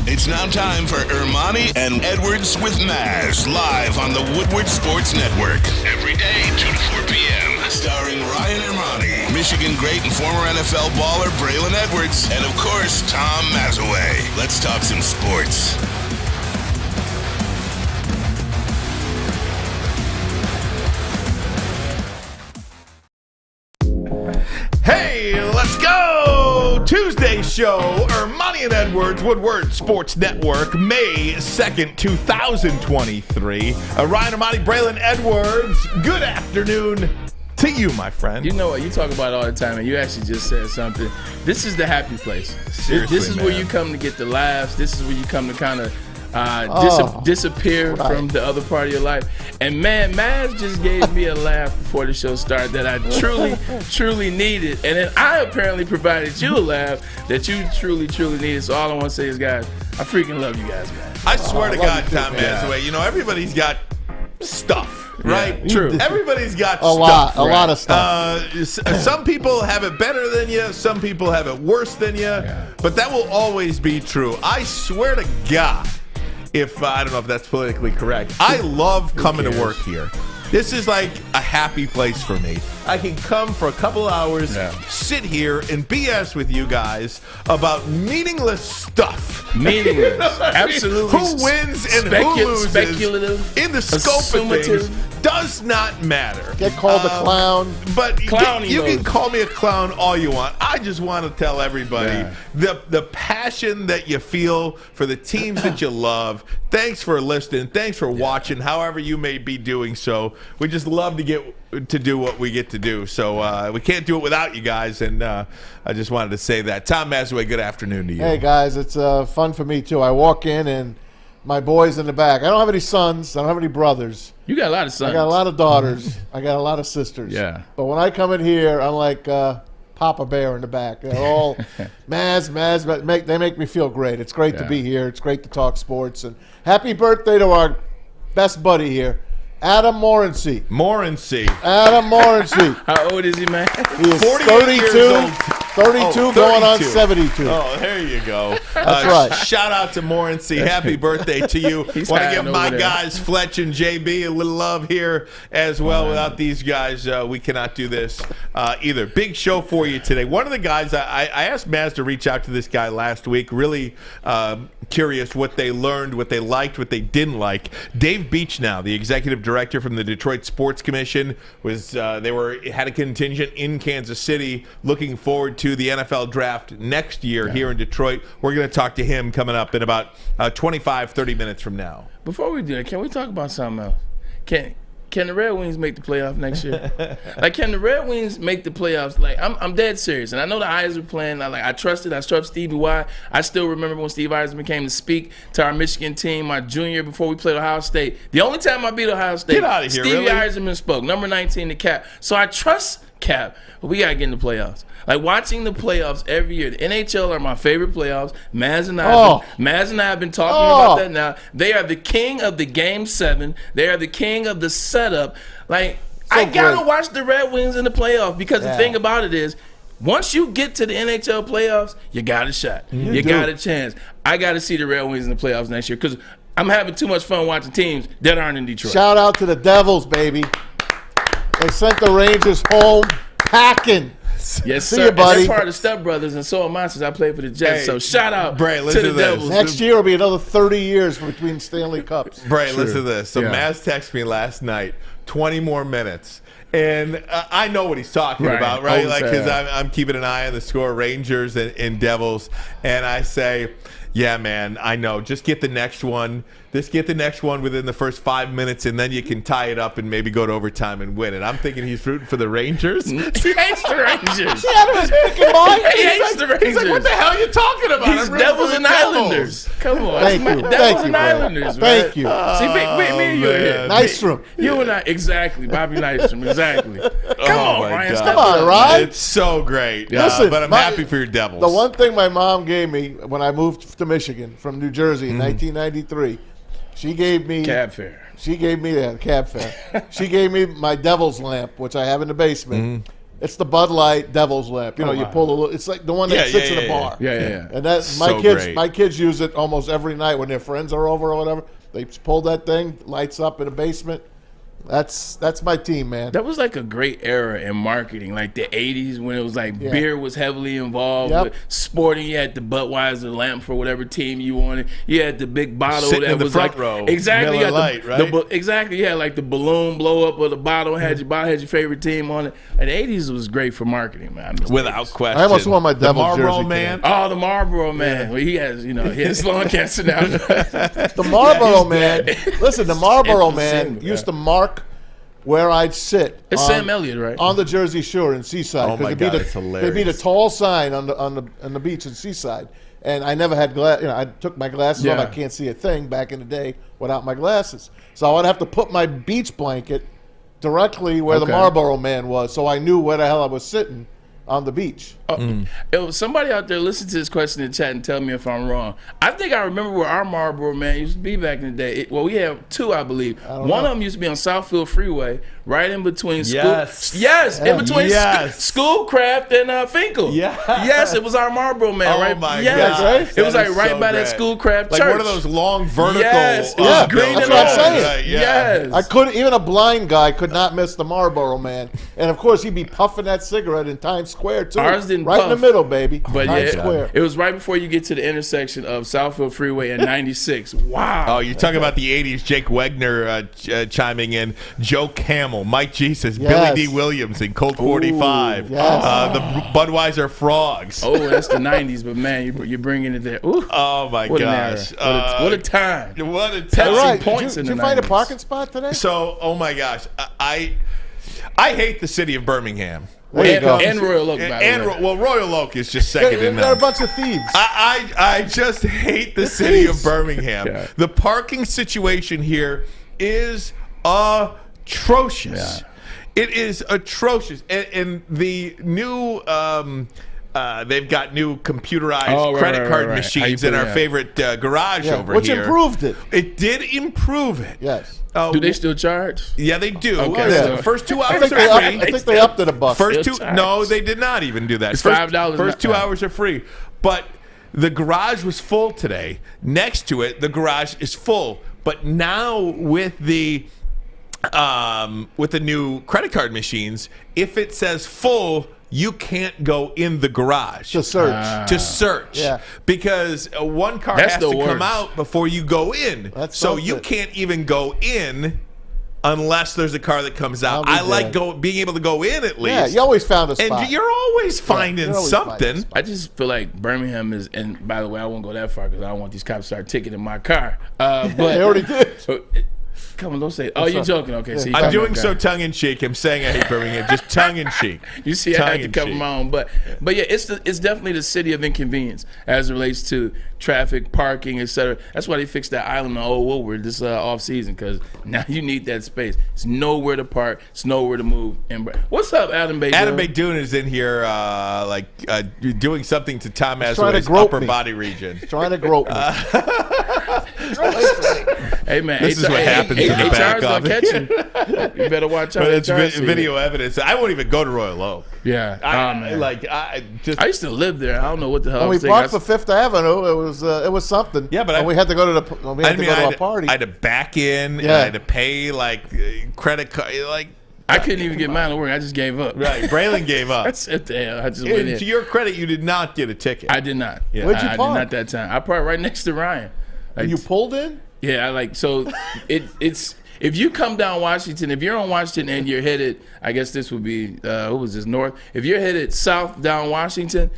It's now time for Ermanni and Edwards with Maz, live on the Woodward Sports Network. Every day, 2 to 4 p.m. Starring Ryan Ermanni, Michigan great and former NFL baller Braylon Edwards, and of course, Tom Mazawey. Let's talk some sports. Hey, let's go! Tuesday show, Ermanni and Edwards, Woodward Sports Network, May 2nd, 2023. Ryan Ermanni, Braylon Edwards, good afternoon to you, my friend. You know what? You talk about it all the time, and you actually just said something. This is the happy place. Seriously, this is man. where you come to get the laughs. This is where you come to kind of disappear from the other part of your life. And man, Maz just gave me a laugh before the show started that I truly needed. And then I apparently provided you a laugh that you truly needed. So all I want to say is, guys, I freaking love you guys, man. I swear to God, Tom man. Mazawey, you know, everybody's got stuff, right? Yeah, true. Everybody's got a lot of stuff. Some people have it better than you. Some people have it worse than you. Yeah. But that will always be true. I swear to God, if I don't know if that's politically correct, I love coming to work here. This is like a happy place for me. I can come for a couple hours, sit here and BS with you guys about meaningless stuff. Meaningless. Absolutely. Who wins and who loses speculative, in the scope of things assumative. does not matter. Get called a clown. But Clown you can emoji. call me a clown all you want. I just want to tell everybody the passion that you feel for the teams that you love. Thanks for listening. Thanks for watching, however you may be doing so. We just love to get to do what we get to do. So we can't do it without you guys, and I just wanted to say that. Tom Mazawey, good afternoon to you. Hey, guys, it's fun for me, too. I walk in, and my boy's in the back. I don't have any sons. I don't have any brothers. You got a lot of sons. I got a lot of daughters. I got a lot of sisters. Yeah. But when I come in here, I'm like Papa Bear in the back. They're all Maz. They make me feel great. It's great to be here. It's great to talk sports. And happy birthday to our best buddy here, Adam Morency. Adam Morency. How old is he, man? He is 48 years old. 32 going on 72. Oh, there you go. That's right. Shout out to Morency. Happy birthday to you. Want to give my guys, Fletch and JB, a little love here as well. Without these guys, we cannot do this either. Big show for you today. One of the guys, I asked Maz to reach out to this guy last week. Really curious what they learned, what they liked, what they didn't like. Dave Beachnau, the executive director from the Detroit Sports Commission, had a contingent in Kansas City looking forward to the NFL draft next year here in Detroit. We're going to talk to him coming up in about 25, 30 minutes from now. Before we do that, can we talk about something else? Can the Red Wings make the playoffs next year? Can the Red Wings make the playoffs? I'm dead serious, and I know the Eyes are playing. I trust Stevie Y. I still remember when Steve Eisman came to speak to our Michigan team my junior year before we played Ohio State. The only time I beat Ohio State, Get out of here, Stevie really? Eisman spoke, number 19 to Cap. So I trust Cap, but we got to get in the playoffs. Watching the playoffs every year. The NHL are my favorite playoffs. Maz and I have been talking about that now. They are the king of the Game 7. They are the king of the setup. I got to watch the Red Wings in the playoffs because the thing about it is, once you get to the NHL playoffs, you got a shot. You got a chance. I got to see the Red Wings in the playoffs next year because I'm having too much fun watching teams that aren't in Detroit. Shout out to the Devils, baby. They sent the Rangers home packing. Yes, See sir. you, buddy. And they're part of the Step Brothers, and so am I since I played for the Jets. Hey, so shout out Bray, to listen the to this. Devils. Next year will be another 30 years between Stanley Cups. Bray, listen to this. So Yeah. Maz texted me last night, 20 more minutes. And I know what he's talking about, right? Because I'm keeping an eye on the score, Rangers and Devils. And I say, yeah, man, I know. Just get the next one. Just get the next one within the first 5 minutes, and then you can tie it up and maybe go to overtime and win it. I'm thinking he's rooting for the Rangers. He hates the Rangers. See, Adam was picking mine. He hates the Rangers. He's like, what the hell are you talking about? He's I'm rooting Devils for the and Devils. Islanders. Come on. Thank you. Devils Thank you, and bro. Islanders, man. Thank you. See, me and you are here. Nystrom. You and I, exactly. Bobby Nystrom, exactly. Come on, my Ryan. God. Step Come on, up. Ryan. It's so great. Listen, but I'm happy for your Devils. The one thing my mom gave me when I moved to Michigan from New Jersey in 1993, she gave me Cab fare. She gave me cab fare. She gave me my Devil's lamp, which I have in the basement, It's the Bud Light Devil's Lip. You know, you pull a little. It's like the one that sits in a bar. Yeah. And that my kids use it almost every night when their friends are over or whatever. They pull that thing, lights up in the basement. That's my team, man. That was like a great era in marketing, like the 80s when it was like beer was heavily involved. With sporting, you had the Budweiser lamp for whatever team you wanted. You had the big bottle sitting that in the was front like row. Exactly. Miller Lite, right? Exactly. You had like the balloon blow up of the bottle, had your favorite team on it. And the 80s was great for marketing, man. Without question. I almost won my Devil's Marlboro jersey. Man. Oh, the Marlboro Man. Well, he has lung cancer now. The Marlboro Man. Listen, the Marlboro Man used to mark where I'd sit. It's Sam Elliott, right? On the Jersey Shore in Seaside. Oh my God, it's hilarious. They'd be the tall sign on the beach in Seaside, and I never had glass. You know, I took my glasses off. I can't see a thing back in the day without my glasses, so I'd have to put my beach blanket directly where the Marlboro Man was, so I knew where the hell I was sitting on the beach. Somebody out there listen to this question in chat and tell me if I'm wrong. I think I remember where our Marlboro Man used to be back in the day. We have two, I believe. One of them used to be on Southfield Freeway, right in between Schoolcraft and Finkel. Yes, it was our Marlboro Man. Oh my God. It was like right by that Schoolcraft church. Like one of those long vertical. Yes, it was green and that's what I'm orange. saying. Yes. I couldn't. Even a blind guy could not miss the Marlboro Man, and of course he'd be puffing that cigarette in Times Square too. Ours didn't right puff. in the middle, baby. But Times Square. it was right before you get to the intersection of Southfield Freeway and 96. Wow. Oh, you're talking about the 80s. Jake Wegner chiming in. Joe Camel, Mike Jesus, Billy D. Williams in Colt 45. The Budweiser Frogs. Oh, that's the 90s, but man, you're bringing it there. Ooh. Oh, my gosh. What a time. What a time. Pepsi points Did in you the find a 90s. parking spot today? So, oh, my gosh. I hate the city of Birmingham. There you go. And Royal Oak, by the way. Well, Royal Oak is just second in They're a none. bunch of thieves. I just hate the city of thieves. Birmingham. Yeah. The parking situation here is atrocious. It is atrocious. And the new they've got new computerized credit card machines in our favorite garage over which here. improved it. It did improve it. Yes. Do they still charge? Yeah, they do. Okay, The so- first 2 I hours think are they, free. I think they upped it a buck. First Still two, charged. no, they did not even do that. It's First- $5. First 2 hours are free, but the garage was full today. Next to it, the garage is full. But now with the new credit card machines, if it says full, you can't go in the garage To search. Yeah. Because one car That's has the to come worst. out before you go in. That's so something. you can't even go in unless there's a car that comes out. I'll be I like damned. being able to go in at least. Yeah, you always found a spot. And you're always finding you're always finding a something. spot. I just feel like Birmingham is, and by the way, I won't go that far because I don't want these cops to start ticketing my car. But They already did. Come on, don't say it. Oh, you're joking. Okay, so I'm doing so tongue-in-cheek. I'm saying I hate Birmingham. Just tongue-in-cheek. You see, I had to cover Tongue-in-cheek. my own, but yeah, it's definitely the city of inconvenience as it relates to traffic, parking, etc. That's why they fixed that island on Old Woodward this off season because now you need that space. It's nowhere to park. It's nowhere to move. And what's up, Adam Bay? Adam Baydoun is in here doing something to Tom trying to Mazawey's grope upper me. body region. Trying to grope me. Hey man, This is what happens in the back HR's gonna office. catch you. You better watch out. But it's HR see you. video evidence. I won't even go to Royal Oak. Yeah, man. I I used to live there. I don't know what the hell. When I we was thinking. parked for Fifth Avenue, it was something. Yeah, but and we had to go to a party. I had to back in. And Yeah. I had to pay credit card. I couldn't even get mine to work. I just gave up. Right, Braylon gave up. I said, "Damn!" I just went in. To your credit, you did not get a ticket. I did not. Yeah. Where'd you I park? did not that time. I parked right next to Ryan. Like, You pulled in? yeah, it's if you come down Washington, if you're on Washington and you're headed, I guess this would be what was this, north? If you're headed south down Washington,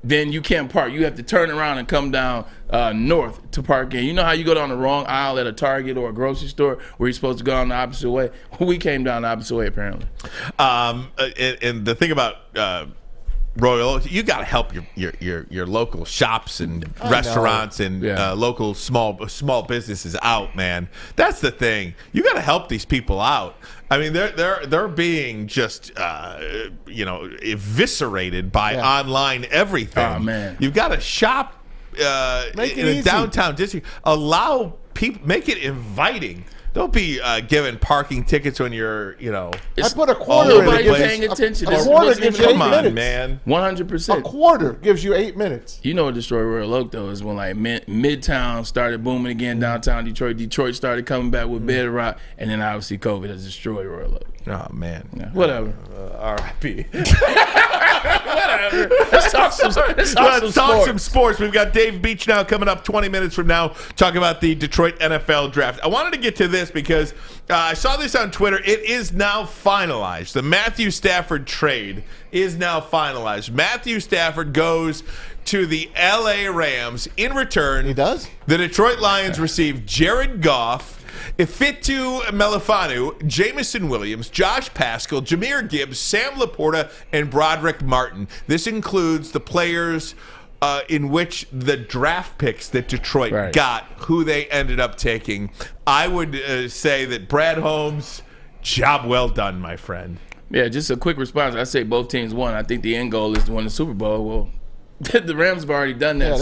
then you can't park. You have to turn around and come down north to park in. You know how you go down the wrong aisle at a Target or a grocery store where you're supposed to go on the opposite way? We came down the opposite way apparently. And the thing about Royal Oak, you got to help your local shops and restaurants and local small businesses out, man. That's the thing. You got to help these people out. I mean, they're being just eviscerated by online everything. Oh, man. You've got to shop Make it in a easy. downtown district. Allow people, make it inviting Don't be giving parking tickets when you're, I put a quarter in. Nobody's paying attention. A quarter gives you 8 Come minutes. on, man. 100%. A quarter gives you 8 minutes. You know what destroyed Royal Oak, though, is when, like, Midtown started booming again, downtown Detroit. Detroit started coming back with Bedrock, and then, obviously, COVID has destroyed Royal Oak. Oh, man. Yeah, whatever. R.I.P. Whatever. Let's talk some sports. We've got Dave Beachnau coming up 20 minutes from now, talking about the Detroit NFL draft. I wanted to get to this because I saw this on Twitter. It is now finalized. The Matthew Stafford trade is now finalized. Matthew Stafford goes to the L.A. Rams. In return, he does. The Detroit Lions receive Jared Goff, Ifeatu Melifonwu, Jamison Williams, Josh Paschal, Jahmyr Gibbs, Sam Laporta, and Broderick Martin. This includes the players in which the draft picks that Detroit got, who they ended up taking. I would say that Brad Holmes, job well done, my friend. Yeah, just a quick response. I say both teams won. I think the end goal is to win the Super Bowl. Well, the Rams have already done that,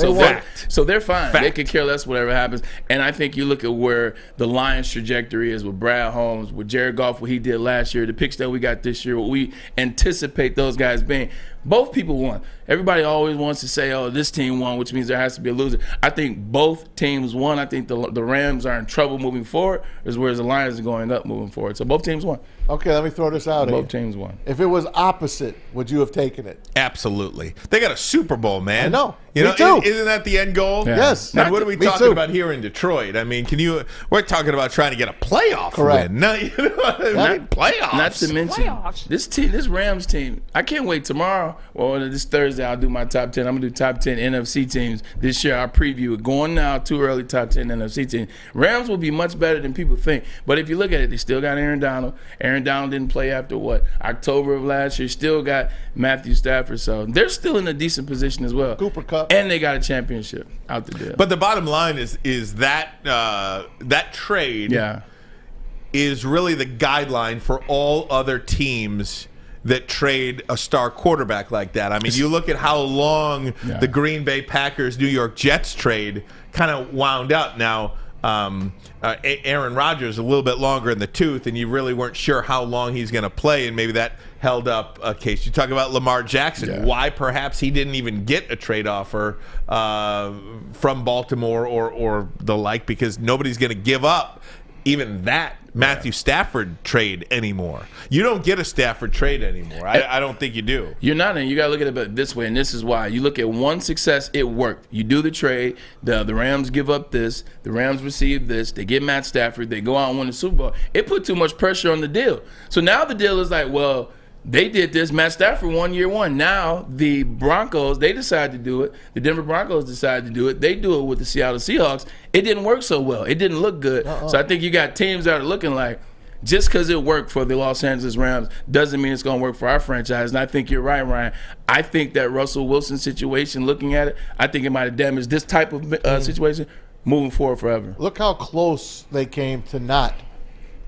so they're fine. They could care less whatever happens. And I think you look at where the Lions' trajectory is with Brad Holmes, with Jared Goff, what he did last year, the picks that we got this year, what we anticipate those guys being. Both people won. Everybody always wants to say, oh, this team won, which means there has to be a loser. I think both teams won. I think the Rams are in trouble moving forward, whereas the Lions are going up moving forward. So both teams won. Okay, let me throw this out. Both teams won. If it was opposite, would you have taken it? Absolutely. They got a Super Bowl, man. I know. Me too. Isn't that the end goal? Yeah. Yes. And what are we talking about here in Detroit? I mean, we're talking about trying to get a playoff win. No, not playoffs. Not to mention this Rams team. I can't wait tomorrow. Well, this Thursday I'll do my top 10. I'm gonna do top 10 NFC teams this year. I'll preview it. Going now, too early. Top 10 NFC teams. Rams will be much better than people think. But if you look at it, they still got Aaron Donald. Aaron Donald didn't play after October of last year. Still got Matthew Stafford. So they're still in a decent position as well. Cooper Kupp. And they got a championship out the deal. But the bottom line is that that trade is really the guideline for all other teams that trade a star quarterback like that. I mean, you look at how long the Green Bay Packers New York Jets trade kind of wound up. Now, Aaron Rodgers a little bit longer in the tooth, and you really weren't sure how long he's going to play, and maybe that held up a case. You talk about Lamar Jackson, why perhaps he didn't even get a trade offer from Baltimore or the like, because nobody's going to give up even that Matthew Stafford trade anymore. You don't get a Stafford trade anymore. I don't think you do. You're not, and you got to look at it this way, and this is why. You look at one success, it worked. You do the trade, the Rams give up this, the Rams receive this, they get Matt Stafford, they go out and win the Super Bowl. It put too much pressure on the deal. So now the deal is like, well, they did this. Matt Stafford won year one. Now the Broncos, they decide to do it. The Denver Broncos decide to do it. They do it with the Seattle Seahawks. It didn't work so well. It didn't look good. So I think you got teams that are looking like, just because it worked for the Los Angeles Rams doesn't mean it's going to work for our franchise. And I think you're right, Ryan. I think that Russell Wilson situation, looking at it, I think it might have damaged this type of situation moving forward forever. Look how close they came to not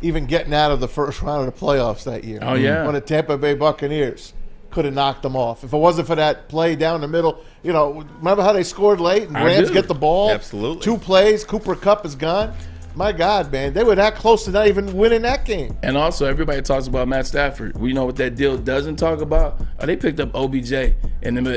even getting out of the first round of the playoffs that year. Oh, yeah. When the Tampa Bay Buccaneers could have knocked them off. If it wasn't for that play down the middle, remember how they scored late and Rams get the ball? Absolutely. 2 plays, Cooper Kupp is gone. My God, man, they were that close to not even winning that game. And also, everybody talks about Matt Stafford. We know what that deal doesn't talk about. They picked up OBJ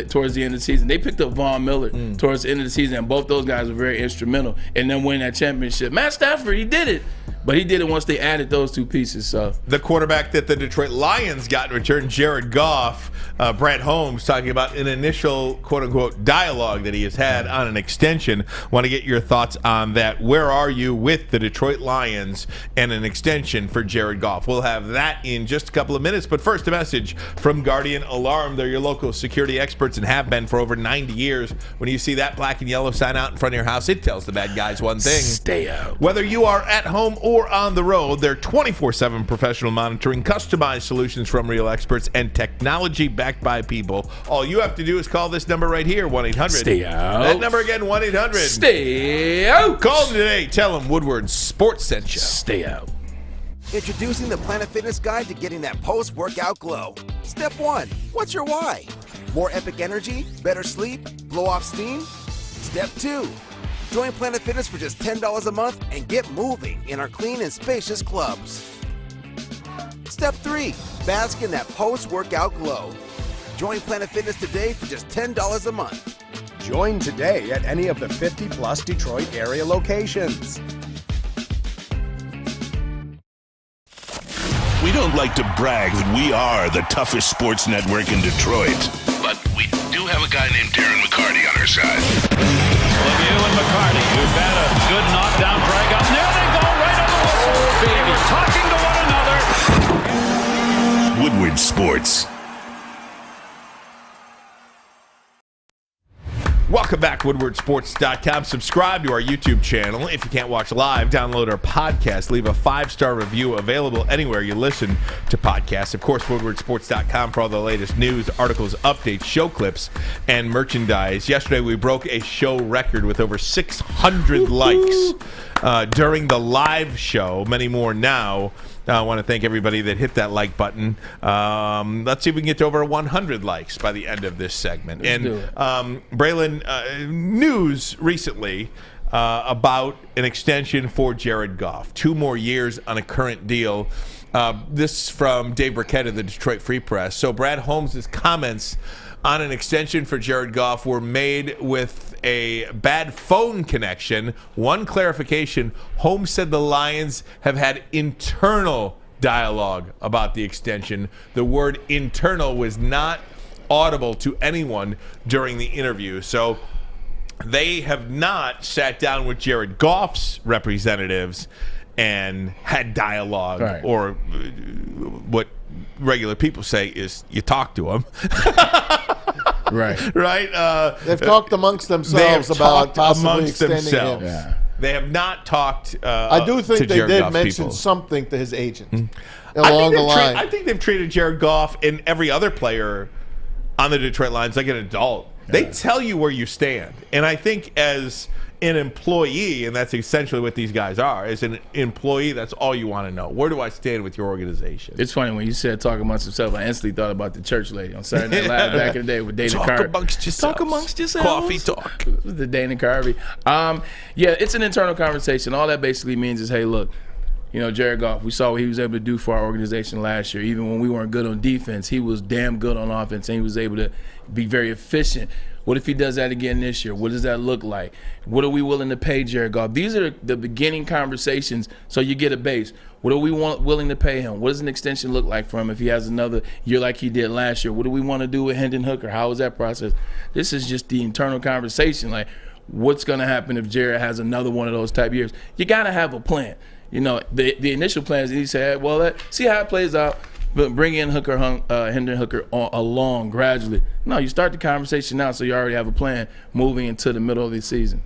towards the end of the season. They picked up Von Miller towards the end of the season, and both those guys were very instrumental in them winning that championship. Matt Stafford, he did it. But he did it once they added those 2 pieces. So the quarterback that the Detroit Lions got in return, Jared Goff, Brad Holmes, talking about an initial quote-unquote dialogue that he has had on an extension. Want to get your thoughts on that. Where are you with the Detroit Lions and an extension for Jared Goff? We'll have that in just a couple of minutes. But first, a message from Guardian Alarm. They're your local security experts and have been for over 90 years. When you see that black and yellow sign out in front of your house, it tells the bad guys one thing. Stay out. Whether you are at home or on the road, they're 24/7 professional monitoring, customized solutions from real experts, and technology backed by people. All you have to do is call this number right here, 1-800. Stay out. That number again, 1-800. Stay out. Call them today. Tell them Woodward Sports sent you. Stay out. Introducing the Planet Fitness Guide to getting that post-workout glow. Step 1. What's your why? More epic energy? Better sleep? Blow off steam? Step 2. Join Planet Fitness for just $10 a month and get moving in our clean and spacious clubs. Step 3. Bask in that post-workout glow. Join Planet Fitness today for just $10 a month. Join today at any of the 50-plus Detroit area locations. We don't like to brag that we are the toughest sports network in Detroit, but we do have a guy named Darren McCarty on our side. Lemieux and McCarty, who've had a good knockdown drag up. There they go, right on the whistle. They were talking to one another. Woodward Sports. Welcome back, WoodwardSports.com. Subscribe to our YouTube channel. If you can't watch live, download our podcast. Leave a 5-star review available anywhere you listen to podcasts. Of course, WoodwardSports.com for all the latest news, articles, updates, show clips, and merchandise. Yesterday, we broke a show record with over 600 likes during the live show. Many more now. I want to thank everybody that hit that like button. Let's see if we can get to over 100 likes by the end of this segment. Braylon, news recently about an extension for Jared Goff. 2 more years on a current deal. This from Dave Beachnau of the Detroit Free Press. So Brad Holmes' comments on an extension for Jared Goff were made with a bad phone connection. One clarification, Holmes said the Lions have had internal dialogue about the extension. The word internal was not audible to anyone during the interview. So they have not sat down with Jared Goff's representatives and had dialogue, right, or what regular people say is you talk to them. Right. Right. They've talked amongst themselves about possibly extending him. Yeah. They have not talked. I do think they did mention something to his agent along the line. I think they've treated Jared Goff and every other player on the Detroit Lions like an adult. Yeah. They tell you where you stand, and I think as an employee, and that's essentially what these guys are, as an employee, that's all you want to know. Where do I stand with your organization? It's funny when you said talk amongst yourself, I instantly thought about the church lady on Saturday Night Live back in the day with Dana Carvey. Talk amongst yourselves. Talk amongst yourselves. Coffee talk. The Dana Carvey. Yeah, it's an internal conversation. All that basically means is, hey, look, you know, Jared Goff, we saw what he was able to do for our organization last year. Even when we weren't good on defense, he was damn good on offense, and he was able to be very efficient. What if he does that again this year? What does that look like? What are we willing to pay Jared Goff? These are the beginning conversations, so you get a base. What are we willing to pay him? What does an extension look like for him if he has another year like he did last year? What do we want to do with Hendon Hooker? How is that process? This is just the internal conversation. Like, what's going to happen if Jared has another one of those type years? You got to have a plan. You know, the initial plan is he said, well, see how it plays out. But bring in Hendon Hooker along gradually. No, you start the conversation now, so you already have a plan moving into the middle of the season.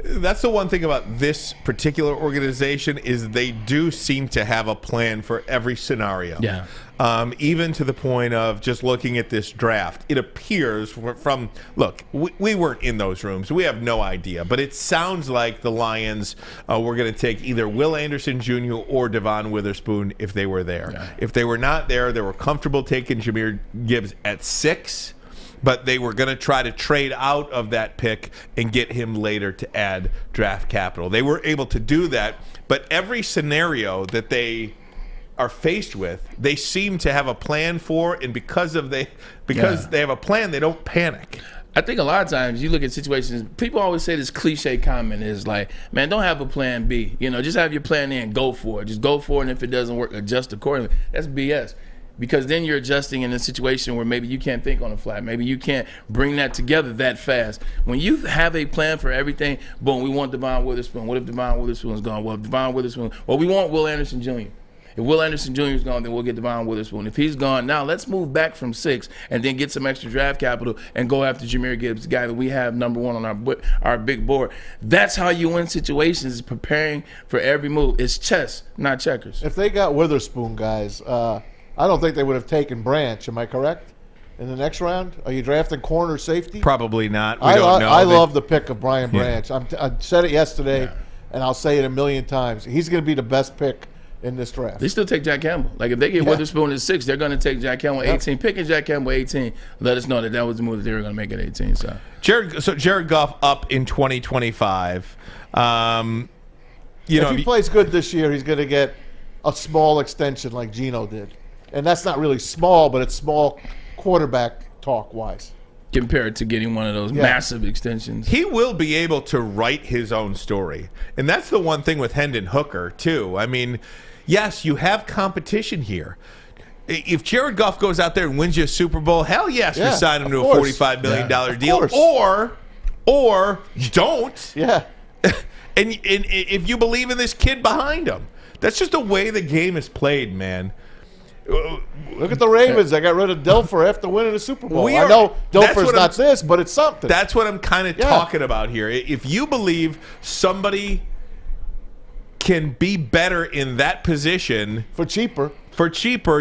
That's the one thing about this particular organization is they do seem to have a plan for every scenario. Yeah. Even to the point of just looking at this draft, it appears from look, we weren't in those rooms. We have no idea. But it sounds like the Lions were going to take either Will Anderson Jr. or Devon Witherspoon if they were there. Yeah. If they were not there, they were comfortable taking Jahmyr Gibbs at 6. But they were going to try to trade out of that pick and get him later to add draft capital. They were able to do that, but every scenario that they are faced with, they seem to have a plan for, and because they have a plan, they don't panic. I think a lot of times you look at situations, people always say this cliche comment is like, man, don't have a plan B. You know, just have your plan A and go for it. Just go for it, and if it doesn't work, adjust accordingly. That's BS. Because then you're adjusting in a situation where maybe you can't think on the fly. Maybe you can't bring that together that fast. When you have a plan for everything, boom, we want Devon Witherspoon. What if Devon Witherspoon's gone? Well, if Devon Witherspoon, well, we want Will Anderson Jr. If Will Anderson Jr. is gone, then we'll get Devon Witherspoon. If he's gone, now let's move back from 6 and then get some extra draft capital and go after Jahmyr Gibbs, the guy that we have number 1 on our big board. That's how you win situations, is preparing for every move. It's chess, not checkers. If they got Witherspoon, guys, I don't think they would have taken Branch. Am I correct? In the next round, are you drafting corner safety? Probably not. We don't know. I love the pick of Brian Branch. I said it yesterday, and I'll say it a million times. He's going to be the best pick in this draft. They still take Jack Campbell. Like, if they get Witherspoon at 6, they're going to take Jack Campbell at 18. Picking Jack Campbell at 18, let us know that was the move that they were going to make at 18. So Jared Goff up in 2025. If he plays good this year, he's going to get a small extension like Geno did. And that's not really small, but it's small quarterback talk-wise. Compared to getting one of those massive extensions. He will be able to write his own story. And that's the one thing with Hendon Hooker, too. I mean, yes, you have competition here. If Jared Goff goes out there and wins you a Super Bowl, hell yes, we sign him to a $45 million deal. Or don't. Yeah. And if you believe in this kid behind him. That's just the way the game is played, man. Look at the Ravens. I got rid of Dilfer after winning the Super Bowl. I know Dilfer's not this, but it's something. That's what I'm kind of talking about here. If you believe somebody can be better in that position for cheaper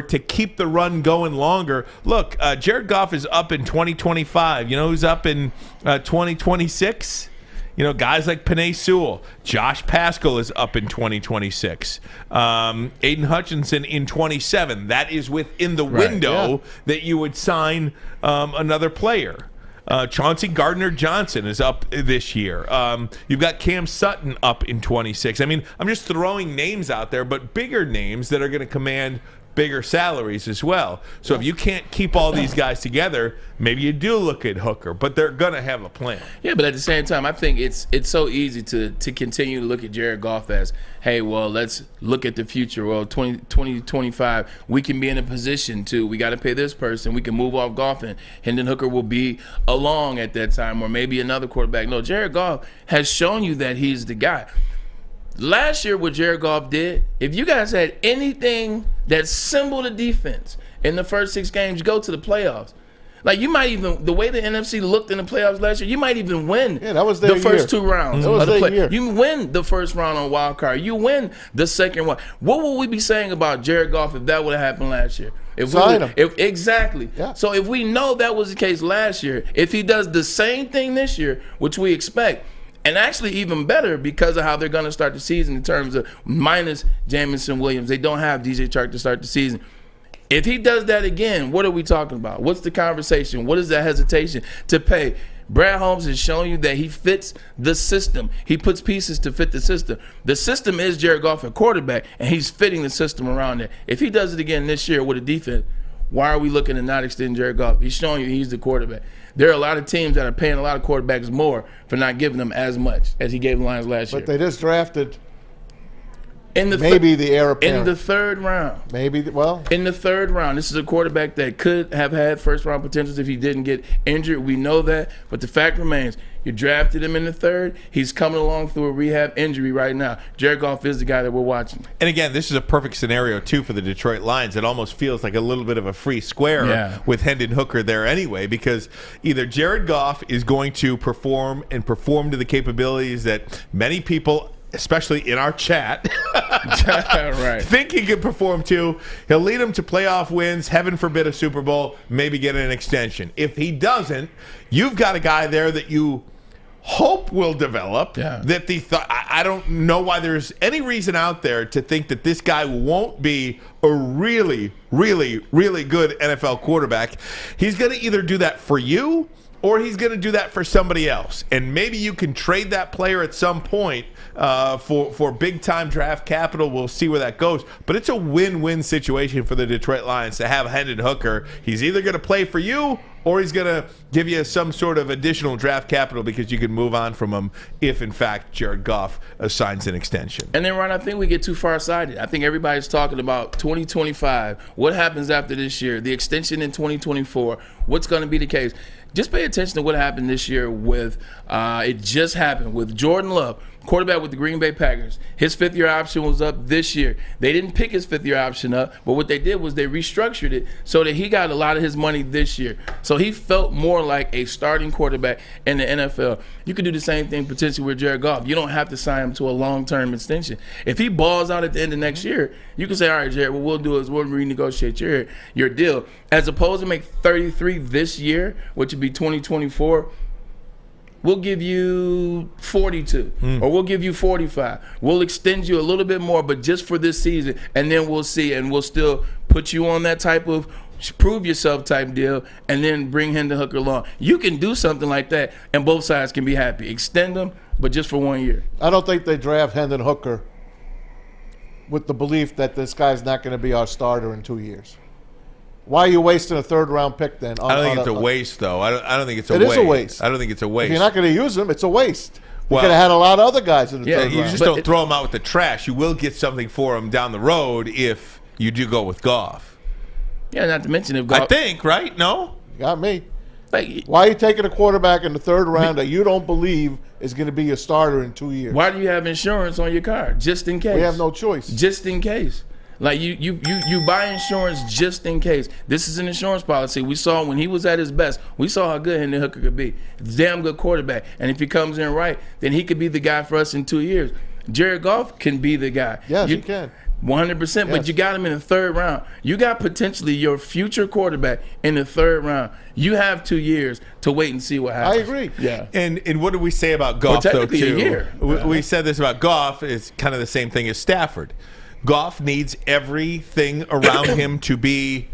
to keep the run going longer. Look, Jared Goff is up in 2025. You know who's up in 2026? Guys like Penei Sewell. Josh Paschal is up in 2026. Aiden Hutchinson in 27. That is within the window that you would sign another player. Chauncey Gardner-Johnson is up this year. You've got Cam Sutton up in 26. I mean, I'm just throwing names out there, but bigger names that are going to command bigger salaries as well. So if you can't keep all these guys together, maybe you do look at Hooker, but they're going to have a plan. Yeah, but at the same time, I think it's so easy to continue to look at Jared Goff as, hey, well, let's look at the future. Well, 2025, we can be in a position we got to pay this person. We can move off Goff, and Hendon Hooker will be along at that time, or maybe another quarterback. No, Jared Goff has shown you that he's the guy. Last year, what Jared Goff did, if you guys had anything that symboled a defense in the first 6 games, you go to the playoffs. Like, you might even, the way the NFC looked in the playoffs last year, you might even win that was their the first 2 rounds. That was their year. You win the first round on wild card. You win the second one. What would we be saying about Jared Goff if that would have happened last year? Exactly. Yeah. So if we know that was the case last year, if he does the same thing this year, which we expect, and actually even better because of how they're going to start the season in terms of minus Jamison Williams. They don't have DJ Chark to start the season. If he does that again, what are we talking about? What's the conversation? What is that hesitation to pay? Brad Holmes has shown you that he fits the system. He puts pieces to fit the system. The system is Jared Goff at quarterback, and he's fitting the system around it. If he does it again this year with a defense, why are we looking at not extending Jared Goff? He's showing you he's the quarterback. There are a lot of teams that are paying a lot of quarterbacks more for not giving them as much as he gave the Lions last year. But they just drafted maybe the heir apparent. In the 3rd round. In the 3rd round. This is a quarterback that could have had first-round potentials if he didn't get injured. We know that. But the fact remains, you drafted him in the 3rd. He's coming along through a rehab injury right now. Jared Goff is the guy that we're watching. And again, this is a perfect scenario, too, for the Detroit Lions. It almost feels like a little bit of a free square with Hendon Hooker there anyway, because either Jared Goff is going to perform to the capabilities that many people, especially in our chat, think he can perform to. He'll lead them to playoff wins, heaven forbid a Super Bowl, maybe get an extension. If he doesn't, you've got a guy there that you hope will develop. I don't know why there's any reason out there to think that this guy won't be a really, really, really good NFL quarterback. He's going to either do that for you or he's going to do that for somebody else. And maybe you can trade that player at some point for big-time draft capital. We'll see where that goes. But it's a win-win situation for the Detroit Lions to have Hendon Hooker. He's either going to play for you or he's going to give you some sort of additional draft capital because you can move on from him if, in fact, Jared Goff signs an extension. And then, Ron, I think we get too far-sighted. I think everybody's talking about 2025. What happens after this year? The extension in 2024. What's going to be the case? Just pay attention to what happened this year with it just happened with Jordan Love, quarterback with the Green Bay Packers. His 5th-year option was up this year. They didn't pick his 5th-year option up, but what they did was they restructured it so that he got a lot of his money this year. So he felt more like a starting quarterback in the NFL. You could do the same thing potentially with Jared Goff. You don't have to sign him to a long-term extension. If he balls out at the end of next year, you can say, all right, Jared, what we'll do is we'll renegotiate your deal. As opposed to make 33 this year, which would be 2024, we'll give you 42, or we'll give you 45. We'll extend you a little bit more, but just for this season, and then we'll see, and we'll still put you on that type of prove yourself type deal, and then bring Hendon Hooker along. You can do something like that, and both sides can be happy. Extend them, but just for 1 year. I don't think they draft Hendon Hooker with the belief that this guy's not going to be our starter in 2 years. Why are you wasting a third-round pick then? I don't think it's a waste, though. I don't think it's a waste. It is a waste. I don't think it's a waste. If you're not going to use him, it's a waste. You Well, could have had a lot of other guys in the third you round. just don't throw him out with the trash. You will get something for him down the road if you do go with Goff. Yeah, not to mention if Goff, I think, right? No? You got me. like, Why are you taking a quarterback in the third round that you don't believe is going to be your starter in 2 years? why do you have insurance on your car? Just in case. We have no choice. Just in case. Like you buy insurance just in case. This is an insurance policy. We saw when he was at his best, we saw how good Hendon Hooker could be. Damn good quarterback. And if he comes in right, then he could be the guy for us in 2 years. Jared Goff can be the guy. Yes, he can. 100%, but Yes. you got him in the third round. You got potentially your future quarterback in the third round. You have 2 years to wait and see what I happens. agree. Yeah. And what did we say about Goff, though, technically too? a year. We said this about Goff. It's kind of the same thing as Stafford. Goff needs everything around him to be,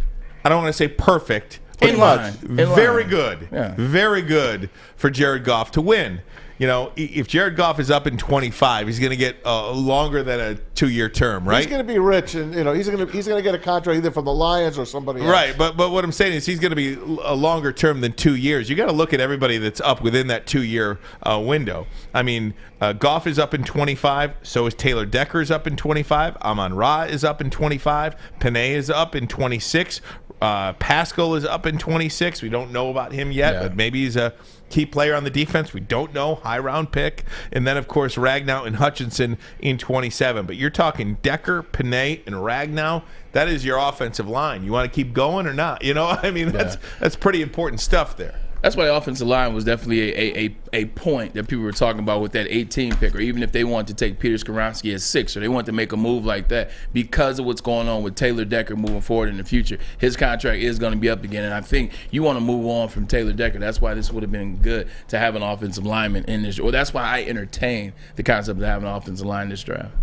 I don't want to say perfect, but In line. very good. Yeah. Very good for Jared Goff to win. You know, if Jared Goff is up in 25, he's going to get longer than a 2-year term, right? He's going to be rich, and he's going to get a contract either from the Lions or somebody else. Right, but what I'm saying is he's going to be a longer term than 2 years. You got to look at everybody that's up within that 2-year window. I mean, Goff is up in 25. So is Taylor Decker's up in 25. Amon-Ra is up in 25. Panay is up in 26. Pascal is up in 26. We don't know about him yet, but maybe he's a key player on the defense. We don't know. High round pick. And then, of course, Ragnow and Hutchinson in 27. But you're talking Decker, Panay, and Ragnow. That is your offensive line. You want to keep going or not? You know, I mean, that's pretty important stuff there. That's why the offensive line was definitely a point that people were talking about with that 18 pick, or even if they wanted to take Peter Skoronski at 6, or they wanted to make a move like that because of what's going on with Taylor Decker moving forward in the future. His contract is going to be up again, and I think you want to move on from Taylor Decker. That's why this would have been good to have an offensive lineman in this, or that's why I entertain the concept of having an offensive line in this draft.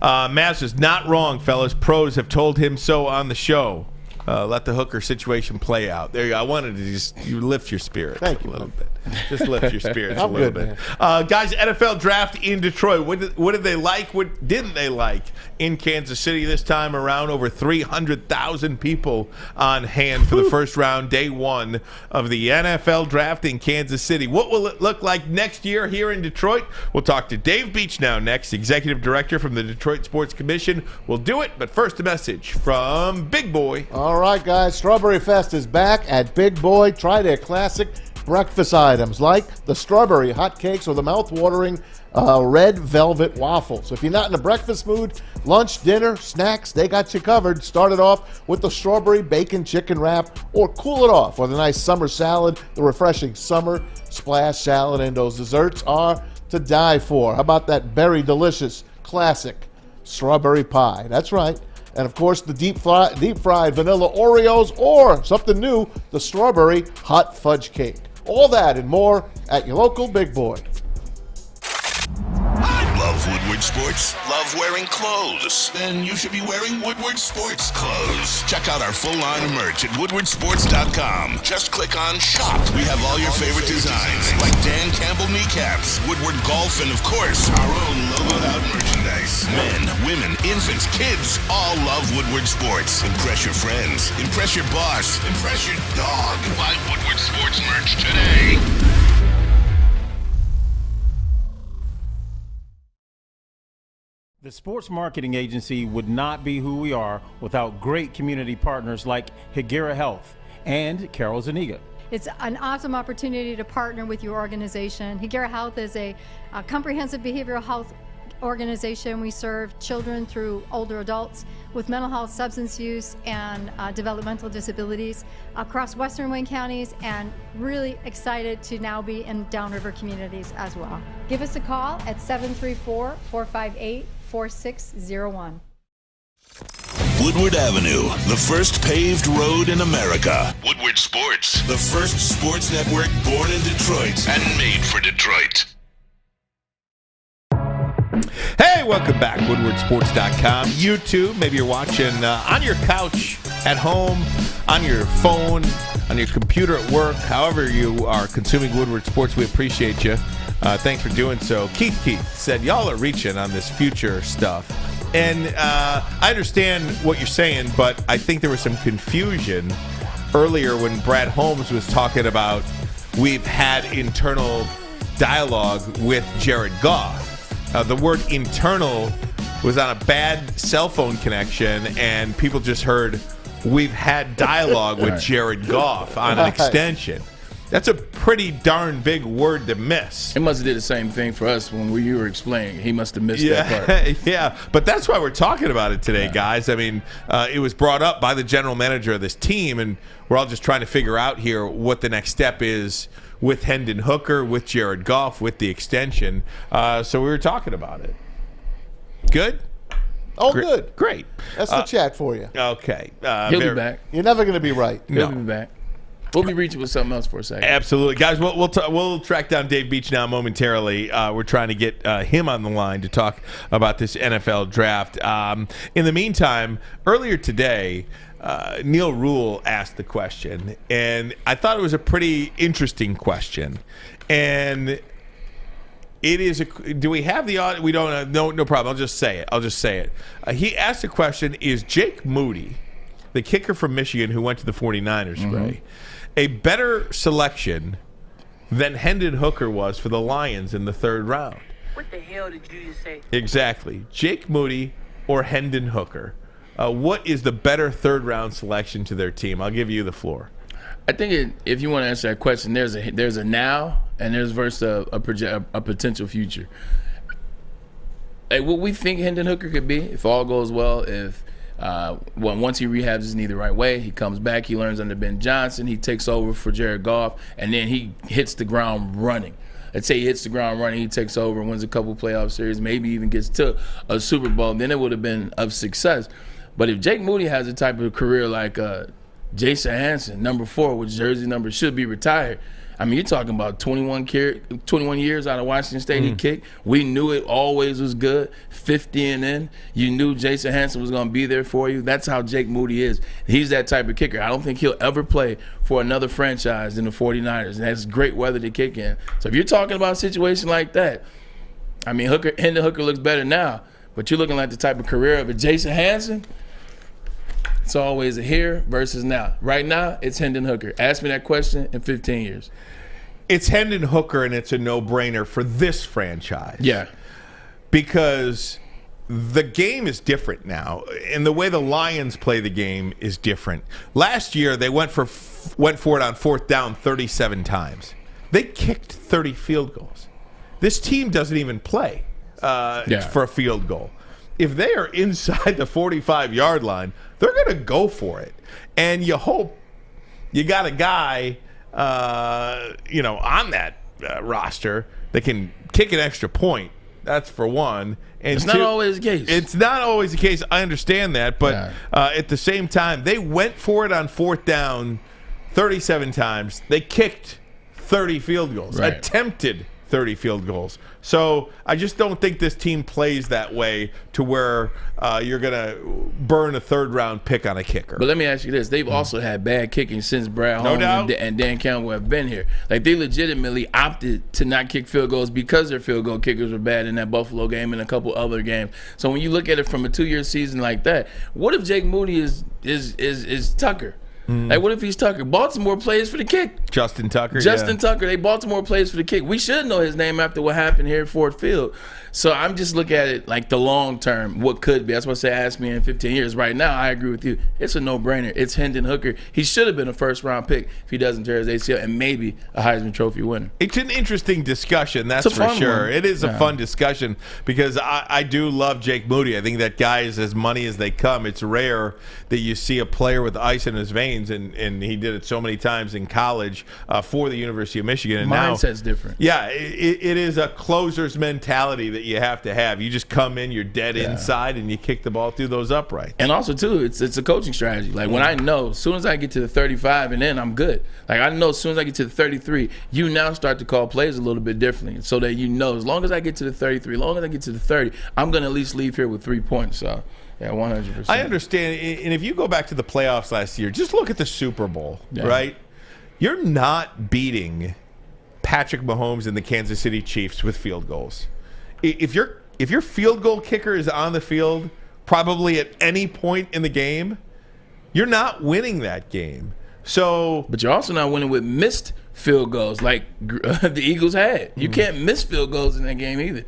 Maz is not wrong, fellas. Pros have told him so on the show. Let the Hooker situation play out. There you go. I wanted to just lift your spirits a little bit. Just lift your spirits a little bit. Guys, NFL draft in Detroit. What did they like? What didn't they like in Kansas City this time around? Over 300,000 people on hand for the first round, day one of the NFL draft in Kansas City. What will it look like next year here in Detroit? We'll talk to Dave Beachnau next, Executive Director from the Detroit Sports Commission. We'll do it, but first a message from Big Boy. All right, guys. Strawberry Fest is back at Big Boy. Try their classic breakfast items like the strawberry hot cakes or the mouth-watering red velvet waffles. If you're not in a breakfast mood, lunch, dinner, snacks, they got you covered. Start it off with the strawberry bacon chicken wrap, or cool it off with a nice summer salad, the refreshing summer splash salad, and those desserts are to die for. How about that berry delicious classic strawberry pie? That's right. And, of course, the deep-fried vanilla Oreos, or something new, the strawberry hot fudge cake. All that and more at your local Big Boy. Love Woodward Sports? Love wearing clothes? Then you should be wearing Woodward Sports clothes. Check out our full line of merch at woodwardsports.com. Just click on Shop. We have all your favorite designs, like Dan Campbell kneecaps, Woodward Golf, and, of course, our own logoed out merchandise. Men, women, infants, kids all love Woodward Sports. Impress your friends. Impress your boss. Impress your dog. Buy Woodward Sports merch today. The sports marketing agency would not be who we are without great community partners like Higuera Health and Carol Zuniga. It's an awesome opportunity to partner with your organization. Higuera Health is a comprehensive behavioral health organization. We serve children through older adults with mental health, substance use, and developmental disabilities across Western Wayne counties, and really excited to now be in downriver communities as well. Give us a call at 734-458-4601. Woodward Avenue, the first paved road in America. Woodward Sports, the first sports network born in Detroit and made for Detroit. Hey, welcome back. WoodwardSports.com, YouTube. Maybe you're watching on your couch, at home, on your phone, on your computer at work. However you are consuming Woodward Sports, we appreciate you. Thanks for doing so. Keith said, y'all are reaching on this future stuff. And I understand what you're saying, but I think there was some confusion earlier when Brad Holmes was talking about we've had internal dialogue with Jared Goff. The word internal was on a bad cell phone connection, and people just heard we've had dialogue with Jared Goff on an extension. That's a pretty darn big word to miss. He must have did the same thing for us when you were explaining. He must have missed that part. Yeah, but that's why we're talking about it today, guys. I mean, it was brought up by the general manager of this team, and we're all just trying to figure out here what the next step is with Hendon Hooker, with Jared Goff, with the extension. So we were talking about it. Good? Oh, good. Great. That's the chat for you. Okay. He'll be back. You're never going to be right. He'll be back. We'll be reaching with something else for a second. Absolutely. Guys, we'll track down Dave Beachnau momentarily. We're trying to get him on the line to talk about this NFL draft. In the meantime, earlier today, Neil Rule asked the question, and I thought it was a pretty interesting question. And it is do we have the audio? We don't know. No problem. I'll just say it. He asked the question, is Jake Moody, the kicker from Michigan who went to the 49ers, Ray, a better selection than Hendon Hooker was for the Lions in the third round? What the hell did you just say? Exactly. Jake Moody or Hendon Hooker. What is the better third-round selection to their team? I'll give you the floor. I think if you want to answer that question, there's a now and there's versus a potential future. Hey, what we think Hendon Hooker could be, if all goes well, if once he rehabs his knee the right way, he comes back, he learns under Ben Johnson, he takes over for Jared Goff, and then he hits the ground running. Let's say he hits the ground running, he takes over, wins a couple playoff series, maybe even gets to a Super Bowl, then it would have been of success. But if Jake Moody has a type of career like Jason Hanson, number 4, which jersey number should be retired, I mean, you're talking about 21 years out of Washington State he kicked. We knew it always was good. 50 and in. You knew Jason Hanson was going to be there for you. That's how Jake Moody is. He's that type of kicker. I don't think he'll ever play for another franchise than the 49ers. And that's great weather to kick in. So if you're talking about a situation like that, I mean, Hendon Hooker looks better now. But you're looking like the type of career of a Jason Hanson. It's always a here versus now. Right now, it's Hendon Hooker. Ask me that question in 15 years. It's Hendon Hooker, and it's a no-brainer for this franchise. Yeah. Because the game is different now, and the way the Lions play the game is different. Last year, they went for it on fourth down 37 times. They kicked 30 field goals. This team doesn't even play for a field goal. If they are inside the 45-yard line, they're going to go for it. And you hope you got a guy, on that roster that can kick an extra point. That's for one. And it's not always the case. It's not always the case. I understand that. But at the same time, they went for it on fourth down 37 times. They kicked 30 field goals, attempted 30 field goals. So I just don't think this team plays that way to where you're going to burn a third-round pick on a kicker. But let me ask you this. They've also had bad kicking since Brad Holmes and Dan Campbell have been here. Like, they legitimately opted to not kick field goals because their field goal kickers were bad in that Buffalo game and a couple other games. So when you look at it from a 2-year season like that, what if Jake Moody is Tucker? Like, what if he's Tucker? Baltimore plays for the kick. Justin Tucker. Tucker. Baltimore plays for the kick. We should know his name after what happened here at Ford Field. So I'm just looking at it like the long term, what could be. That's what I say, ask me in 15 years. Right now, I agree with you. It's a no-brainer. It's Hendon Hooker. He should have been a first-round pick if he doesn't tear his ACL, and maybe a Heisman Trophy winner. It's an interesting discussion, that's for sure. It is a fun discussion because I do love Jake Moody. I think that guy is as money as they come. It's rare that you see a player with ice in his veins, and he did it so many times in college. coach for the University of Michigan. And Mindset's different. Yeah, it is a closer's mentality that you have to have. You just come in, you're dead inside, and you kick the ball through those uprights. And also, too, it's a coaching strategy. Like, when I know, as soon as I get to the 35 and then I'm good. Like, I know as soon as I get to the 33, you now start to call plays a little bit differently so that you know as long as I get to the 33, as long as I get to the 30, I'm going to at least leave here with 3 points. So, yeah, 100%. I understand. And if you go back to the playoffs last year, just look at the Super Bowl, right? You're not beating Patrick Mahomes and the Kansas City Chiefs with field goals. If your field goal kicker is on the field, probably at any point in the game, you're not winning that game. So, but you're also not winning with missed field goals like the Eagles had. You can't miss field goals in that game either.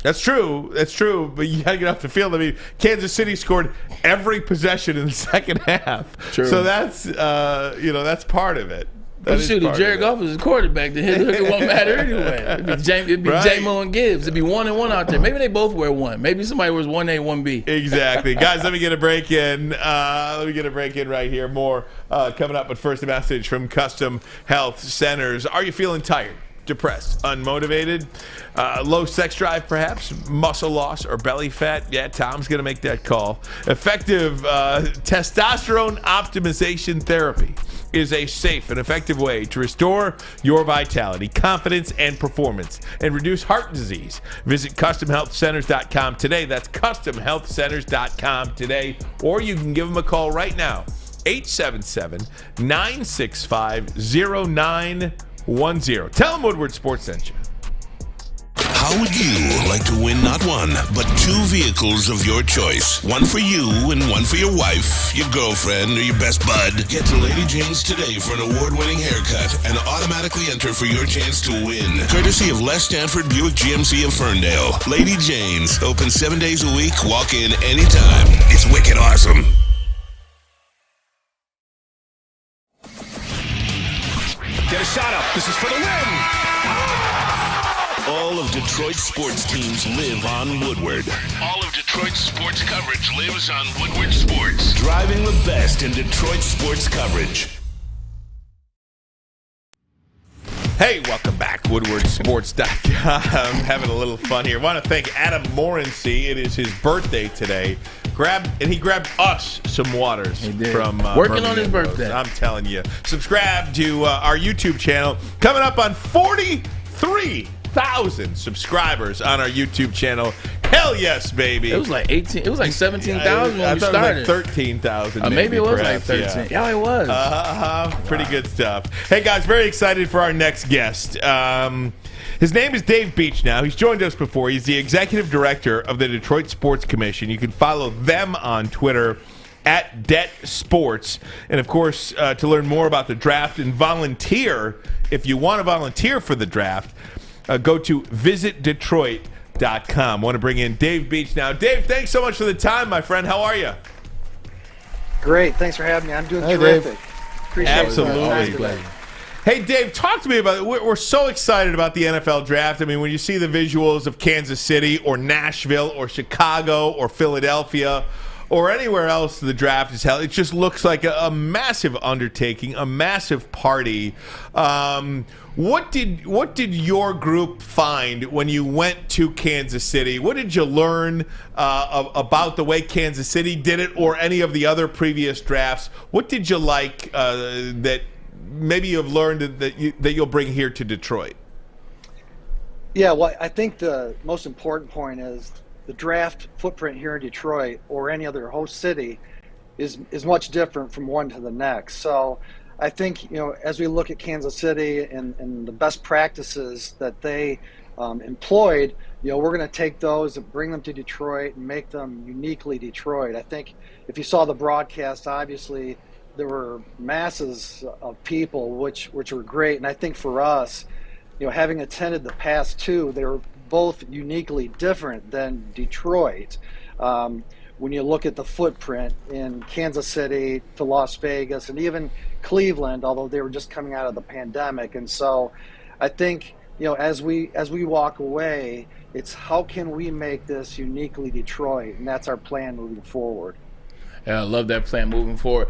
That's true. That's true. But you got to get off the field. I mean, Kansas City scored every possession in the second half. True. So that's that's part of it. Shoot, if Jared Goff was his quarterback, then it won't matter anyway. It'd be J-Mo and Gibbs. It'd be 1-1 out there. Maybe they both wear 1. Maybe somebody wears 1A, 1B. Exactly. Guys, let me get a break in. Right here. More coming up. But first, a message from Custom Health Centers. Are you feeling tired, depressed, unmotivated, low sex drive perhaps, muscle loss, or belly fat? Yeah, Tom's going to make that call. Effective testosterone optimization therapy is a safe and effective way to restore your vitality, confidence, and performance, and reduce heart disease. Visit CustomHealthCenters.com today. That's CustomHealthCenters.com today. Or you can give them a call right now, 877-965-0910. Tell them Woodward Sports sent you. How would you like to win not one, but 2 vehicles of your choice? One for you and one for your wife, your girlfriend, or your best bud. Get to Lady Jane's today for an award-winning haircut and automatically enter for your chance to win. Courtesy of Les Stanford Buick GMC of Ferndale. Lady Jane's, open 7 days a week, walk in anytime. It's wicked awesome. Get a shot up. This is for the win. All of Detroit's sports teams live on Woodward. All of Detroit's sports coverage lives on Woodward Sports. Driving the best in Detroit sports coverage. Hey, welcome back, WoodwardSports.com. Having a little fun here. Want to thank Adam Morency. It is his birthday today. He grabbed us some waters from working on his birthday. I'm telling you. Subscribe to our YouTube channel. Coming up on 43,000 subscribers on our YouTube channel. Hell yes, baby. It was like 18. It was like 17,000 when we started. It was like 13,000. Maybe it was perhaps, like 13. Yeah, it was. Pretty good stuff. Hey guys, very excited for our next guest. His name is Dave Beachnau. He's joined us before. He's the executive director of the Detroit Sports Commission. You can follow them on Twitter at Det Sports. And of course, to learn more about the draft and volunteer, if you want to volunteer for the draft, go to visitdetroit.com. Want to bring in Dave Beachnau. Dave, thanks so much for the time, my friend. How are you? Great. Thanks for having me. I'm doing terrific. Appreciate Absolutely. it. Hey, Dave, talk to me about it. We're so excited about the NFL draft. I mean, when you see the visuals of Kansas City or Nashville or Chicago or Philadelphia or anywhere else the draft is held, it just looks like a massive undertaking, a massive party. What did your group find when you went to Kansas City? What did you learn about the way Kansas City did it or any of the other previous drafts? What did you like that maybe you've learned that you'll bring here to Detroit? Yeah, well, I think the most important point is the draft footprint here in Detroit or any other host city is much different from one to the next. So I think, as we look at Kansas City and the best practices that they employed, we're going to take those and bring them to Detroit and make them uniquely Detroit. I think if you saw the broadcast, obviously there were masses of people, which were great. And I think for us, having attended the past two, they were both uniquely different than Detroit. When you look at the footprint in Kansas City to Las Vegas and even Cleveland, although they were just coming out of the pandemic. And so I think, as we walk away, it's how can we make this uniquely Detroit? And that's our plan moving forward. Yeah, I love that plan moving forward.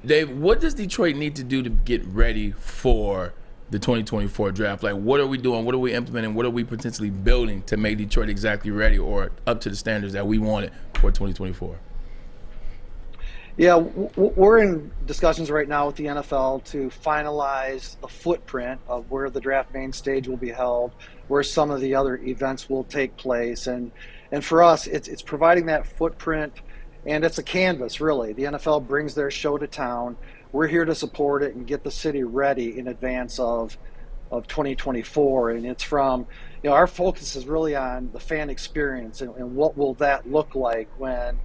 Dave, what does Detroit need to do to get ready for the 2024 draft? Like, what are we doing? What are we implementing? What are we potentially building to make Detroit exactly ready or up to the standards that we wanted for 2024? Yeah, we're in discussions right now with the NFL to finalize the footprint of where the draft main stage will be held, where some of the other events will take place. And for us, it's providing that footprint, and it's a canvas, really. The NFL brings their show to town. We're here to support it and get the city ready in advance of 2024. And it's from, our focus is really on the fan experience and what will that look like when,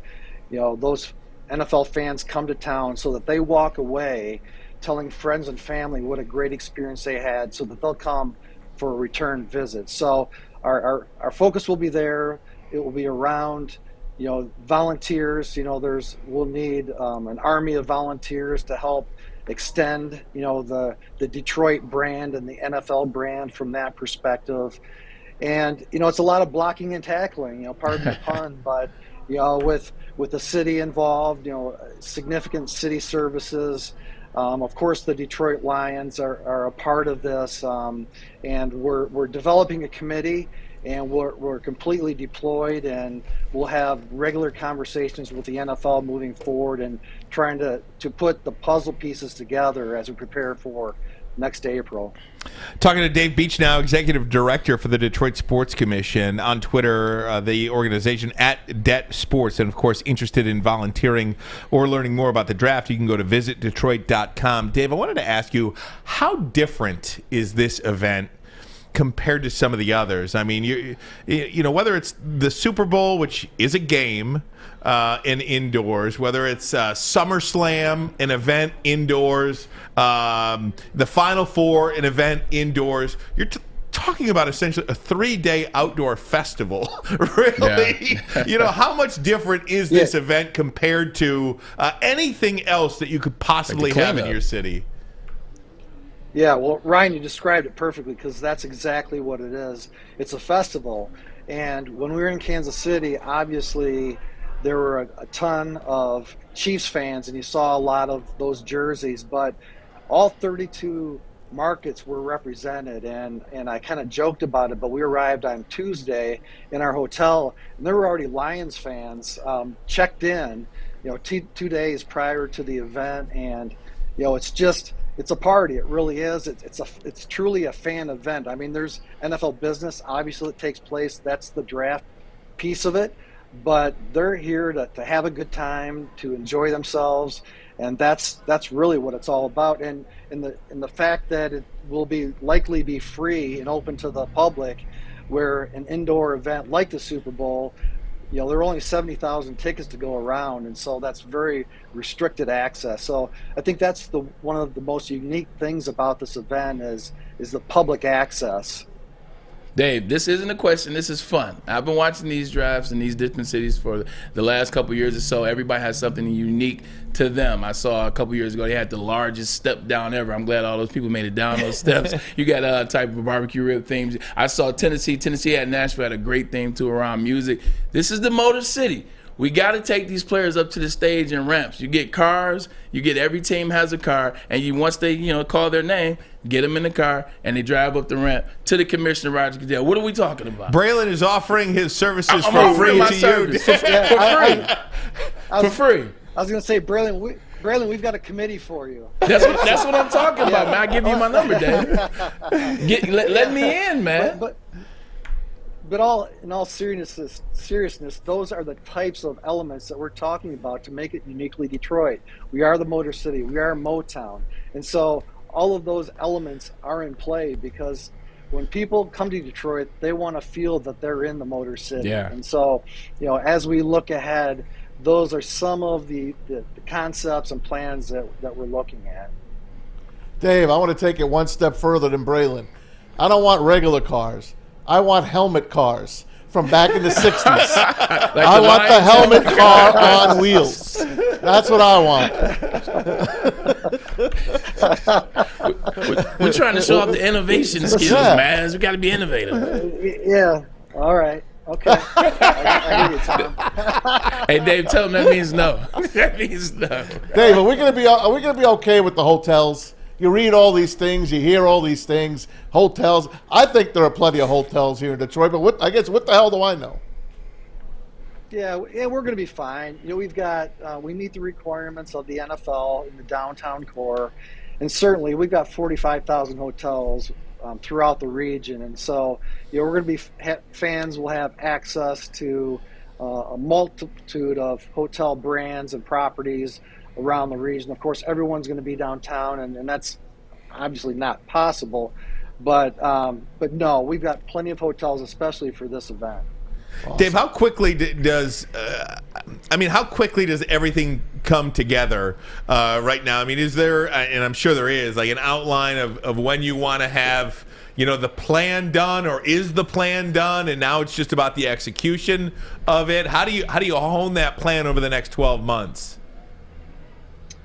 those NFL fans come to town, so that they walk away telling friends and family what a great experience they had, so that they'll come for a return visit. So our focus will be there. It will be around, volunteers. We'll need an army of volunteers to help extend, the Detroit brand and the NFL brand from that perspective. And, it's a lot of blocking and tackling, pardon the pun, but, with the city involved, significant city services. Of course, the Detroit Lions are a part of this, and we're developing a committee, and we're completely deployed, and we'll have regular conversations with the NFL moving forward and trying to put the puzzle pieces together as we prepare for next April. Talking to Dave Beachnau, Executive Director for the Detroit Sports Commission. On Twitter, the organization @DET_Sports. And, of course, interested in volunteering or learning more about the draft, you can go to visitdetroit.com. Dave, I wanted to ask you, how different is this event compared to some of the others? I mean, you know, whether it's the Super Bowl, which is a game, and indoors, whether it's SummerSlam, an event indoors, the Final Four, an event indoors, you're talking about essentially a 3-day outdoor festival. Really? Yeah. You know, how much different is this event compared to anything else that you could possibly have in your city? Yeah, well, Ryan, you described it perfectly, because that's exactly what it is. It's a festival. And when we were in Kansas City, obviously there were a ton of Chiefs fans, and you saw a lot of those jerseys, but all 32 markets were represented, and I kind of joked about it, but we arrived on Tuesday in our hotel, and there were already Lions fans checked in, 2 days prior to the event, and it's a party. It really is. It's truly a fan event. I mean, there's NFL business obviously that takes place. That's the draft piece of it. But they're here to have a good time, to enjoy themselves, and that's really what it's all about. And the fact that it will likely be free and open to the public, where an indoor event like the Super Bowl, there are only 70,000 tickets to go around, and so that's very restricted access. So I think that's one of the most unique things about this event is the public access. Dave, this isn't a question. This is fun. I've been watching these drafts in these different cities for the last couple of years or so. Everybody has something unique to them. I saw a couple of years ago they had the largest step down ever. I'm glad all those people made it down those steps. You got a type of barbecue rib themes. I saw Tennessee had Nashville, had a great theme too around music. This is the Motor City. We got to take these players up to the stage in ramps. You get cars. You get every team has a car, and once they call their name, get them in the car, and they drive up the ramp to the Commissioner Roger Goodell. What are we talking about? Braylon is offering his services for free to you. For free. I was going to say, Braylon, we've got a committee for you. That's what I'm talking about, man. I give you my number, Dave. Let me in, man. But in all seriousness, those are the types of elements that we're talking about to make it uniquely Detroit. We are the Motor City. We are Motown. And so all of those elements are in play, because when people come to Detroit, they want to feel that they're in the Motor City. Yeah. And so, as we look ahead, those are some of the concepts and plans that we're looking at. Dave, I want to take it one step further than Braylon. I don't want regular cars. I want helmet cars from back in the 60s. I want the helmet car on wheels. That's what I want. We're trying to show off the innovation skills, man. We got to be innovative. Yeah. All right. Okay. I hear you, Tom. Hey, Dave, tell them that means no. That means no. Dave, are we gonna be okay with the hotels? You read all these things, you hear all these things. Hotels. I think there are plenty of hotels here in Detroit, but what the hell do I know? Yeah, we're going to be fine. We've got we meet the requirements of the NFL in the downtown core, and certainly we've got 45,000 hotels throughout the region, and so we're going to be fans will have access to a multitude of hotel brands and properties around the region. Of course, everyone's going to be downtown, and that's obviously not possible. But no, we've got plenty of hotels, especially for this event. Awesome. Dave, how quickly does everything come together right now? I mean, is there, and I'm sure there is, like an outline of when you want to have, the plan done, or is the plan done, and now it's just about the execution of it? How do you hone that plan over the next 12 months?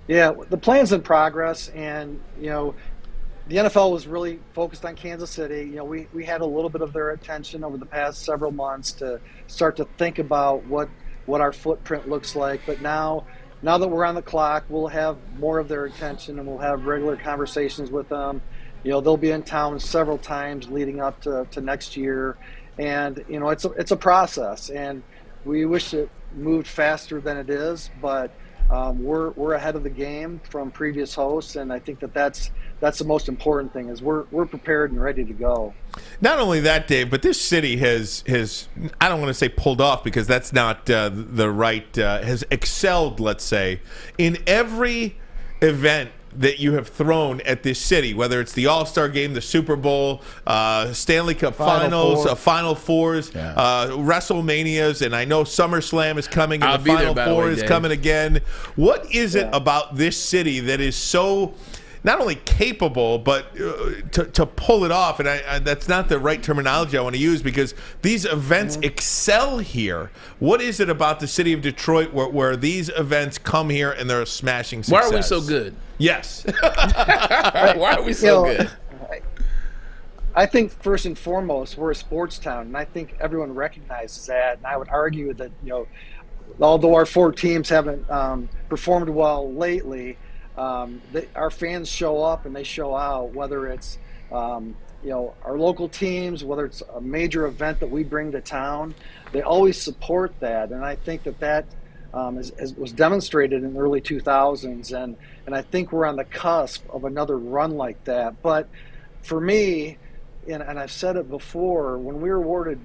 Yeah, the plan's in progress, and the NFL was really focused on Kansas City. We had a little bit of their attention over the past several months to start to think about what our footprint looks like. But now that we're on the clock, we'll have more of their attention, and we'll have regular conversations with them. They'll be in town several times leading up to next year, and it's a process, and we wish it moved faster than it is, but we're ahead of the game from previous hosts, and I think that's the most important thing is we're prepared and ready to go. Not only that, Dave, but this city has I don't want to say pulled off, because that's not the right has excelled, let's say, in every event that you have thrown at this city, whether it's the All-Star Game, the Super Bowl, Stanley Cup Finals, Final Fours, WrestleManias, and I know SummerSlam is coming, and the Final Four is coming again. What is it about this city that is so not only capable, but to pull it off? And that's not the right terminology I want to use, because these events excel here. What is it about the city of Detroit where these events come here and they're a smashing success? Why are we so good? Yes. Why are we so good? I think first and foremost, we're a sports town, and I think everyone recognizes that. And I would argue that, although our 4 teams haven't performed well lately, our fans show up and they show out, whether it's our local teams, whether it's a major event that we bring to town. They always support that, and I think that was demonstrated in the early 2000s, and I think we're on the cusp of another run like that. But for me, and I've said it before, when we were awarded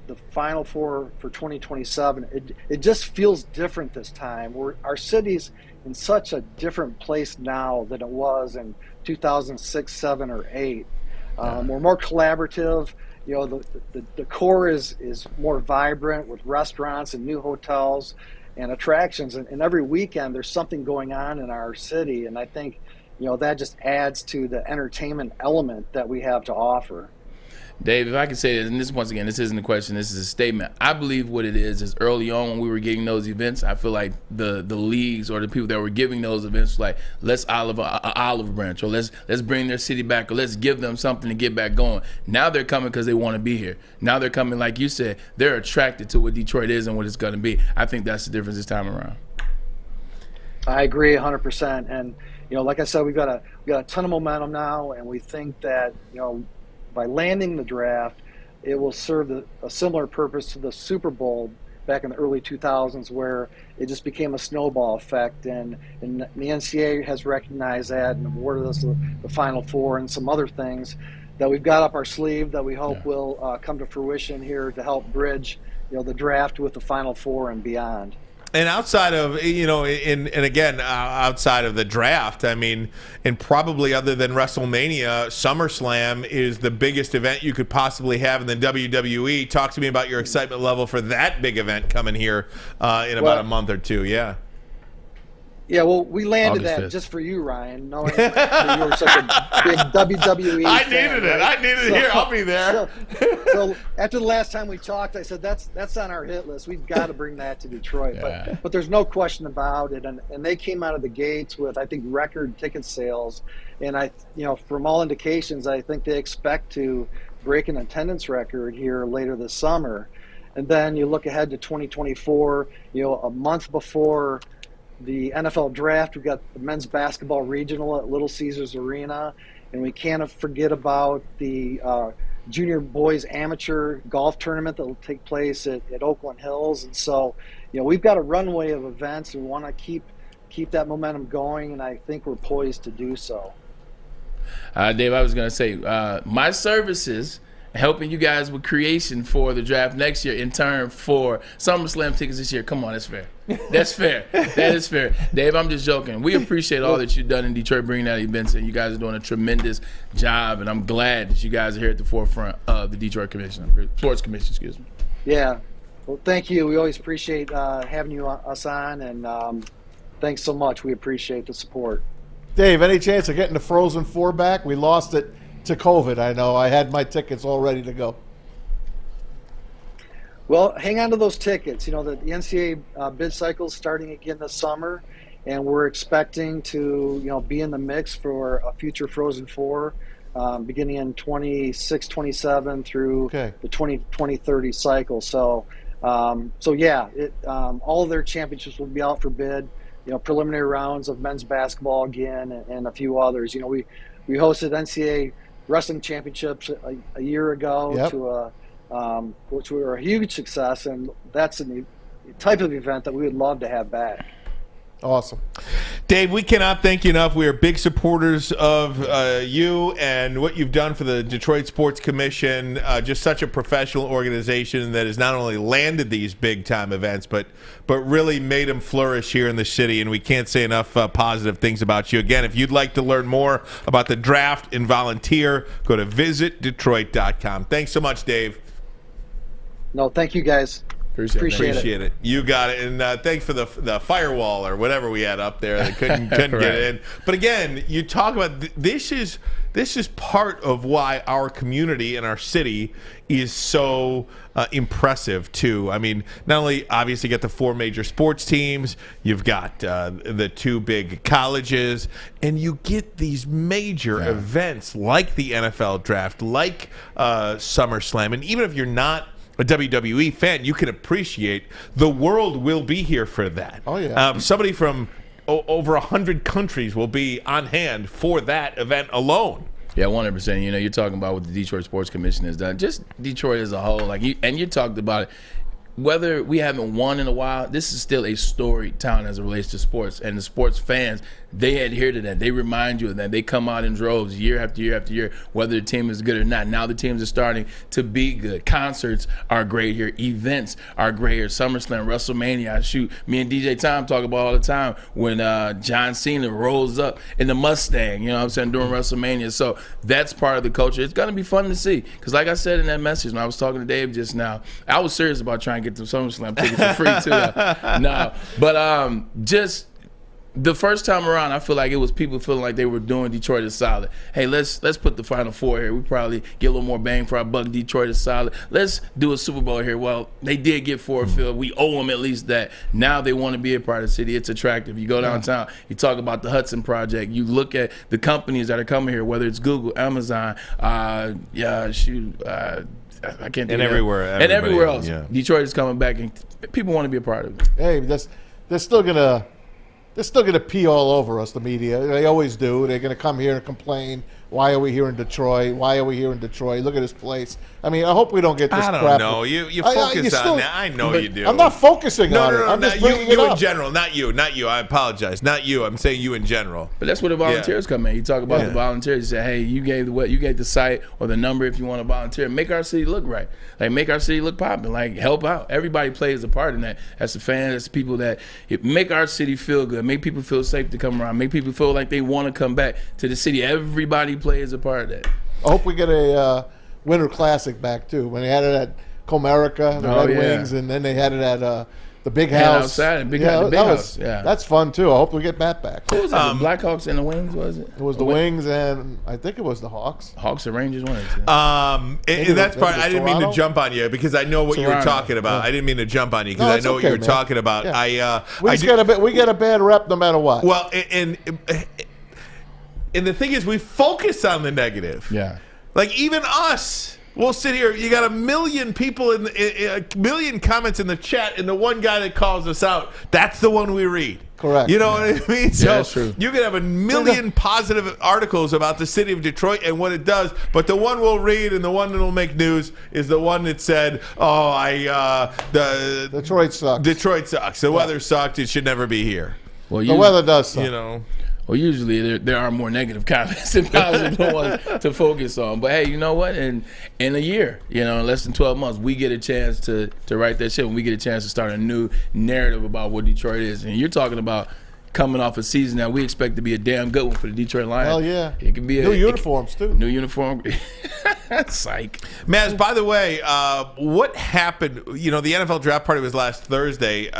the Final Four for 2027, it just feels different this time. Our city's in such a different place now than it was in 2006, 7, or 8. We're more collaborative. The core is more vibrant with restaurants and new hotels and attractions, and every weekend there's something going on in our city, and I think that just adds to the entertainment element that we have to offer. Dave, if I could say this, and this, once again, this isn't a question, this is a statement. I believe what it is early on when we were getting those events, I feel like the leagues or the people that were giving those events were like, let's olive branch, or let's bring their city back, or let's give them something to get back going. Now they're coming because they want to be here. Now they're coming, like you said, they're attracted to what Detroit is and what it's going to be. I think that's the difference this time around. I agree 100%. And, like I said, we got a ton of momentum now, and we think that, by landing the draft, it will serve a similar purpose to the Super Bowl back in the early 2000s, where it just became a snowball effect, and the NCAA has recognized that and awarded us the Final Four and some other things that we've got up our sleeve that we hope will come to fruition here to help bridge the draft with the Final Four and beyond. And outside of, outside of the draft, I mean, and probably other than WrestleMania, SummerSlam is the biggest event you could possibly have in the WWE. Talk to me about your excitement level for that big event coming here in about a month or two. Yeah. Yeah, well, we landed August that 5th. just for you, Ryan, knowing that you were such a big WWE I fan, needed it. right? I needed it. Here, I'll be there. So after the last time we talked, I said that's on our hit list. We've got to bring that to Detroit. Yeah. But there's no question about it. And they came out of the gates with, I think, record ticket sales. And from all indications, I think they expect to break an attendance record here later this summer. And then you look ahead to 2024, a month before the NFL draft, we've got the men's basketball regional at Little Caesars Arena. And we can't forget about the junior boys amateur golf tournament that will take place at Oakland Hills. And so, we've got a runway of events. We want to keep that momentum going, and I think we're poised to do so. Dave, I was going to say, my services helping you guys with creation for the draft next year in turn for SummerSlam tickets this year. Come on, that's fair. That's fair. That is fair. Dave, I'm just joking. We appreciate all that you've done in Detroit, bringing out events, and you guys are doing a tremendous job, and I'm glad that you guys are here at the forefront of the Detroit Sports Commission, excuse me. Yeah. Well, thank you. We always appreciate having us on, and thanks so much. We appreciate the support. Dave, any chance of getting the Frozen 4 back? We lost it to COVID, I know. I had my tickets all ready to go. Well, hang on to those tickets. The NCAA bid cycle is starting again this summer, and we're expecting to, be in the mix for a future Frozen 4 beginning in 26, 27 through the 2030 cycle. So, yeah, all of their championships will be out for bid. Preliminary rounds of men's basketball again, and a few others. We hosted NCAA wrestling championships a year ago which were a huge success, and that's the type of event that we would love to have back. Awesome. Dave, we cannot thank you enough. We are big supporters of you and what you've done for the Detroit Sports Commission. Just such a professional organization that has not only landed these big-time events, but really made them flourish here in the city, and we can't say enough positive things about you. Again, if you'd like to learn more about the draft and volunteer, go to visitdetroit.com. Thanks so much, Dave. No, thank you, guys. Appreciate it. You got it. And thanks for the firewall or whatever we had up there that couldn't right. get in. But again, you talk about this is part of why our community and our city is so impressive too. I mean, not only obviously get the 4 major sports teams, you've got the 2 big colleges, and you get these major events like the NFL draft, like SummerSlam, and even if you're not a WWE fan, you can appreciate the world will be here for that. Oh, yeah. Somebody from over 100 countries will be on hand for that event alone. Yeah, 100%. You're talking about what the Detroit Sports Commission has done. Just Detroit as a whole. And you talked about it. Whether we haven't won in a while, this is still a storied town as it relates to sports. And the sports fans, they adhere to that. They remind you of that. They come out in droves year after year after year, whether the team is good or not. Now the teams are starting to be good. Concerts are great here. Events are great here. SummerSlam, WrestleMania. Me and DJ Tom talk about all the time when John Cena rolls up in the Mustang, during WrestleMania. So that's part of the culture. It's going to be fun to see. Because like I said in that message when I was talking to Dave just now, I was serious about trying to get the SummerSlam tickets for free too. No, but just the first time around, I feel like it was people feeling like they were doing Detroit is solid. Hey, let's put the Final Four here. We probably get a little more bang for our buck. Detroit is solid. Let's do a Super Bowl here. Well, they did get Ford Field. We owe them at least that. Now they want to be a part of the city. It's attractive. You go downtown, you talk about the Hudson Project. You look at the companies that are coming here, whether it's Google, Amazon, I can't think and of everywhere and everywhere else. Yeah. Detroit is coming back, and people want to be a part of it. Hey, they're still gonna pee all over us, the media. They always do. They're gonna come here and complain. Why are we here in Detroit? Why are we here in Detroit? Look at this place. I mean, I hope we don't get this crap. I don't know. You focus on that. I know you do. I'm not focusing on it. I'm just bringing it up. You in general. Not you. I apologize. Not you. I'm saying you in general. But that's where the volunteers come in. You talk about the volunteers. You say, hey, you gave the site or the number if you want to volunteer. Make our city look right. Like, make our city look popping. Like, help out. Everybody plays a part in that. That's the fans. That's the people that make our city feel good. Make people feel safe to come around. Make people feel like they want to come back to the city. Everybody plays a part of that. I hope we get a Winter Classic back too. When they had it at Comerica, the Red Wings, and then they had it at the Big House. Outside, the Big House. That's fun too. I hope we get that back. What was it? The Blackhawks and the Wings, was it? It was the Wings, and I think it was the Hawks. Hawks and Rangers won it. And that's part. I didn't mean to jump on you because I know what you were talking about. I didn't mean to jump on you because I know what you were talking about. Yeah. We get a bad rep no matter what. Well, and the thing is, we focus on the negative. Yeah. Like, even us, we'll sit here. You got a million people a million comments in the chat, and the one guy that calls us out, that's the one we read. Correct. You know what I mean? So that's true. you can have a million positive articles about the city of Detroit and what it does, but the one we'll read and the one that will make news is the one that said, Detroit sucks. Detroit sucks. The weather sucked. It should never be here. Well, the weather does suck. You know. Well, usually there are more negative comments than positive ones to focus on. But hey, you know what? In a year, in less than 12 months, we get a chance to write that shit. When we get a chance to start a new narrative about what Detroit is, and you're talking about coming off a season that we expect to be a damn good one for the Detroit Lions. Hell yeah! It can be new uniforms too. New uniform. Psych. Maz, by the way, what happened? The NFL draft party was last Thursday.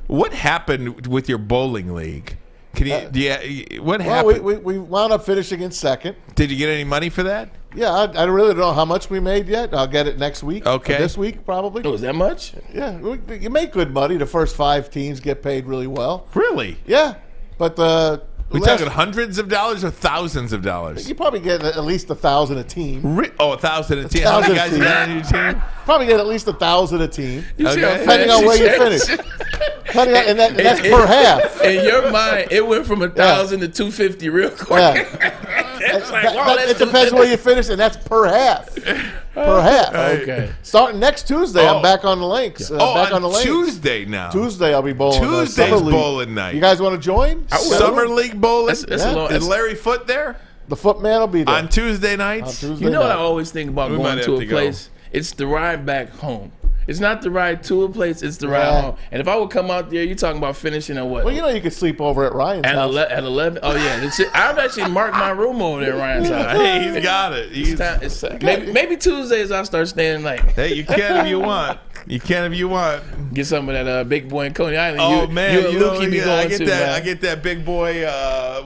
What happened with your bowling league? What happened? We wound up finishing in second. Did you get any money for that? Yeah, I really don't know how much we made yet. I'll get it next week. Okay. This week, probably. Oh, is that much? Yeah. You make good money. The first 5 teams get paid really well. Really? Yeah. But we talking hundreds of dollars or thousands of dollars? You probably get at least 1,000 a team. 1,000 a team. How many guys you got on your team? Probably get at least 1,000 a team. Okay. Depending on where you finish. And that's per half. In your mind, it went from 1,000 to 250 real quick. Yeah. It depends where you finish, and that's per half. Per half. Okay. Starting next Tuesday, I'm back on the links. Back on the links. Tuesday now. Tuesday, I'll be bowling. Tuesday's bowling night. You guys want to join? Summer League bowling. Is Larry Foote there? The Footman will be there on Tuesday nights. What I always think about going to a place? It's the ride back home. It's not the ride to a place, it's the ride home. And if I would come out there, you're talking about finishing at what? Well, you could sleep over at Ryan's house. At 11? Oh, yeah. I've actually marked my room over there at Ryan's house. Hey, he's got it. Maybe Tuesdays I'll start staying late. Hey, you can if you want. Get some of that Big Boy in Coney Island. Oh, man. I get that Big Boy,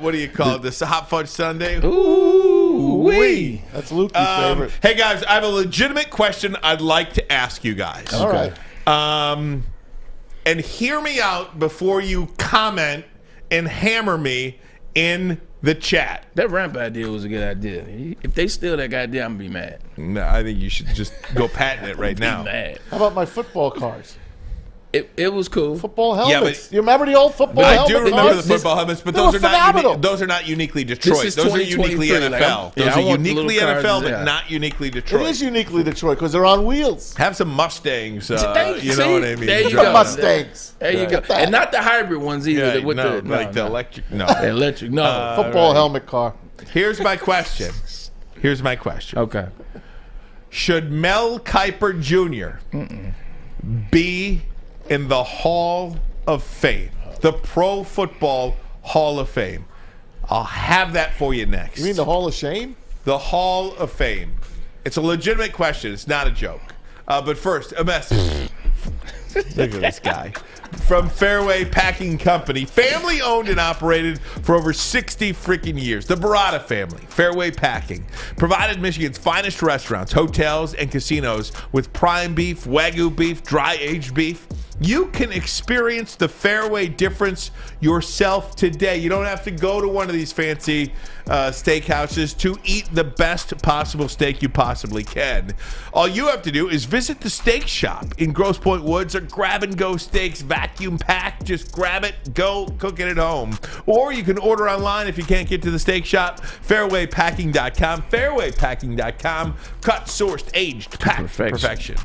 what do you call it? The hot fudge sundae. Ooh-wee. That's Luke's favorite. Hey, guys, I have a legitimate question I'd like to ask you guys. All right. And hear me out before you comment and hammer me in the chat. That ramp idea was a good idea. If they steal that idea, I'm going to be mad. No, I think you should just go patent it right now. Mad. How about my football cars? It was cool. Football helmets. You remember the old football helmets? I do remember the football helmets, but those are not uniquely Detroit. Those are uniquely NFL. Those are uniquely NFL, but not uniquely Detroit. It is uniquely Detroit because they're on wheels. Have some Mustangs. You know what I mean? There you go. Mustangs. There you go. And not the hybrid ones either. The electric. No. The electric. No. Football helmet car. Here's my question. Okay. Should Mel Kiper Jr. be in the Hall of Fame, the Pro Football Hall of Fame? I'll have that for you next. You mean the Hall of Shame? The Hall of Fame. It's a legitimate question. It's not a joke. But first, a message. Look at this guy. From Fairway Packing Company, family owned and operated for over 60 freaking years. The Barada family, Fairway Packing, provided Michigan's finest restaurants, hotels, and casinos with prime beef, Wagyu beef, dry aged beef. You can experience the Fairway difference yourself today. You don't have to go to one of these fancy steakhouses to eat the best possible steak you possibly can. All you have to do is visit the steak shop in Grosse Pointe Woods or Grab and Go Steaks, vacuum packed. Just grab it, go cook it at home. Or you can order online if you can't get to the steak shop. Fairwaypacking.com. Fairwaypacking.com. Cut, sourced, aged, packed, perfection.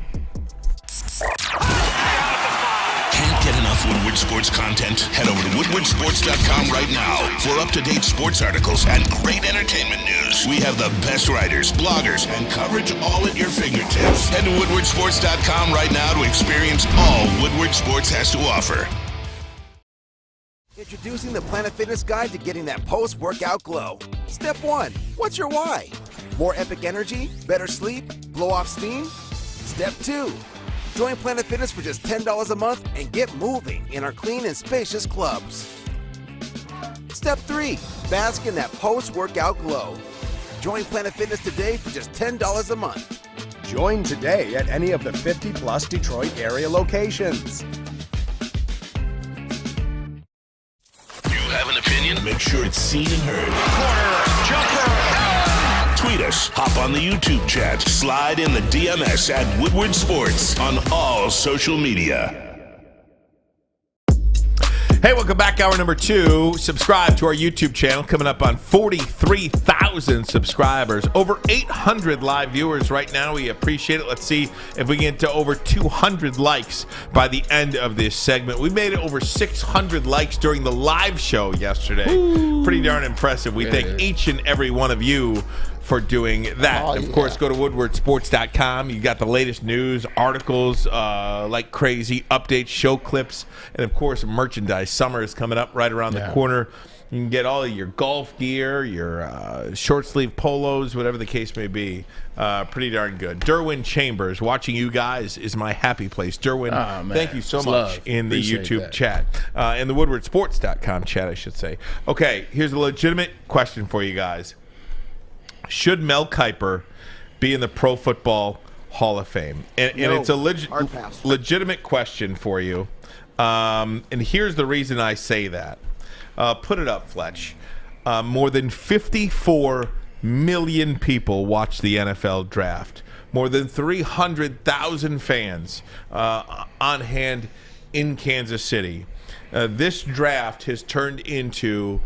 Can't get enough Woodward Sports content? Head over to woodwardsports.com right now for up-to-date sports articles and great entertainment news. We have the best writers, bloggers, and coverage all at your fingertips. Head to woodwardsports.com right now to experience all Woodward Sports has to offer. Introducing the Planet Fitness Guide to getting that post-workout glow. Step 1. What's your why? More epic energy? Better sleep? Blow off steam? Step 2. Join Planet Fitness for just $10 a month and get moving in our clean and spacious clubs. Step 3. Bask in that post-workout glow. Join Planet Fitness today for just $10 a month. Join today at any of the 50-plus Detroit area locations. You have an opinion? Make sure it's seen and heard. Corner, jumper, Tweet us, hop on the YouTube chat, slide in the DMS at Woodward Sports on all social media. Hey, welcome back. Hour number 2. Subscribe to our YouTube channel. Coming up on 43,000 subscribers. Over 800 live viewers right now. We appreciate it. Let's see if we get to over 200 likes by the end of this segment. We made it over 600 likes during the live show yesterday. Ooh. Pretty darn impressive. We thank each and every one of you for doing that. Of course, go to woodwardsports.com. You got the latest news, articles like crazy, updates, show clips, and of course, merchandise. Summer is coming up right around the corner. You can get all of your golf gear, your short sleeve polos, whatever the case may be. Pretty darn good. Derwin Chambers, watching you guys is my happy place. Derwin, thank you so much in the YouTube chat. In the woodwardsports.com chat, I should say. Okay, here's a legitimate question for you guys. Should Mel Kiper be in the Pro Football Hall of Fame? And it's a legitimate question for you. And here's the reason I say that. Put it up, Fletch. More than 54 million people watch the NFL draft. More than 300,000 fans on hand in Kansas City. This draft has turned into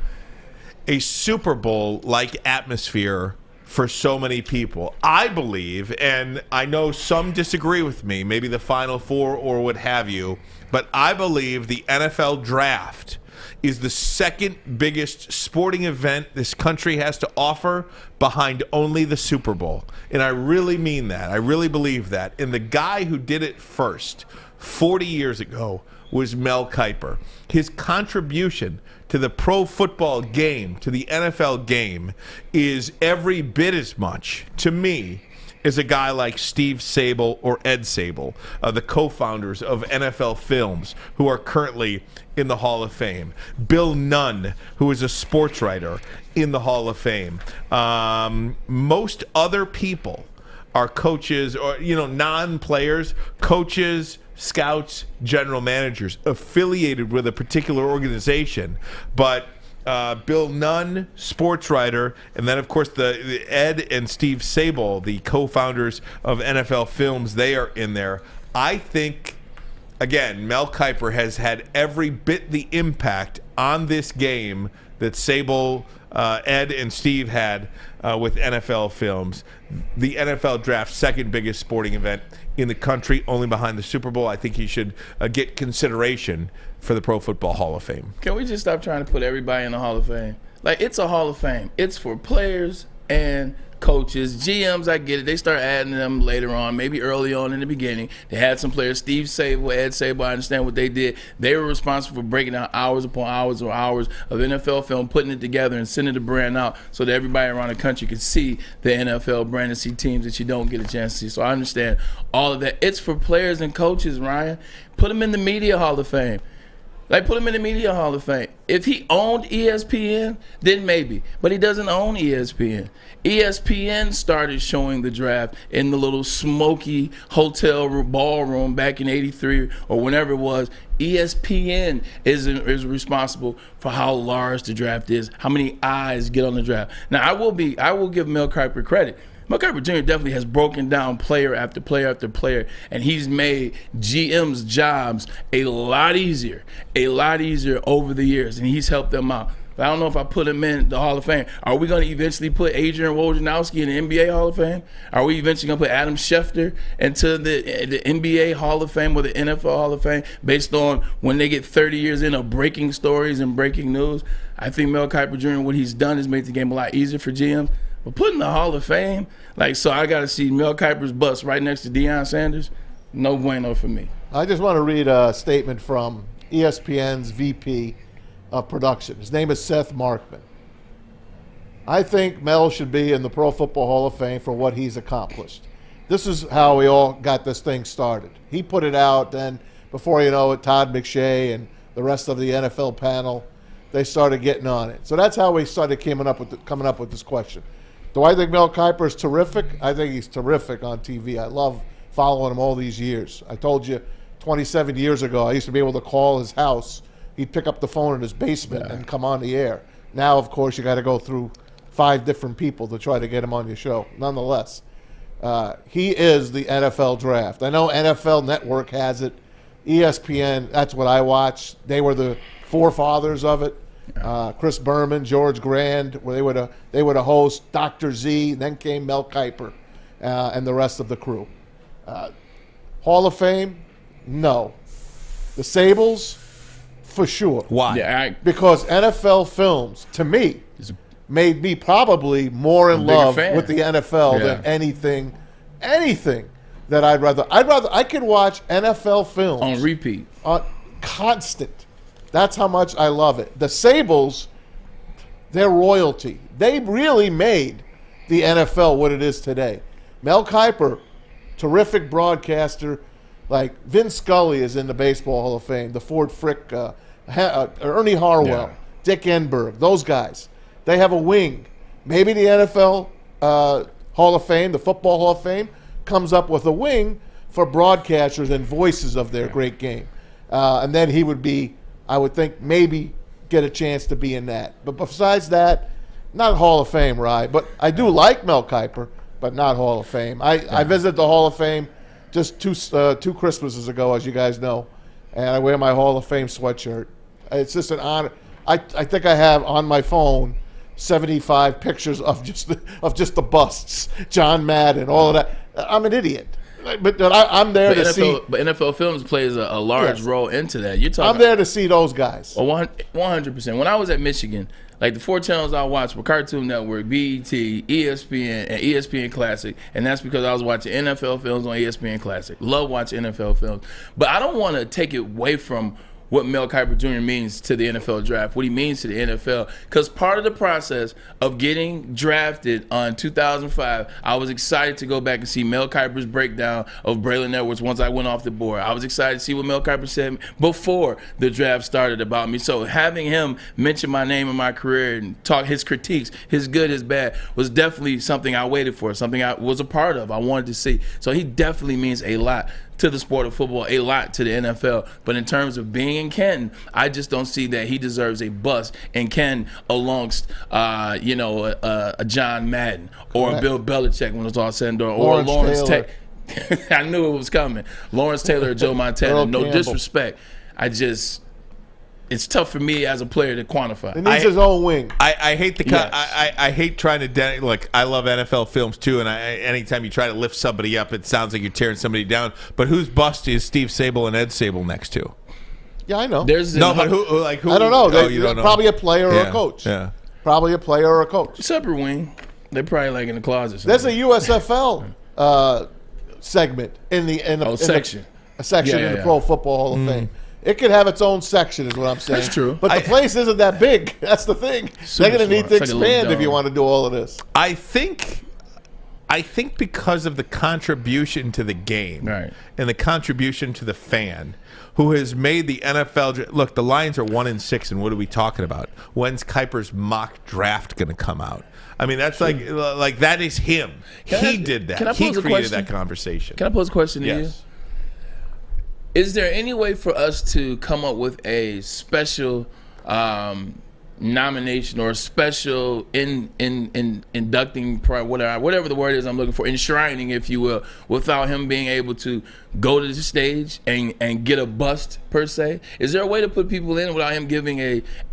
a Super Bowl-like atmosphere for so many people. I believe, and I know some disagree with me, maybe the Final Four or what have you, but I believe the NFL draft is the second biggest sporting event this country has to offer behind only the Super Bowl. And I really mean that. I really believe that. And the guy who did it first, 40 years ago, was Mel Kiper. His contribution to the pro football game, to the NFL game, is every bit as much, to me, as a guy like Steve Sable or Ed Sable, the co-founders of NFL Films, who are currently in the Hall of Fame. Bill Nunn, who is a sports writer, in the Hall of Fame. Most other people are coaches or, non-players, coaches, scouts, general managers affiliated with a particular organization. But Bill Nunn, sports writer, and then, of course, the Ed and Steve Sable, the co-founders of NFL Films, they are in there. I think, again, Mel Kiper has had every bit the impact on this game that Sable, Ed, and Steve had with NFL Films. The NFL draft, second biggest sporting event in the country, only behind the Super Bowl. I think he should get consideration for the Pro Football Hall of Fame. Can we just stop trying to put everybody in the Hall of Fame? Like, it's a Hall of Fame. It's for players and coaches. GMs, I get it. They start adding them later on, maybe early on in the beginning. They had some players, Steve Sable, Ed Sable, I understand what they did. They were responsible for breaking down hours upon hours or hours of NFL film, putting it together and sending the brand out so that everybody around the country could see the NFL brand and see teams that you don't get a chance to see. So I understand all of that. It's for players and coaches, Ryan. Put them in the Media Hall of Fame. Like, put him in the Media Hall of Fame. If he owned ESPN, then maybe. But he doesn't own ESPN. ESPN started showing the draft in the little smoky hotel ballroom back in '83 or whenever it was. ESPN is responsible for how large the draft is, how many eyes get on the draft. Now, I will give Mel Kiper credit. Mel Kiper Jr. definitely has broken down player after player after player, and he's made GM's jobs a lot easier over the years, and he's helped them out. But I don't know if I put him in the Hall of Fame. Are we going to eventually put Adrian Wojnarowski in the NBA Hall of Fame? Are we eventually going to put Adam Schefter into the NBA Hall of Fame or the NFL Hall of Fame based on when they get 30 years in of breaking stories and breaking news? I think Mel Kiper Jr., what he's done is made the game a lot easier for GMs. But putting the Hall of Fame, so I got to see Mel Kiper's bust right next to Deion Sanders, no bueno for me. I just want to read a statement from ESPN's VP of production. His name is Seth Markman. I think Mel should be in the Pro Football Hall of Fame for what he's accomplished. This is how we all got this thing started. He put it out, then before you know it, Todd McShay and the rest of the NFL panel, they started getting on it. So that's how we started coming up with this question. Do I think Mel Kiper is terrific? I think he's terrific on TV. I love following him all these years. I told you 27 years ago, I used to be able to call his house. He'd pick up the phone in his basement and come on the air. Now, of course, you got to go through 5 different people to try to get him on your show. Nonetheless, he is the NFL draft. I know NFL Network has it. ESPN, that's what I watch. They were the forefathers of it. Chris Berman, George Grand, where they were the host. Dr. Z, then came Mel Kiper, and the rest of the crew. Hall of Fame, no. The Sables, for sure. Why? Yeah, Because NFL Films, to me, made me probably more in love with the NFL than anything that I could watch NFL films on repeat, constant. That's how much I love it. The Sables, they're royalty. They really made the NFL what it is today. Mel Kiper, terrific broadcaster. Like Vin Scully is in the Baseball Hall of Fame. The Ford Frick, Ernie Harwell, Dick Enberg, those guys. They have a wing. Maybe the NFL Hall of Fame, the Football Hall of Fame, comes up with a wing for broadcasters and voices of their great game. And then he would be, I would think, maybe get a chance to be in that. But besides that, not Hall of Fame, right? But I do like Mel Kiper, but not Hall of Fame. I visited the Hall of Fame just two Christmases ago, as you guys know, and I wear my Hall of Fame sweatshirt. It's just an honor. I think I have on my phone 75 pictures of just the busts, John Madden, all of that. I'm an idiot, but I'm there to see. But NFL Films plays a large role into that. You're talking. I'm there to see those guys. 100%. When I was at Michigan, like the 4 channels I watched were Cartoon Network, BET, ESPN, and ESPN Classic, and that's because I was watching NFL Films on ESPN Classic. Love watching NFL Films, but I don't want to take it away from what Mel Kiper Jr. means to the NFL draft, what he means to the NFL. Because part of the process of getting drafted on 2005, I was excited to go back and see Mel Kiper's breakdown of Braylon Edwards once I went off the board. I was excited to see what Mel Kiper said before the draft started about me. So having him mention my name and my career and talk his critiques, his good, his bad, was definitely something I waited for, something I was a part of, I wanted to see. So he definitely means a lot to the sport of football, a lot to the NFL. But in terms of being in Canton, I just don't see that he deserves a bust in Canton amongst, a John Madden or a Bill Belichick when it's all said and done, or Lawrence Taylor. I knew it was coming. Lawrence Taylor or Joe Montana. No disrespect. It's tough for me as a player to quantify. He needs his own wing. I hate I hate trying to like. I love NFL Films too, and anytime you try to lift somebody up, it sounds like you're tearing somebody down. But whose bust is Steve Sable and Ed Sable next to? Yeah, I know. But who? I don't know. You don't know. Probably a player or a coach. Yeah, probably a player or a coach. Separate wing. They're probably like in the closet. There's a USFL segment in the section. A section in the Pro Football Hall of Fame. It could have its own section, is what I'm saying. That's true. But the place isn't that big. That's the thing. They're going to need to expand if you want to do all of this. I think because of the contribution to the game and the contribution to the fan, who has made the NFL. Look, the Lions are 1-6, and what are we talking about? When's Kiper's mock draft going to come out? I mean, that's like that is him. He did that. He created that conversation. Can I pose a question to you? Is there any way for us to come up with a special nomination or a special inducting, whatever the word is I'm looking for, enshrining, if you will, without him being able to go to the stage and get a bust per se? Is there a way to put people in without him giving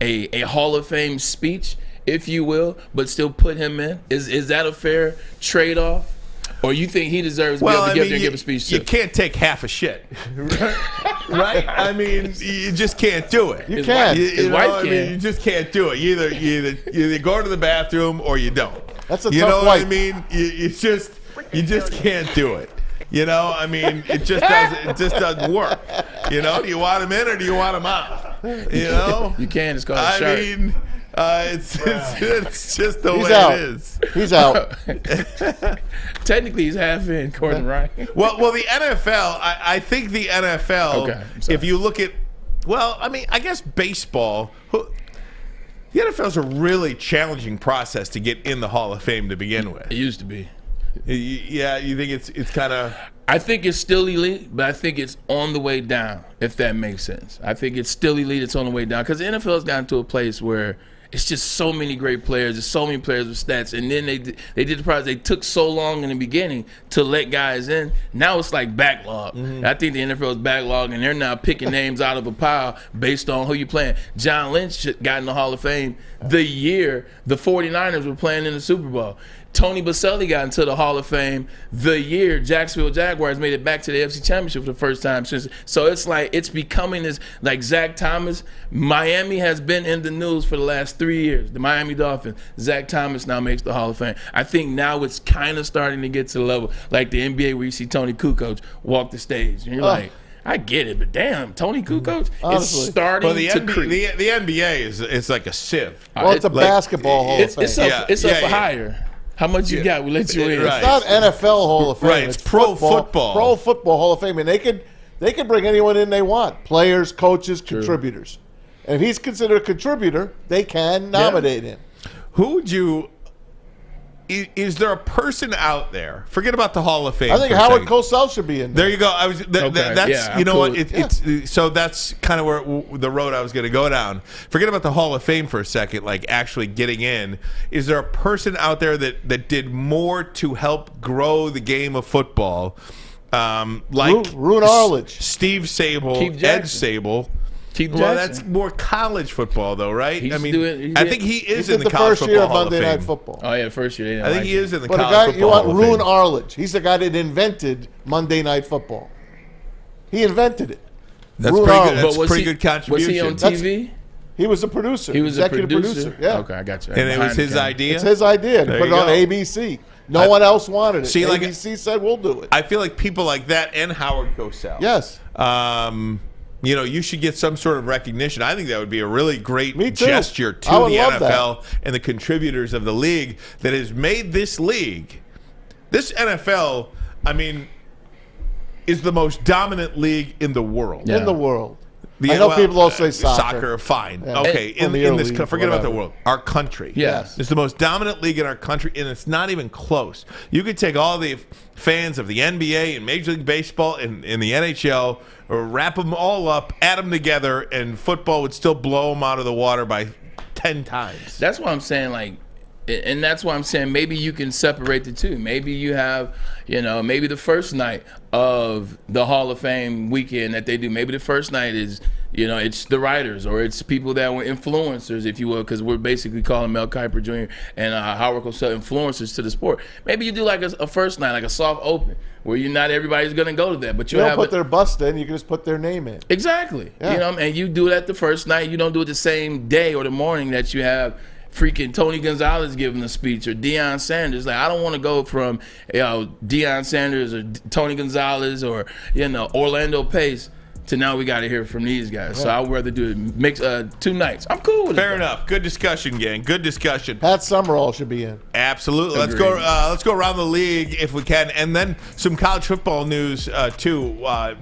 a Hall of Fame speech, if you will, but still put him in? Is that a fair trade-off? Or you think he deserves to be able to get there and give a speech too? You can't take half a shit, right? I mean, you just can't do it. You can't. His wife can. You just can't do it. You either go to the bathroom or you don't. That's a tough wife. What I mean? You just can't do it. You know, I mean, it just doesn't work. You know, do you want him in or do you want him out? You know, you can. It's called a shark. I mean, it's just the way out. it is. He's out. Technically, he's half in, according to Ryan. Well, the NFL. I think the NFL. Okay, if you look at, I guess baseball. The NFL is a really challenging process to get in the Hall of Fame to begin with. It used to be. Yeah, you think it's kind of. I think it's still elite, but I think it's on the way down, if that makes sense. I think it's still elite, it's on the way down. Because the NFL has gotten to a place where It's just so many great players. There's so many players with stats. And then they did the process. They took so long in the beginning to let guys in. Now it's like backlog. I think the NFL is backlogged, and they're now picking names out of a pile based on who you're playing. John Lynch got in the Hall of Fame the year the 49ers were playing in the Super Bowl. Tony Baselli got into the Hall of Fame the year Jacksonville Jaguars made it back to the AFC Championship for the first time since. So it's like it's becoming this, like Zach Thomas. Miami has been in the news for the last 3 years. The Miami Dolphins. Zach Thomas now makes the Hall of Fame. I think now it's kind of starting to get to the level like the NBA where you see Tony Kukoc walk the stage. And you're like, I get it, but damn, Tony Kukoc is starting to creep. The NBA is like a sieve. Well, it's a basketball Hall of Fame. It's up for hire. How much you got? We'll let you in. It's not NFL Hall of Fame. Right, it's Pro Football. Pro Football Hall of Fame. And they could bring anyone in they want. Players, coaches, contributors. And if he's considered a contributor, they can nominate him. Who would you... Is there a person out there? Forget about the Hall of Fame. I think Howard Cosell should be in there. There you go. So that's kind of where the road I was going to go down. Forget about the Hall of Fame for a second. Like actually getting in. Is there a person out there that did more to help grow the game of football? Like Roone Arledge, Steve Sable, Ed Sable. Well, that's more college football, though, right? I think he is in the college football Hall of Fame. First year of Monday Night Football. Oh, yeah, first year. I think he is in the college football Hall of Fame. You want Roone Arledge. He's the guy that invented Monday Night Football. He invented it. That's pretty good. That's pretty good contribution. Was he on TV? He was a producer. He was executive a producer? Yeah. Okay, I got you. And it was his idea? It's his idea. He put it on ABC. No one else wanted it. ABC said, we'll do it. I feel like people like that and Howard Cosell. Yes. You should get some sort of recognition. I think that would be a really great gesture to the NFL and the contributors of the league that has made this league. This NFL, I mean, is the most dominant league in the world. In the world. I know people all say soccer. Soccer, fine. Yeah. Okay, in this, forget about the world. Our country. Yes. It's the most dominant league in our country, and it's not even close. You could take all the fans of the NBA and Major League Baseball and the NHL, or wrap them all up, add them together, and football would still blow them out of the water by 10 times. That's why I'm saying, and that's why I'm saying maybe you can separate the two. Maybe you have, maybe the first night of the Hall of Fame weekend that they do, maybe the first night is, it's the writers or it's people that were influencers, if you will, because we're basically calling Mel Kiper Jr. and Howard Cosell influencers to the sport. Maybe you do like a first night, like a soft open, where not everybody's going to go to that. But you don't put their bust in, you can just put their name in. Exactly. Yeah. And you do that the first night. You don't do it the same day or the morning that you have freaking Tony Gonzalez giving a speech or Deion Sanders. Like, I don't want to go from Deion Sanders or Tony Gonzalez or Orlando Pace to now we got to hear from these guys. Yeah. So I'd rather do it 2 nights. I'm cool with it. Fair enough. Good discussion, gang. Good discussion. Pat Summerall should be in. Absolutely. Agreed. Let's go around the league if we can, and then some college football news too.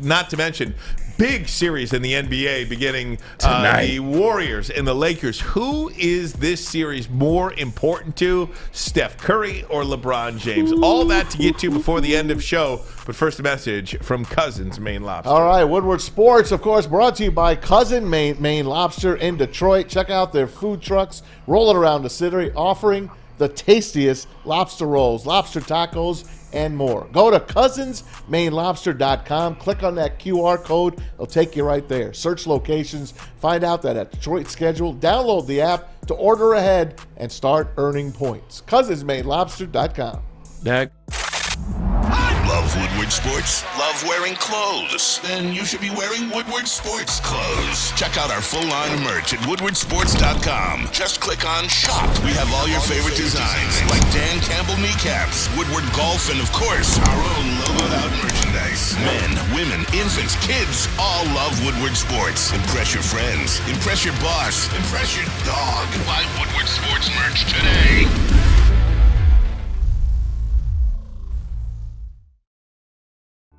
Not to mention. Big series in the NBA beginning tonight. The Warriors and the Lakers. Who is this series more important to, Steph Curry or LeBron James? All that to get to before the end of show. But first, a message from Cousins Maine Lobster. All right, Woodward Sports, of course, brought to you by Cousin Maine Lobster in Detroit. Check out their food trucks rolling around the city, offering the tastiest lobster rolls, lobster tacos, and more. Go to cousinsmainelobster.com. Click on that QR code. It'll take you right there. Search locations. Find out that at Detroit schedule. Download the app to order ahead and start earning points. cousinsmainelobster.com. Love Woodward Sports? Love wearing clothes? Then you should be wearing Woodward Sports clothes. Check out our full line of merch at woodwardsports.com. Just click on Shop. We have all your favorite designs, like Dan Campbell kneecaps, Woodward Golf, and of course, our own logoed out merchandise. Men, women, infants, kids, all love Woodward Sports. Impress your friends. Impress your boss. Impress your dog. Buy Woodward Sports merch today.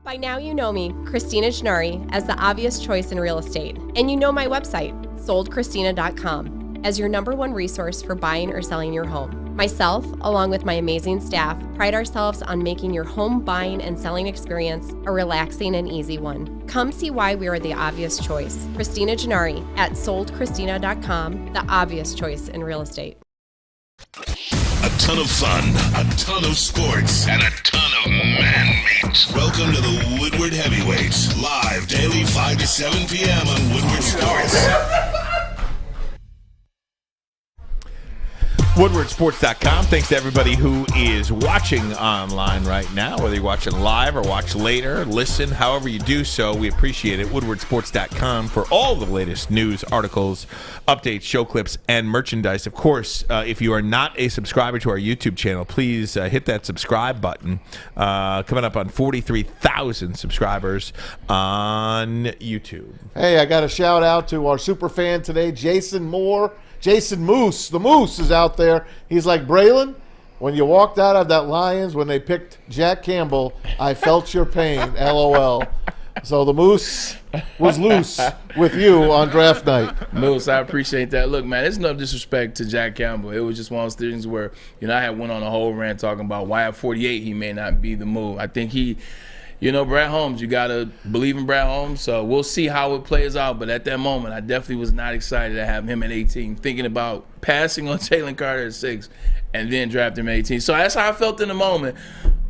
By now you know me, Christina Schnari, as the obvious choice in real estate. And you know my website, soldchristina.com, as your #1 resource for buying or selling your home. Myself, along with my amazing staff, pride ourselves on making your home buying and selling experience a relaxing and easy one. Come see why we are the obvious choice. Christina Gennari at soldchristina.com, the obvious choice in real estate. A ton of fun, a ton of sports, and a ton of man-meat. Welcome to the Woodward Heavyweights, live daily 5 to 7 p.m. on Woodward Sports. WoodwardSports.com. Thanks to everybody who is watching online right now, whether you're watching live or watch later, listen, however you do so. We appreciate it. WoodwardSports.com for all the latest news, articles, updates, show clips, and merchandise. Of course, if you are not a subscriber to our YouTube channel, please hit that subscribe button. Coming up on 43,000 subscribers on YouTube. Hey, I got a shout out to our super fan today, Jason Moore. Jason Moose, the Moose is out there. He's like, Braylon, when you walked out of that Lions, when they picked Jack Campbell, I felt your pain, LOL. So the Moose was loose with you on draft night. Moose, I appreciate that. Look, man, there's no disrespect to Jack Campbell. It was just one of those things where, I had went on a whole rant talking about why at 48 he may not be the move. I think Brad Holmes, you got to believe in Brad Holmes. So we'll see how it plays out. But at that moment, I definitely was not excited to have him at 18, thinking about passing on Jalen Carter at 6 and then drafting him at 18. So that's how I felt in the moment.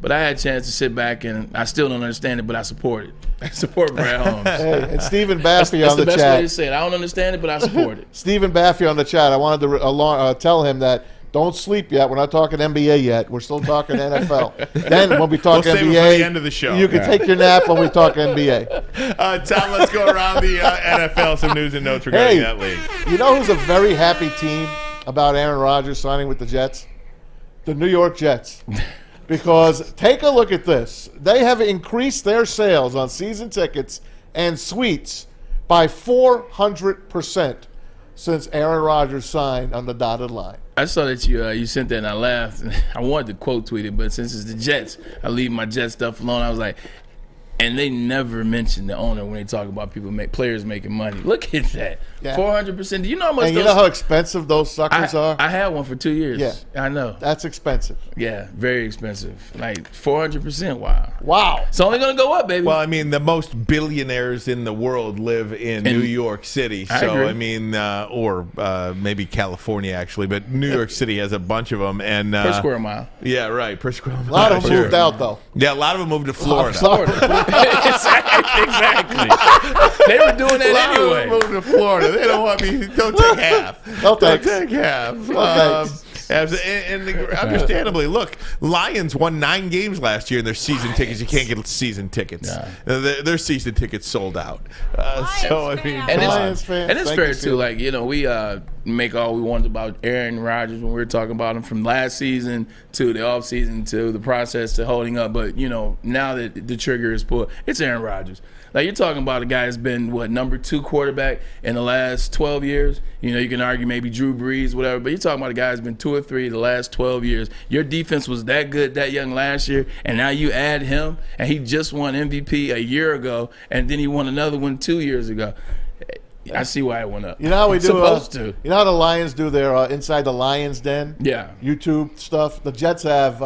But I had a chance to sit back, and I still don't understand it, but I support it. I support Brad Holmes. Hey, and Stephen Baffy on the chat. That's the best way to say it. I don't understand it, but I support it. Stephen Baffy on the chat. I wanted to tell him that don't sleep yet. We're not talking NBA yet. We're still talking NFL. Then when we talk we'll NBA, save it for the end of the show. You can take your nap when we talk NBA. Tom, let's go around the NFL. Some news and notes regarding that league. You know who's a very happy team about Aaron Rodgers signing with the Jets? The New York Jets. Because take a look at this. They have increased their sales on season tickets and suites by 400% since Aaron Rodgers signed on the dotted line. I saw that you sent that and I laughed. I wanted to quote tweet it, but since it's the Jets, I leave my Jet stuff alone. I was like, and they never mention the owner when they talk about players making money. Look at that, 400%. Do you know how much? And you know how expensive those suckers are? I had one for 2 years. Yeah, I know. That's expensive. Yeah, very expensive. Like 400%. Wow. It's only gonna go up, baby. Well, I mean, the most billionaires in the world live in New York City. I mean, or maybe California actually, but New York City has a bunch of them. And per square mile. Yeah, right. Per square mile. A lot of them moved out though. Yeah, a lot of them moved to Florida. Exactly. They were doing that anyway. Moved to Florida. They don't want me. Don't take half. Don't take half. And understandably, look, Lions won 9 games last year in their season tickets. You can't get season tickets. Their season tickets sold out. So I mean, and it's fair too. Like we make all we want about Aaron Rodgers when we were talking about him from last season to the offseason to the process to holding up. But now that the trigger is pulled, it's Aaron Rodgers. Like, you're talking about a guy that's been, number 2 quarterback in the last 12 years. You can argue maybe Drew Brees, whatever, but you're talking about a guy that's been 2 or 3 the last 12 years. Your defense was that good, that young last year, and now you add him, and he just won MVP a year ago, and then he won another one 2 years ago. I see why it went up. You know how we do? Supposed to. You know how the Lions do their Inside the Lions Den? Yeah. YouTube stuff? The Jets have...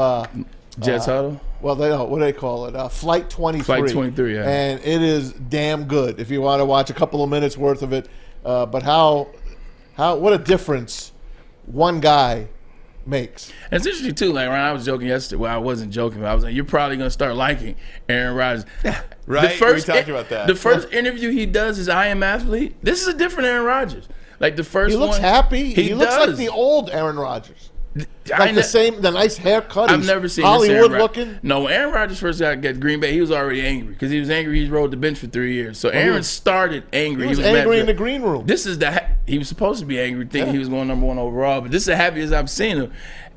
Jets Huddle? Well, they don't. What do they call it? Flight 23. Flight 23, yeah. And it is damn good if you want to watch a couple of minutes worth of it. But what a difference one guy makes. And it's interesting, too. Like, Ryan, I was joking yesterday. Well, I wasn't joking, but I was like, you're probably going to start liking Aaron Rodgers. Right? We talked about that. The first interview he does is I Am Athlete. This is a different Aaron Rodgers. Like, the first one. He looks happy. He looks does. like the old Aaron Rodgers. Like the nice haircut. I've never seen Hollywood looking. No, when Aaron Rodgers first got Green Bay, he was already angry because he was angry. He rode the bench for 3 years. So Aaron started angry. He was angry in the green room. This is he was supposed to be angry, thinking he was going number 1 overall. But this is the happiest I've seen him.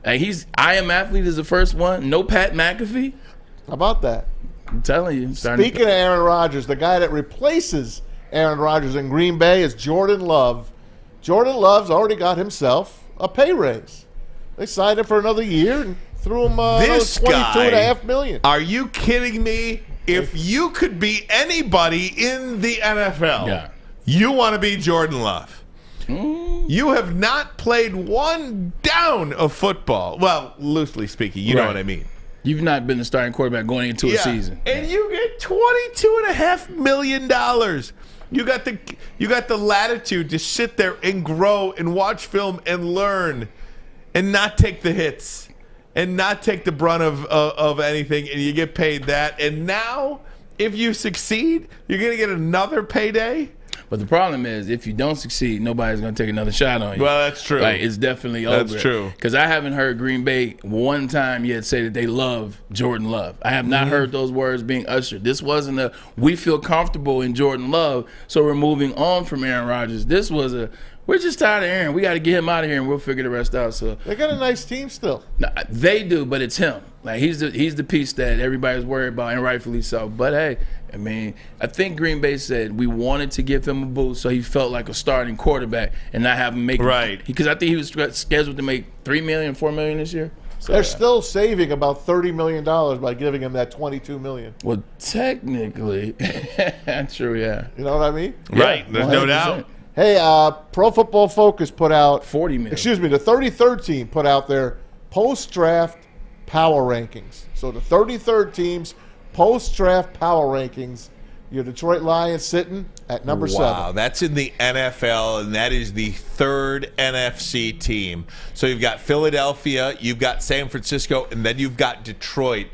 I Am Athlete is the first one. No Pat McAfee. How about that? I'm telling you. Speaking of Aaron Rodgers, the guy that replaces Aaron Rodgers in Green Bay is Jordan Love. Jordan Love's already got himself a pay raise. They signed him for another year and threw him $22.5 million. Are you kidding me? If you could be anybody in the NFL, you want to be Jordan Love. You You have not played one down of football. Well, loosely speaking, you know what I mean. You've not been the starting quarterback going into a season. And you get $22.5 million. You got the latitude to sit there and grow and watch film and learn and not take the hits and not take the brunt of anything, and you get paid that. And now, if you succeed, you're going to get another payday? But the problem is, if you don't succeed, nobody's going to take another shot on you. Well, that's true. Like, it's definitely over. That's true. Because I haven't heard Green Bay one time yet say that they love Jordan Love. I have not heard those words being ushered. This wasn't a, we feel comfortable in Jordan Love, so we're moving on from Aaron Rodgers. This was a, we're just tired of Aaron. We got to get him out of here, and we'll figure the rest out. So they got a nice team still. No, they do, but it's him. Like, he's the piece that everybody's worried about, and rightfully so. But hey, I mean, I think Green Bay said we wanted to give him a boost so he felt like a starting quarterback and not have him make because I think he was scheduled to make $3 million, $4 million this year. So, they're still saving about $30 million by giving him that $22 million. Well, technically, true, yeah. You know what I mean? Right. Yeah, there's no doubt. Hey, Pro Football Focus put out $40 million. Excuse me, the 33rd team put out their post-draft power rankings. So the 33rd team's post-draft power rankings. Your Detroit Lions sitting at number 7. Wow, that's in the NFL, and that is the third NFC team. So you've got Philadelphia, you've got San Francisco, and then you've got Detroit.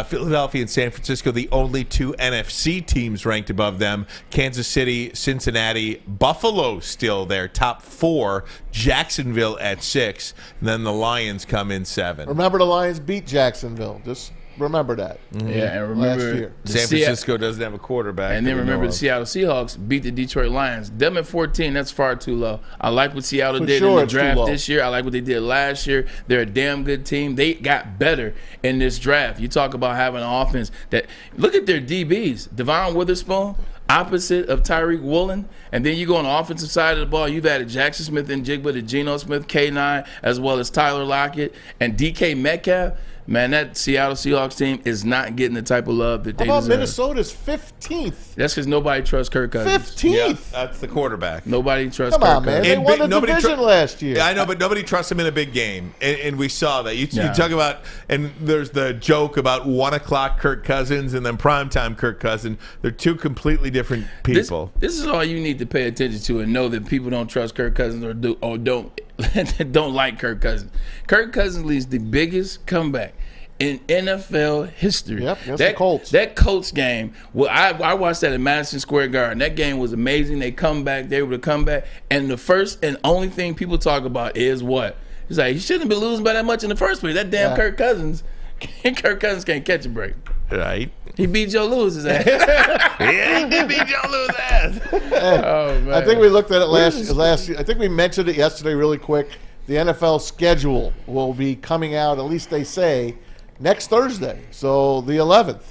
Philadelphia and San Francisco, the only two NFC teams ranked above them. Kansas City, Cincinnati, Buffalo still there, top 4. Jacksonville at 6. And then the Lions come in 7. Remember, the Lions beat Jacksonville. Just remember that. Yeah, and remember last year. San Francisco doesn't have a quarterback. And then remember the Seattle Seahawks beat the Detroit Lions. Them at 14, that's far too low. I like what Seattle did in the draft this year. I like what they did last year. They're a damn good team. They got better in this draft. You talk about having an offense that – look at their DBs. Devon Witherspoon, opposite of Tyreek Woolen. And then you go on the offensive side of the ball, you've added Jackson Smith and Jigba to Geno Smith, K9, as well as Tyler Lockett and DK Metcalf. Man, that Seattle Seahawks team is not getting the type of love that they deserve. How about Minnesota's 15th? That's because nobody trusts Kirk Cousins. 15th? Yeah, that's the quarterback. Nobody trusts Come Kirk on, man. Cousins. They won the division last year. I know, but nobody trusts him in a big game. And we saw that. You talk about, and there's the joke about 1 o'clock Kirk Cousins and then primetime Kirk Cousins. They're two completely different people. This is all you need to pay attention to and know that people don't trust Kirk Cousins or don't like Kirk Cousins. Kirk Cousins leads the biggest comeback in NFL history. Yep, that's the Colts. That Colts game, well, I watched that at Madison Square Garden. That game was amazing. They come back. They were to come back. And the first and only thing people talk about is what? It's like, he shouldn't have been losing by that much in the first place. That damn Kirk Cousins can't catch a break. Right. He beat Joe Lewis's ass. Yeah, he did beat Joe Lewis's ass. Oh, man. I think we looked at it last year. I think we mentioned it yesterday really quick. The NFL schedule will be coming out, at least they say, next Thursday. So the 11th.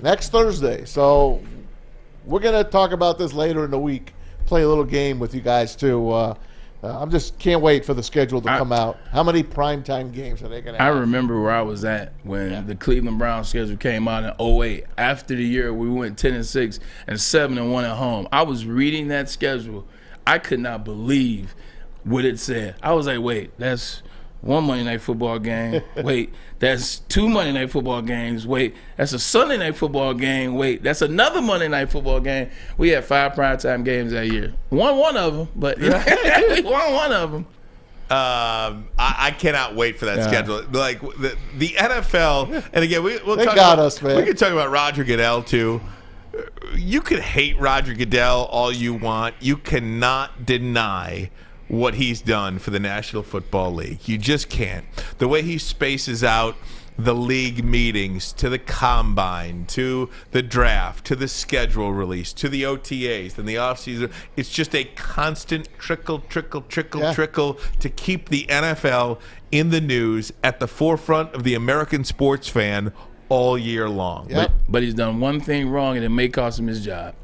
Next Thursday. So we're going to talk about this later in the week. Play a little game with you guys, too. I'm just can't wait for the schedule to come out. How many primetime games are they going to have? I remember where I was at when the Cleveland Browns schedule came out in 2008. After the year we went 10-6 and 7-1 at home. I was reading that schedule. I could not believe what it said. I was like, wait, that's one Monday Night Football game. Wait, that's 2 Monday Night Football games. Wait, that's a Sunday Night Football game. Wait, that's another Monday Night Football game. We had 5 primetime games that year. Won one of them, but we won one of them. I cannot wait for that schedule. Like the NFL, and again, we'll they talk got about us, man. We can talk about Roger Goodell too. You could hate Roger Goodell all you want. You cannot deny what he's done for the National Football League. You just can't. The way he spaces out the league meetings, to the combine, to the draft, to the schedule release, to the OTAs, and the offseason, it's just a constant trickle to keep the NFL in the news at the forefront of the American sports fan all year long. Yep. But he's done one thing wrong, and it may cost him his job.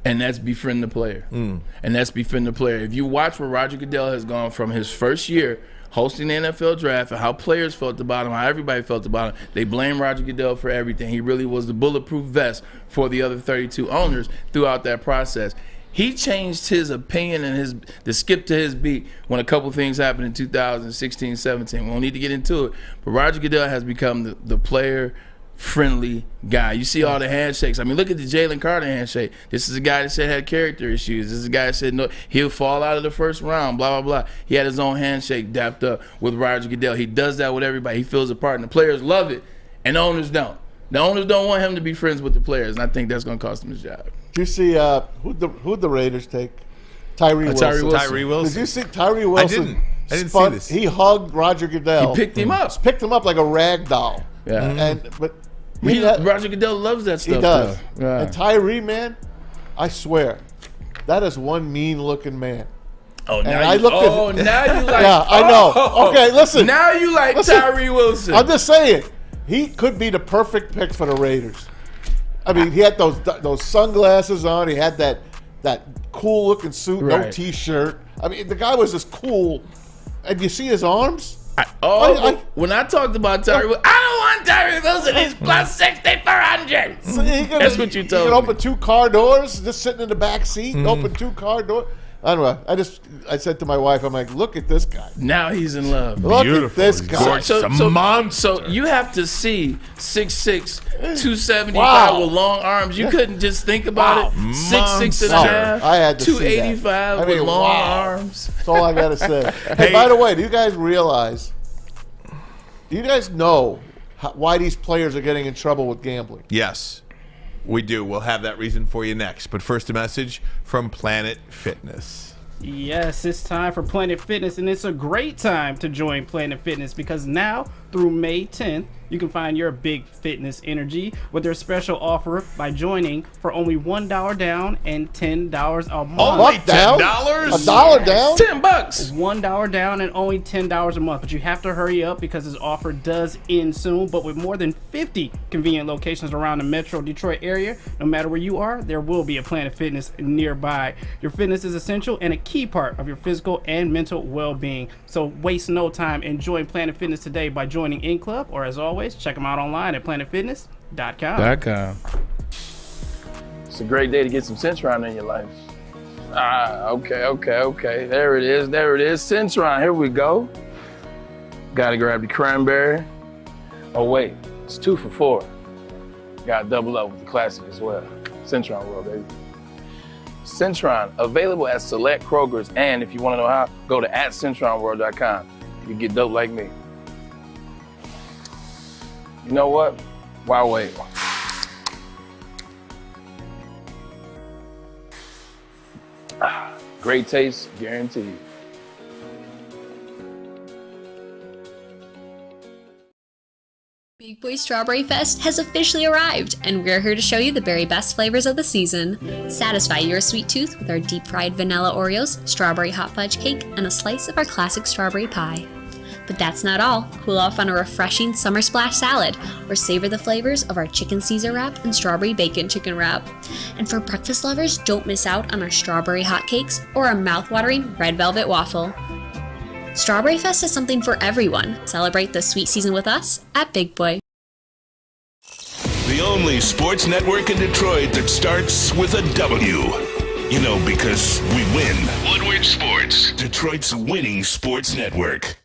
And that's befriend the player. If you watch where Roger Goodell has gone from his first year hosting the NFL draft and how players felt about him, how everybody felt about him, they blame Roger Goodell for everything. He really was the bulletproof vest for the other 32 owners throughout that process. He changed his opinion and the skip to his beat when a couple things happened in 2016, 17. We don't need to get into it, but Roger Goodell has become the player-friendly guy. You see all the handshakes. I mean, look at the Jalen Carter handshake. This is a guy that said had character issues. This is a guy that said no, he'll fall out of the first round, blah, blah, blah. He had his own handshake dapped up with Roger Goodell. He does that with everybody. He feels a part, and the players love it, and the owners don't. The owners don't want him to be friends with the players, and I think that's going to cost him his job. Did you see who'd the Raiders take? Tyree Wilson. Tyree Wilson. Did you see Tyree Wilson? I didn't see this. He hugged Roger Goodell. He picked him up. Picked him up like a rag doll. Yeah. But Roger Goodell loves that stuff. He does. Yeah. And Tyree, man, I swear, that is one mean-looking man. Oh, now and you like. Yeah, I know. Okay, listen. Now you like Tyree Wilson. I'm just saying, he could be the perfect pick for the Raiders. I mean, he had those sunglasses on. He had that cool-looking suit, no T-shirt. I mean, the guy was just cool. And you see his arms? When I talked about Tyree Wilson, I don't want Tyree Wilson. He's plus 6,400. That's what you told me. He can open 2 car doors, just sitting in the back seat, open 2 car doors. I don't know. I said to my wife, I'm like, look at this guy. Now he's in love. Look at this guy. So you have to see 6'6", 275 with long arms. You couldn't just think about it. 6'6" and a half, I had to 285 with long arms. That's all I got to say. Hey, by the way, do you guys know why these players are getting in trouble with gambling? Yes. We do. We'll have that reason for you next. But first, a message from Planet Fitness. Yes, it's time for Planet Fitness, and it's a great time to join Planet Fitness because now through May 10th, you can find your big fitness energy with their special offer by joining for only $1 down and $10 a month. Only $10? $1 down? $10. $1 down and only $10 a month. But you have to hurry up because this offer does end soon. But with more than 50 convenient locations around the Metro Detroit area, no matter where you are, there will be a Planet Fitness nearby. Your fitness is essential and a key part of your physical and mental well-being. So waste no time and join Planet Fitness today by joining in club, or as always, check them out online at planetfitness.com. It's a great day to get some Centron in your life. Okay. There it is. Centron, here we go. Gotta grab the cranberry. Oh wait, it's 2 for $4. Gotta double up with the classic as well. Centron World, baby. Centron, available at select Kroger's, and if you wanna know how, go to @CentronWorld.com. You can get dope like me. You know what? Why wait? Great taste, guaranteed. Big Boy Strawberry Fest has officially arrived, and we're here to show you the very best flavors of the season. Satisfy your sweet tooth with our deep-fried vanilla Oreos, strawberry hot fudge cake, and a slice of our classic strawberry pie. But that's not all. Cool off on a refreshing summer splash salad, or savor the flavors of our chicken Caesar wrap and strawberry bacon chicken wrap. And for breakfast lovers, don't miss out on our strawberry hotcakes or our mouth-watering red velvet waffle. Strawberry Fest is something for everyone. Celebrate the sweet season with us at Big Boy. The only sports network in Detroit that starts with a W. You know, because we win. Woodward Sports, Detroit's winning sports network.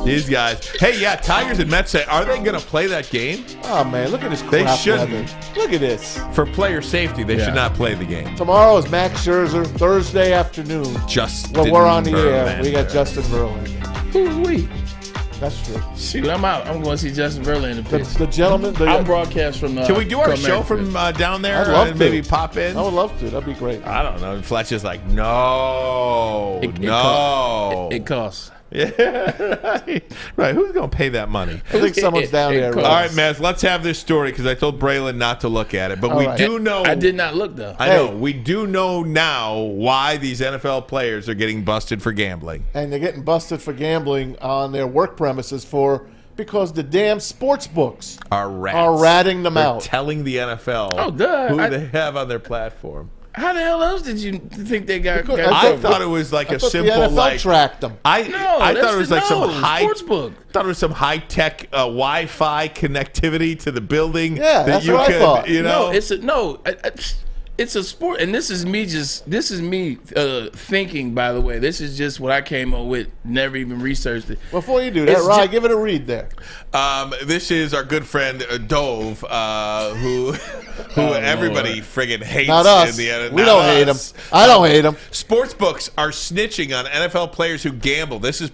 These guys. Hey, yeah, Tigers and Mets say, are they going to play that game? Oh, man, look at this crap They shouldn't. weather. Look at this. For player safety, they should not play the game. Tomorrow is Max Scherzer, Thursday afternoon. Justin Well, we're on the air. Verlander. We got Justin Verlander. Who-wee. That's true. Shoot, I'm out. I'm going to see Justin Verlander pitch. The gentleman. I'll broadcast from Can we do our show from down there? I'd love to. Maybe pop in? I would love to. That'd be great. I don't know. Fletch is like, no. It costs. Yeah, right. Who's going to pay that money? I think someone's down there. All right, Maz, let's have this story because I told Braylon not to look at it. But we do know. I did not look, though. I know. We do know now why these NFL players are getting busted for gambling. And they're getting busted for gambling on their work premises because the damn sports books are ratting them They're out. telling the NFL Oh, duh. who they have on their platform. How the hell else did you think they got? I thought it was like a simple the NFL like tracked them. I thought it was like some high sportsbook. Thought it was some high tech Wi-Fi connectivity to the building. Yeah, that's what I thought. You know, it's a sport, and this is me thinking. By the way, this is just what I came up with. Never even researched it. Before you do that, Ryan, give it a read there. This is our good friend Dove, who everybody friggin' hates. Not us. In the end. We don't hate him. I don't hate him. Sportsbooks are snitching on NFL players who gamble. This is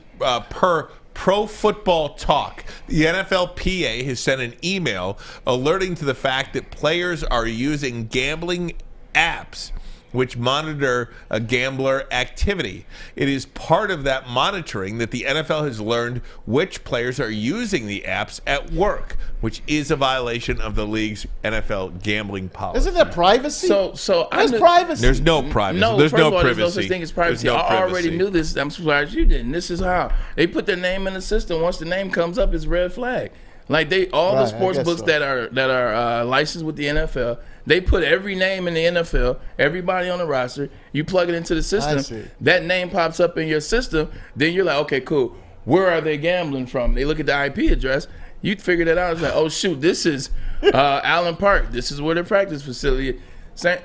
per Pro Football Talk. The NFLPA has sent an email alerting to the fact that players are using gambling apps which monitor a gambler activity. It is part of that monitoring that the NFL has learned which players are using the apps at work, which is a violation of the league's NFL gambling policy. Isn't there privacy? So there's privacy. There's no privacy. No, there's first no of all, privacy. There's no such thing as privacy. No I already privacy. knew this. I'm surprised you didn't. This is how they put their name in the system. Once the name comes up, it's red flag. Like all the sports books that are licensed with the NFL, they put every name in the NFL, everybody on the roster. You plug it into the system, that name pops up in your system. Then you're like, okay, cool. Where are they gambling from? They look at the IP address. You figure that out. It's like, oh shoot, this is Allen Park. This is where their practice facility. Excuse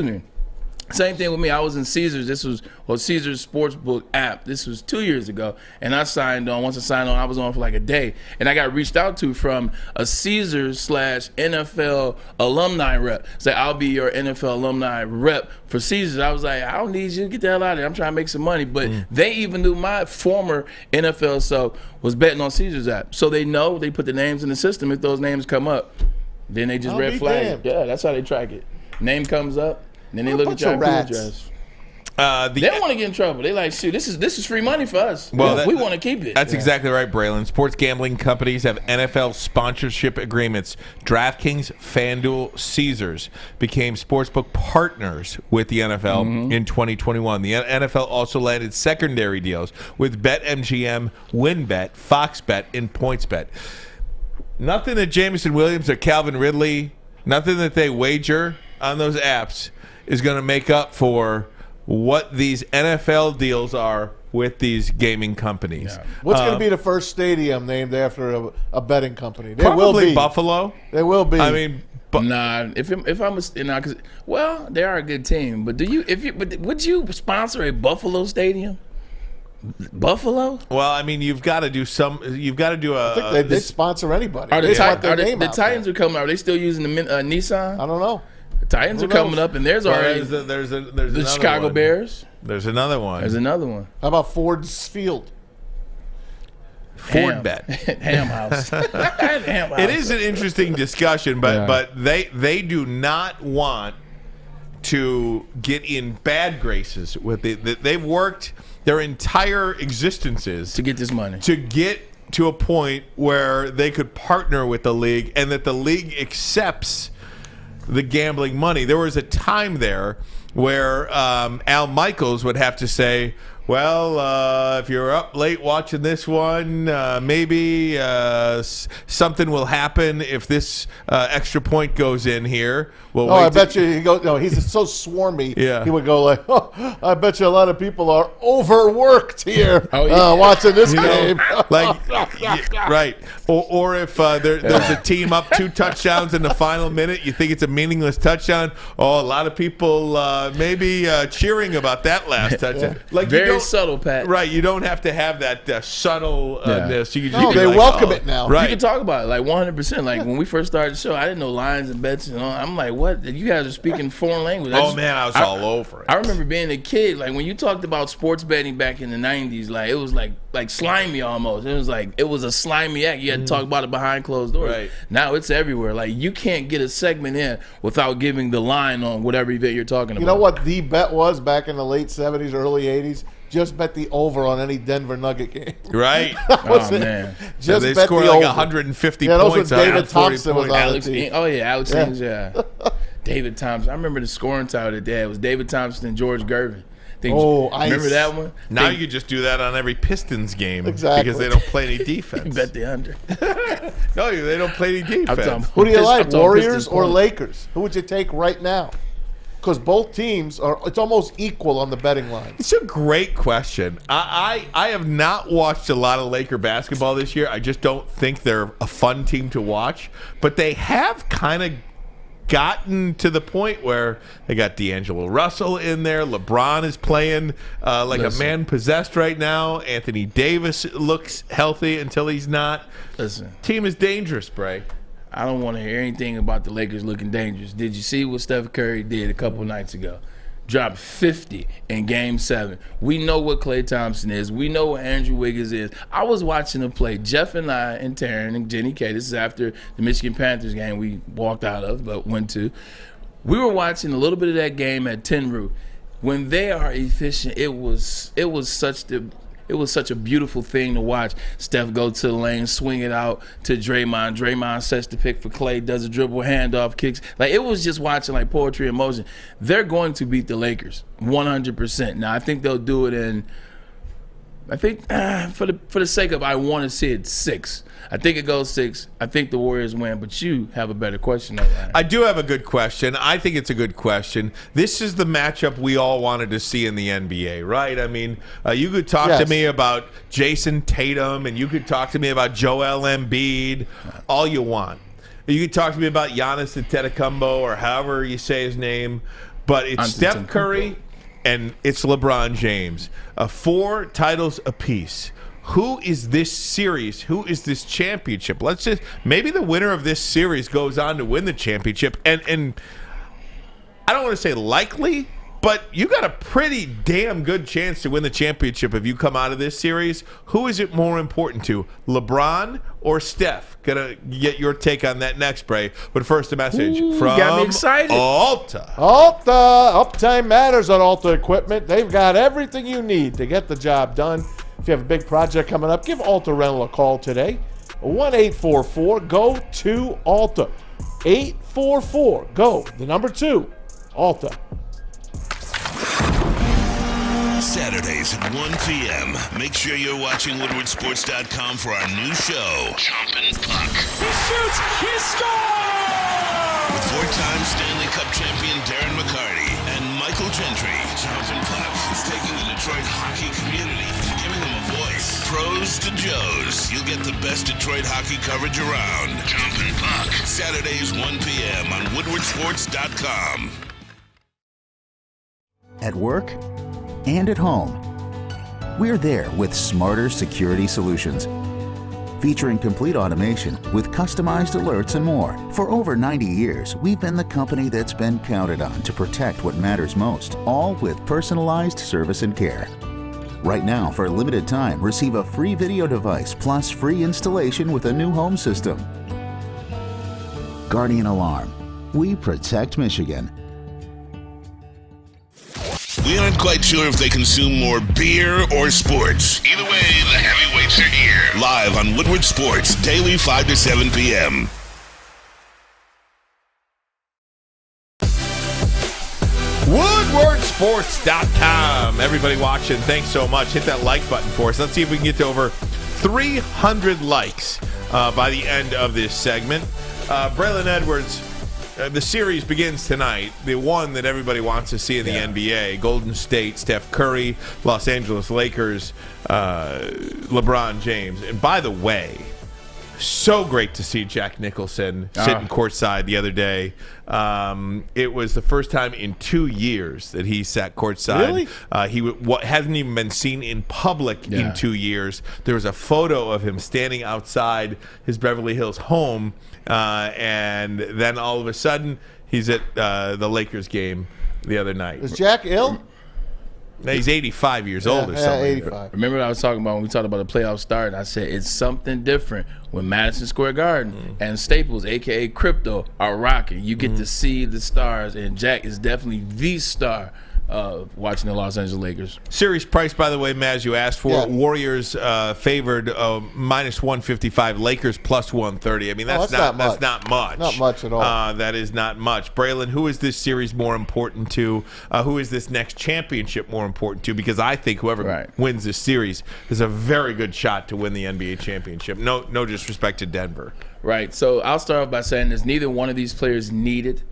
me. Same thing with me. I was in Caesars. This was Caesars Sportsbook app. This was 2 years ago, and I signed on. Once I signed on, I was on for like a day, and I got reached out to from a Caesars/NFL alumni rep. Say, I'll be your NFL alumni rep for Caesars. I was like, I don't need you to get the hell out of here. I'm trying to make some money. But they even knew my former NFL self was betting on Caesars app, so they know. They put the names in the system. If those names come up, then they just red flag it. Yeah, that's how they track it. Name comes up. Then they look at your IP address. They don't want to get in trouble. They like, shoot, this is free money for us. Well, we want to keep it. That's exactly right, Braylon. Sports gambling companies have NFL sponsorship agreements. DraftKings, FanDuel, Caesars became sportsbook partners with the NFL in 2021. The NFL also landed secondary deals with BetMGM, WynnBET, FoxBet, and PointsBet. Nothing that Jameson Williams or Calvin Ridley, nothing that they wager on those apps is going to make up for what these NFL deals are with these gaming companies. Yeah. What's going to be the first stadium named after a betting company? There probably will be. Buffalo. There will be. I mean, nah. If I'm cause, well, they are a good team. But would you sponsor a Buffalo stadium? Buffalo? Well, I mean, you've got to do a. I think they sponsor anybody. The Titans are coming out. Are they still using the Nissan? I don't know. The Titans are coming up, and there's already there's the Chicago Bears. There's another one. How about Ford's Field? Ford bet. Ham House. Ham House. It is an interesting discussion, but they do not want to get in bad graces with it. They've worked their entire existences to get this money, to get to a point where they could partner with the league and that the league accepts the gambling money. There was a time there where Al Michaels would have to say, well, if you're up late watching this one, maybe something will happen if this extra point goes in here. Well, I bet you he goes. No, he's so swarmy. Yeah. He would go like, "Oh, I bet you a lot of people are overworked here watching this game." Right. Or if there's a team up 2 touchdowns in the final minute, you think it's a meaningless touchdown. Oh, a lot of people maybe cheering about that last touchdown. Like very subtle, Pat. Right. You don't have to have that subtleness. You no, they welcome it now. Right. You can talk about it like 100%. Like when we first started the show, I didn't know lines and bets. I'm like, what? You guys are speaking foreign language. I was all over it. I remember being a kid. Like when you talked about sports betting back in the 90s, like it was like slimy almost. It was a slimy act. You had to talk about it behind closed doors. Right. Now it's everywhere. Like you can't get a segment in without giving the line on whatever event you're talking about. You know what the bet was back in the late 70s, early 80s? Just bet the over on any Denver Nugget game. Right. Man. Just they bet scored the like over. 150 Those points. were David Thompson was on the team. Alex Ings, yeah. David Thompson. I remember the scoring tower that day. It was David Thompson and George Gervin. Remember that one? Now you just do that on every Pistons game. Exactly. Because they don't play any defense. You bet the under. No, they don't play any defense. Who do you like, Warriors or Lakers? Who would you take right now? because both teams it's almost equal on the betting line. It's a great question. I have not watched a lot of Laker basketball this year. I just don't think they're a fun team to watch. But they have kind of gotten to the point where they got D'Angelo Russell in there. LeBron is playing like a man possessed right now. Anthony Davis looks healthy until he's not. Listen, team is dangerous, Bray. I don't want to hear anything about the Lakers looking dangerous. Did you see what Steph Curry did a couple nights ago? Dropped 50 in Game 7. We know what Klay Thompson is. We know what Andrew Wiggins is. I was watching them play. Jeff and I and Taryn and Jenny K. This is after the Michigan Panthers game we walked out of, but went to. We were watching a little bit of that game at Tenru. When they are efficient, it was such a beautiful thing to watch. Steph go to the lane, swing it out to Draymond. Draymond sets the pick for Klay, does a dribble, handoff, kicks. Like, it was just watching like poetry in motion. They're going to beat the Lakers 100%. Now, I think they'll do it in, I think, for the sake of, I want to see it 6. I think it goes 6. I think the Warriors win, but you have a better question on that. I do have a good question. I think it's a good question. This is the matchup we all wanted to see in the NBA, right? I mean, you could talk to me about Jason Tatum, and you could talk to me about Joel Embiid, all you want. You could talk to me about Giannis Antetokounmpo, or however you say his name, but it's Steph Curry and it's LeBron James. 4 titles apiece. Who is this series? Who is this championship? Let's just, maybe the winner of this series goes on to win the championship. And I don't want to say likely, but you got a pretty damn good chance to win the championship if you come out of this series. Who is it more important to, LeBron or Steph? Gonna get your take on that next, Bray. But first, a message from got me excited. Alta. Uptime matters on Alta Equipment. They've got everything you need to get the job done. If you have a big project coming up, give Alta Rental a call today. 1-844-GO-TO-ALTA. 844-GO, the number 2, Alta. Saturdays at 1 p.m. Make sure you're watching WoodwardSports.com for our new show, Chompin' Puck. He shoots! He scores! With 4-time Stanley Cup champion Darren McCarty and Michael Gentry, Chompin' Puck is taking the Detroit hockey community and giving them a voice. Pros to Joes. You'll get the best Detroit hockey coverage around. Chompin' Puck. Saturdays 1 p.m. on WoodwardSports.com. At work and at home, we're there with smarter security solutions. Featuring complete automation with customized alerts and more. For over 90 years, we've been the company that's been counted on to protect what matters most, all with personalized service and care. Right now, for a limited time, receive a free video device plus free installation with a new home system. Guardian Alarm. We protect Michigan. We aren't quite sure if they consume more beer or sports. Either way, the heavyweights are here. Live on Woodward Sports, daily 5 to 7 p.m. WoodwardSports.com. Everybody watching, thanks so much. Hit that like button for us. Let's see if we can get to over 300 likes by the end of this segment. Braylon Edwards, the series begins tonight. The one that everybody wants to see in the NBA. Golden State, Steph Curry, Los Angeles Lakers, LeBron James. And by the way, so great to see Jack Nicholson sitting courtside the other day. It was the first time in 2 years that he sat courtside. Really? He hasn't even been seen in public in 2 years. There was a photo of him standing outside his Beverly Hills home, and then all of a sudden he's at the Lakers game the other night. Is Jack ill? He's 85 years old or something. 85. Remember what I was talking about when we talked about the playoff start? I said it's something different when Madison Square Garden and Staples, a.k.a. Crypto, are rocking. You get to see the stars, and Jack is definitely the star of watching the Los Angeles Lakers. Series price, by the way, Maz, you asked for. Warriors favored minus 155, Lakers plus 130. I mean, that's not much. Not much at all. That is not much. Braylon, who is this series more important to? Who is this next championship more important to? Because I think whoever wins this series is a very good shot to win the NBA championship. No disrespect to Denver. Right. So I'll start off by saying this. Neither one of these players need it.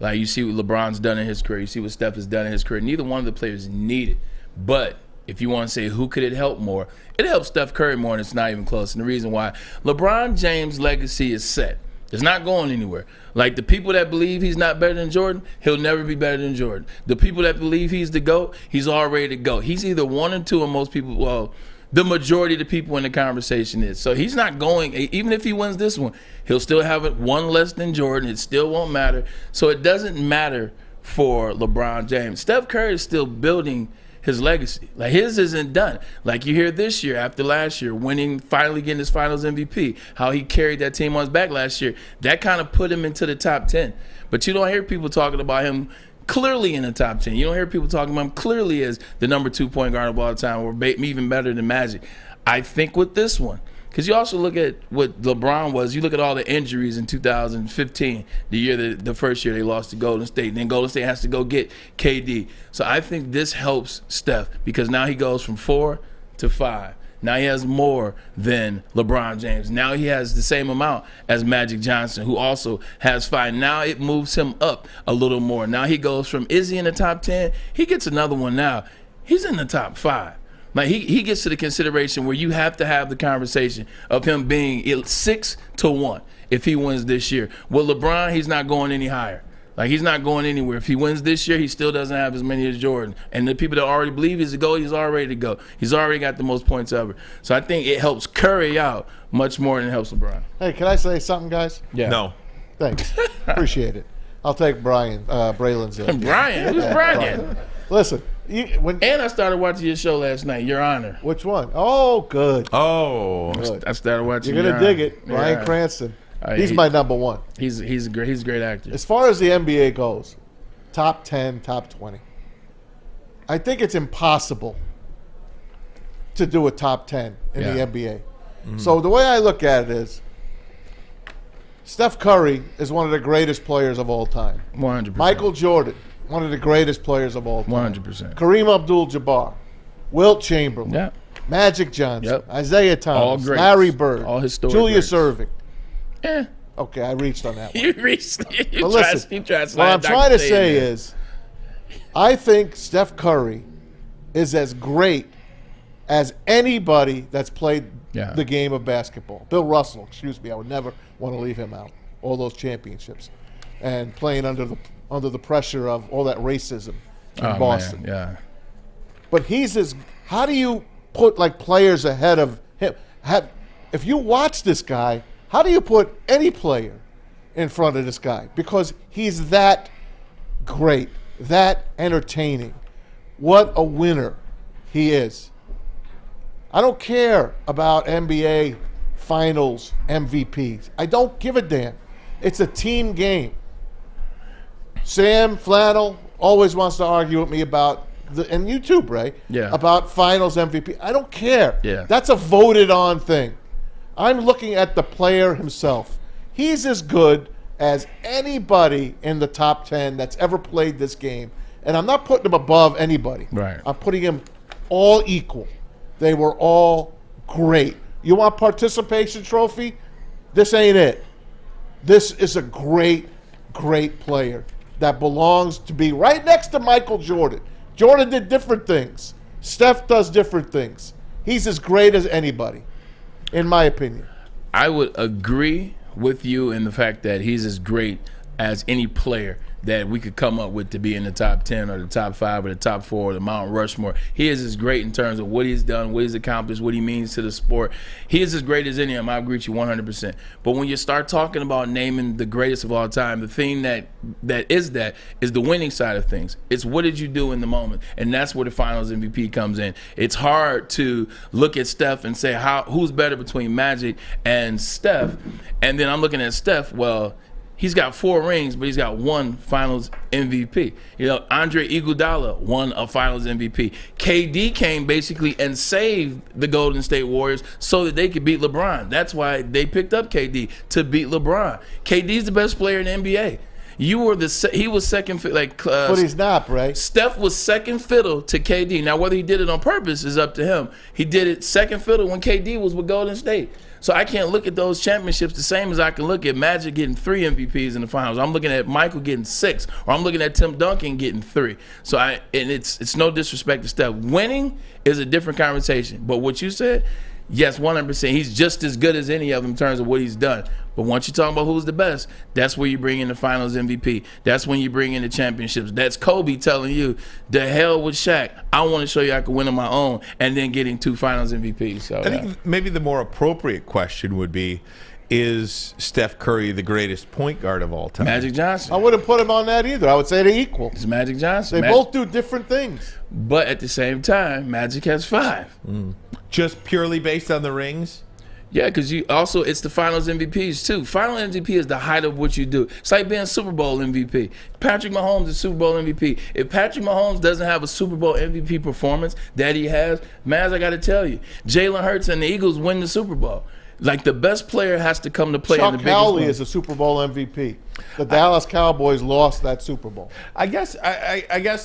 Like, you see what LeBron's done in his career. You see what Steph has done in his career. Neither one of the players need it. But if you want to say who could it help more, it helps Steph Curry more, and it's not even close. And the reason why, LeBron James' legacy is set. It's not going anywhere. Like, the people that believe he's not better than Jordan, he'll never be better than Jordan. The people that believe he's the GOAT, he's already the GOAT. He's either 1 or 2, and most people, well, the majority of the people in the conversation is. So he's not going, even if he wins this one, he'll still have it 1 less than Jordan. It still won't matter. So it doesn't matter for LeBron James. Steph Curry is still building his legacy. Like, his isn't done. Like, you hear this year after last year, winning, finally getting his finals MVP, how he carried that team on his back last year. That kind of put him into the top 10. But you don't hear people talking about him clearly in the top 10. You don't hear people talking about him clearly as the number 2 point guard of all time, or even better than Magic. I think with this one, because you also look at what LeBron was, you look at all the injuries in 2015, the first year they lost to Golden State, and then Golden State has to go get KD. So I think this helps Steph, because now he goes from 4 to 5. Now he has more than LeBron James. Now he has the same amount as Magic Johnson, who also has 5. Now it moves him up a little more. Now he goes from, is he in the top 10? He gets another one now. He's in the top 5. Like, he gets to the consideration where you have to have the conversation of him being 6 to 1 if he wins this year. With LeBron, he's not going any higher. Like, he's not going anywhere. If he wins this year, he still doesn't have as many as Jordan. And the people that already believe he's a GOAT, he's already to go. He's already got the most points ever. So I think it helps Curry out much more than it helps LeBron. Hey, can I say something, guys? Yeah. No. Thanks. Appreciate it. I'll take Braylon's in. Brian? Who's Brian? Listen. And I started watching your show last night, Your Honor. Which one? Oh, good. Oh. Good. I started watching You're going to dig it. Bryan Yeah. Cranston. He's my number 1. He's a great actor. As far as the NBA goes, top 10, top 20. I think it's impossible to do a top 10 in the NBA. Mm-hmm. So the way I look at it is, Steph Curry is one of the greatest players of all time. 100%. Michael Jordan, one of the greatest players of all time. 100%. Kareem Abdul-Jabbar, Wilt Chamberlain, Yep. Magic Johnson, Yep. Isaiah Thomas, All greats. Larry Bird, All historic Julius greats. Erving. Eh. Okay, I reached on that one. You reached. But listen, what I'm trying to say is, I think Steph Curry is as great as anybody that's played the game of basketball. Bill Russell, excuse me, I would never want to leave him out. All those championships, and playing under the pressure of all that racism in Boston. Man, yeah. But he's as. How do you put like players ahead of him? If you watch this guy, how do you put any player in front of this guy? Because he's that great, that entertaining. What a winner he is. I don't care about NBA Finals MVPs. I don't give a damn. It's a team game. Sam Flannel always wants to argue with me about, and you too, Bray, about Finals MVP. I don't care. Yeah. That's a voted on thing. I'm looking at the player himself. He's as good as anybody in the top 10 that's ever played this game. And I'm not putting him above anybody. Right. I'm putting him all equal. They were all great. You want participation trophy? This ain't it. This is a great, great player that belongs to be right next to Michael Jordan. Jordan did different things. Steph does different things. He's as great as anybody, in my opinion. I would agree with you in the fact that he's as great as any player that we could come up with to be in the top 10 or the top 5 or the top 4 or the Mount Rushmore. He is as great in terms of what he's done, what he's accomplished, what he means to the sport. He is as great as any of them. I agree with you 100%. But when you start talking about naming the greatest of all time, the thing that is the winning side of things. It's what did you do in the moment? And that's where the Finals MVP comes in. It's hard to look at Steph and say who's better between Magic and Steph. And then I'm looking at Steph, well, he's got 4 rings, but he's got 1 Finals MVP. You know, Andre Iguodala won a Finals MVP. KD came basically and saved the Golden State Warriors so that they could beat LeBron. That's why they picked up KD, to beat LeBron. KD's the best player in the NBA. He was second fiddle. But he's not, right? Steph was second fiddle to KD. Now, whether he did it on purpose is up to him. He did it second fiddle when KD was with Golden State. So I can't look at those championships the same as I can look at Magic getting 3 MVPs in the finals. I'm looking at Michael getting 6, or I'm looking at Tim Duncan getting 3. So it's no disrespect to Steph. Winning is a different conversation. But what you said, yes, 100%. He's just as good as any of them in terms of what he's done. But once you're talking about who's the best, that's where you bring in the finals MVP. That's when you bring in the championships. That's Kobe telling you, the hell with Shaq. I want to show you I can win on my own, and then getting 2 finals MVPs. So I think maybe the more appropriate question would be, is Steph Curry the greatest point guard of all time? Magic Johnson. I wouldn't put him on that either. I would say they're equal. It's Magic Johnson. They both do different things. But at the same time, Magic has 5. Just purely based on the rings? Yeah, because it's the finals MVPs too. Final MVP is the height of what you do. It's like being Super Bowl MVP. Patrick Mahomes is Super Bowl MVP. If Patrick Mahomes doesn't have a Super Bowl MVP performance that he has, Maz, I got to tell you, Jalen Hurts and the Eagles win the Super Bowl. Like, the best player has to come to play in the biggest Chuck Howley one. is a Super Bowl MVP. The Dallas Cowboys lost that Super Bowl. I guess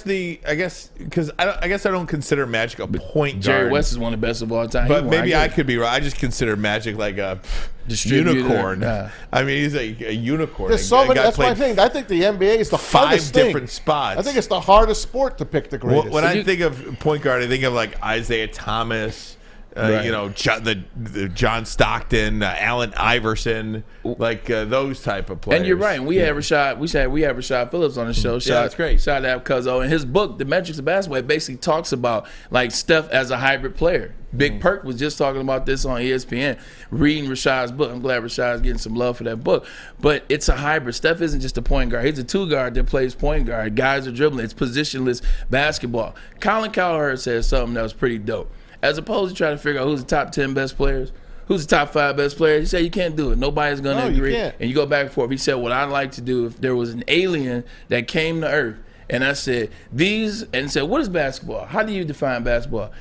because I don't consider Magic a point guard. Jerry West is one of the best of all time. But maybe I could be right. I just consider Magic like a unicorn. Yeah. I mean, he's a unicorn. There's so many. That's my thing. I think the NBA is the hardest 5 thing. different spots. I think it's the hardest sport to pick the greatest. When I think of point guard, I think of like Isaiah Thomas. Right. The John Stockton, Allen Iverson, like those type of players. And you're right. We had Rashad Phillips on the show. That's great. Shout out Cuzzo. In his book, The Metrics of Basketball, it basically talks about like Steph as a hybrid player. Big Perk was just talking about this on ESPN, reading Rashad's book. I'm glad Rashad's getting some love for that book. But it's a hybrid. Steph isn't just a point guard. He's a 2-guard that plays point guard. Guys are dribbling. It's positionless basketball. Colin Cowherd said something that was pretty dope. As opposed to trying to figure out who's the top 10 best players, who's the top 5 best players, he said you can't do it. Nobody's going to agree. You can't. And you go back and forth. He said, what I'd like to do if there was an alien that came to Earth, and I said, what is basketball? How do you define basketball?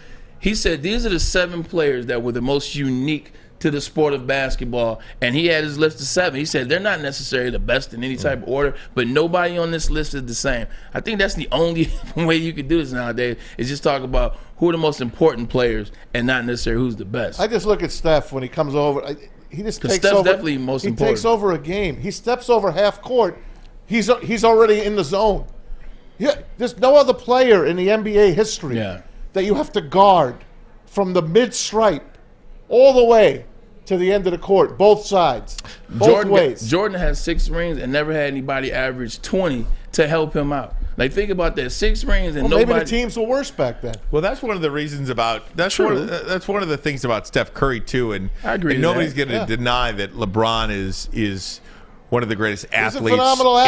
He said, these are the 7 players that were the most unique to the sport of basketball, and he had his list of 7. He said they're not necessarily the best in any type of order, but nobody on this list is the same. I think that's the only way you can do this nowadays, is just talk about who are the most important players and not necessarily who's the best. I just look at Steph when he comes over. He just takes Steph's over. Definitely most important. He takes over a game. He steps over half court. He's already in the zone. Yeah, there's no other player in the NBA history that you have to guard from the mid-stripe all the way to the end of the court, both sides, both ways. Jordan has 6 rings and never had anybody average 20 to help him out. Like, think about that, 6 rings and nobody. Maybe the teams were worse back then. Well, that's one of the reasons that's one of the things about Steph Curry too, and I agree. And nobody's going to deny that LeBron is one of the greatest athletes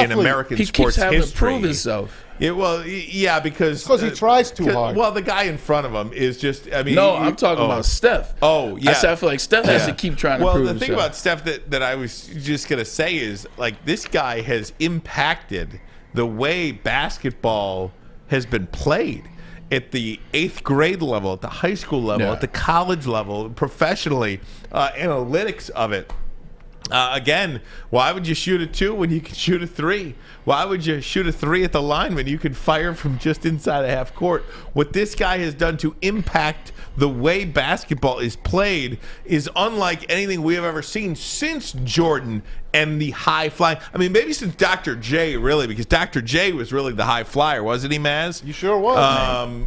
in American sports history. He keeps having to prove himself. Yeah, because he tries too hard. Well, the guy in front of him is just. I mean, no, I'm talking about Steph. Oh, yeah. I feel like Steph has to keep trying to prove himself. Well, the thing about Steph that I was just gonna say is, like, this guy has impacted the way basketball has been played at the 8th grade level, at the high school level, at the college level, professionally, analytics of it. Again, why would you shoot a 2 when you can shoot a 3? Why would you shoot a 3 at the line when you can fire from just inside a half court? What this guy has done to impact the way basketball is played is unlike anything we have ever seen since Jordan and the high flying. I mean, maybe since Dr. J, really, because Dr. J was really the high flyer, wasn't he, Maz? You sure was.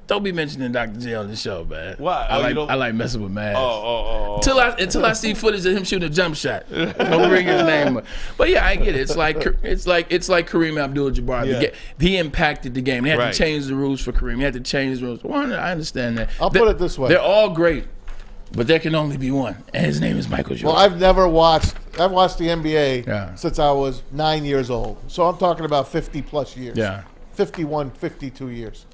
Don't be mentioning Dr. J on the show, man. Why? I like messing with Maz. Oh. Until I see footage of him shooting a jump shot. Don't bring his name up. But yeah, I get it. It's like Kareem Abdul-Jabbar. Yeah. He impacted the game. They had to change the rules for Kareem. He had to change the rules. Well, I understand that. I'll put it this way. They're all great, but there can only be one, and his name is Michael Jordan. Well, I've watched the NBA since I was 9 years old. So I'm talking about 50 plus years. Yeah. 51, 52 years.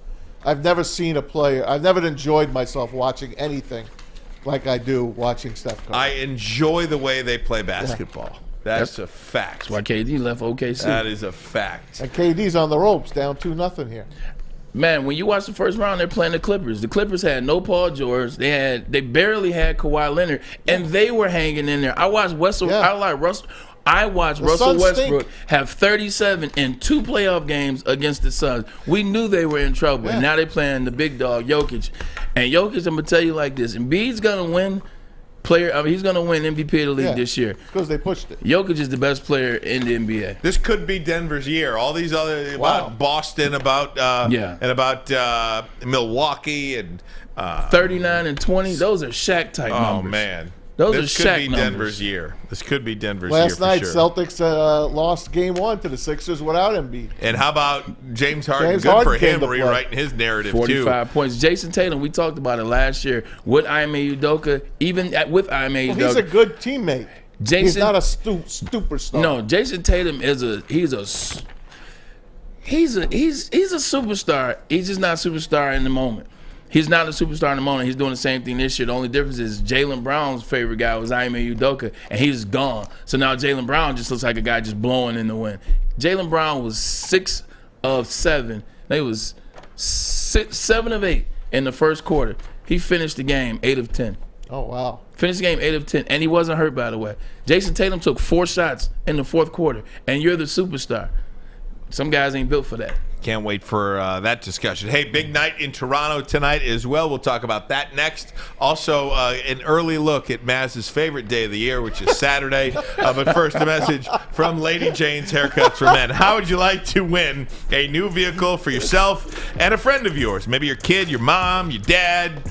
I've never seen a player. I've never enjoyed myself watching anything like I do watching Steph Curry. I enjoy the way they play basketball. That's a fact. That's why KD left OKC. That is a fact. And KD's on the ropes, down 2-0 here. Man, when you watch the first round, they're playing the Clippers. The Clippers had no Paul George. They barely had Kawhi Leonard, and they were hanging in there. I watched Russell. I watched Russell Westbrook have 37 in 2 playoff games against the Suns. We knew they were in trouble, and now they're playing the big dog, Jokic. And Jokic, I'm going to tell you like this, Embiid's going to win he's going to win MVP of the league this year. Because they pushed it. Jokic is the best player in the NBA. This could be Denver's year. All these other about Boston, about and about Milwaukee and 39 and 20. Those are Shaq type numbers. Oh man. This could be Denver's year. This could be Denver's Last year. Last night, Celtics lost Game 1 to the Sixers without Embiid. And how about James Harden? Good for him rewriting his narrative 45 points. Jason Tatum, we talked about it last year with Ime Udoka. Even with Ime Udoka, he's a good teammate. He's not a superstar. No, Jason Tatum is he's a superstar. He's just not a superstar in the moment. He's not a superstar in the moment. He's doing the same thing this year. The only difference is Jaylen Brown's favorite guy was Ime Udoka, and he's gone. So now Jaylen Brown just looks like a guy just blowing in the wind. Jaylen Brown was 6 of 7. He was 7 of 8 in the first quarter. He finished the game 8 of 10. Oh, wow. Finished the game 8 of 10, and he wasn't hurt, by the way. Jason Tatum took 4 shots in the fourth quarter, and you're the superstar. Some guys ain't built for that. Can't wait for that discussion. Hey, big night in Toronto tonight as well. We'll talk about that next. Also, an early look at Maz's favorite day of the year, which is Saturday. But first, a message from Lady Jane's Haircuts for Men. How would you like to win a new vehicle for yourself and a friend of yours? Maybe your kid, your mom, your dad,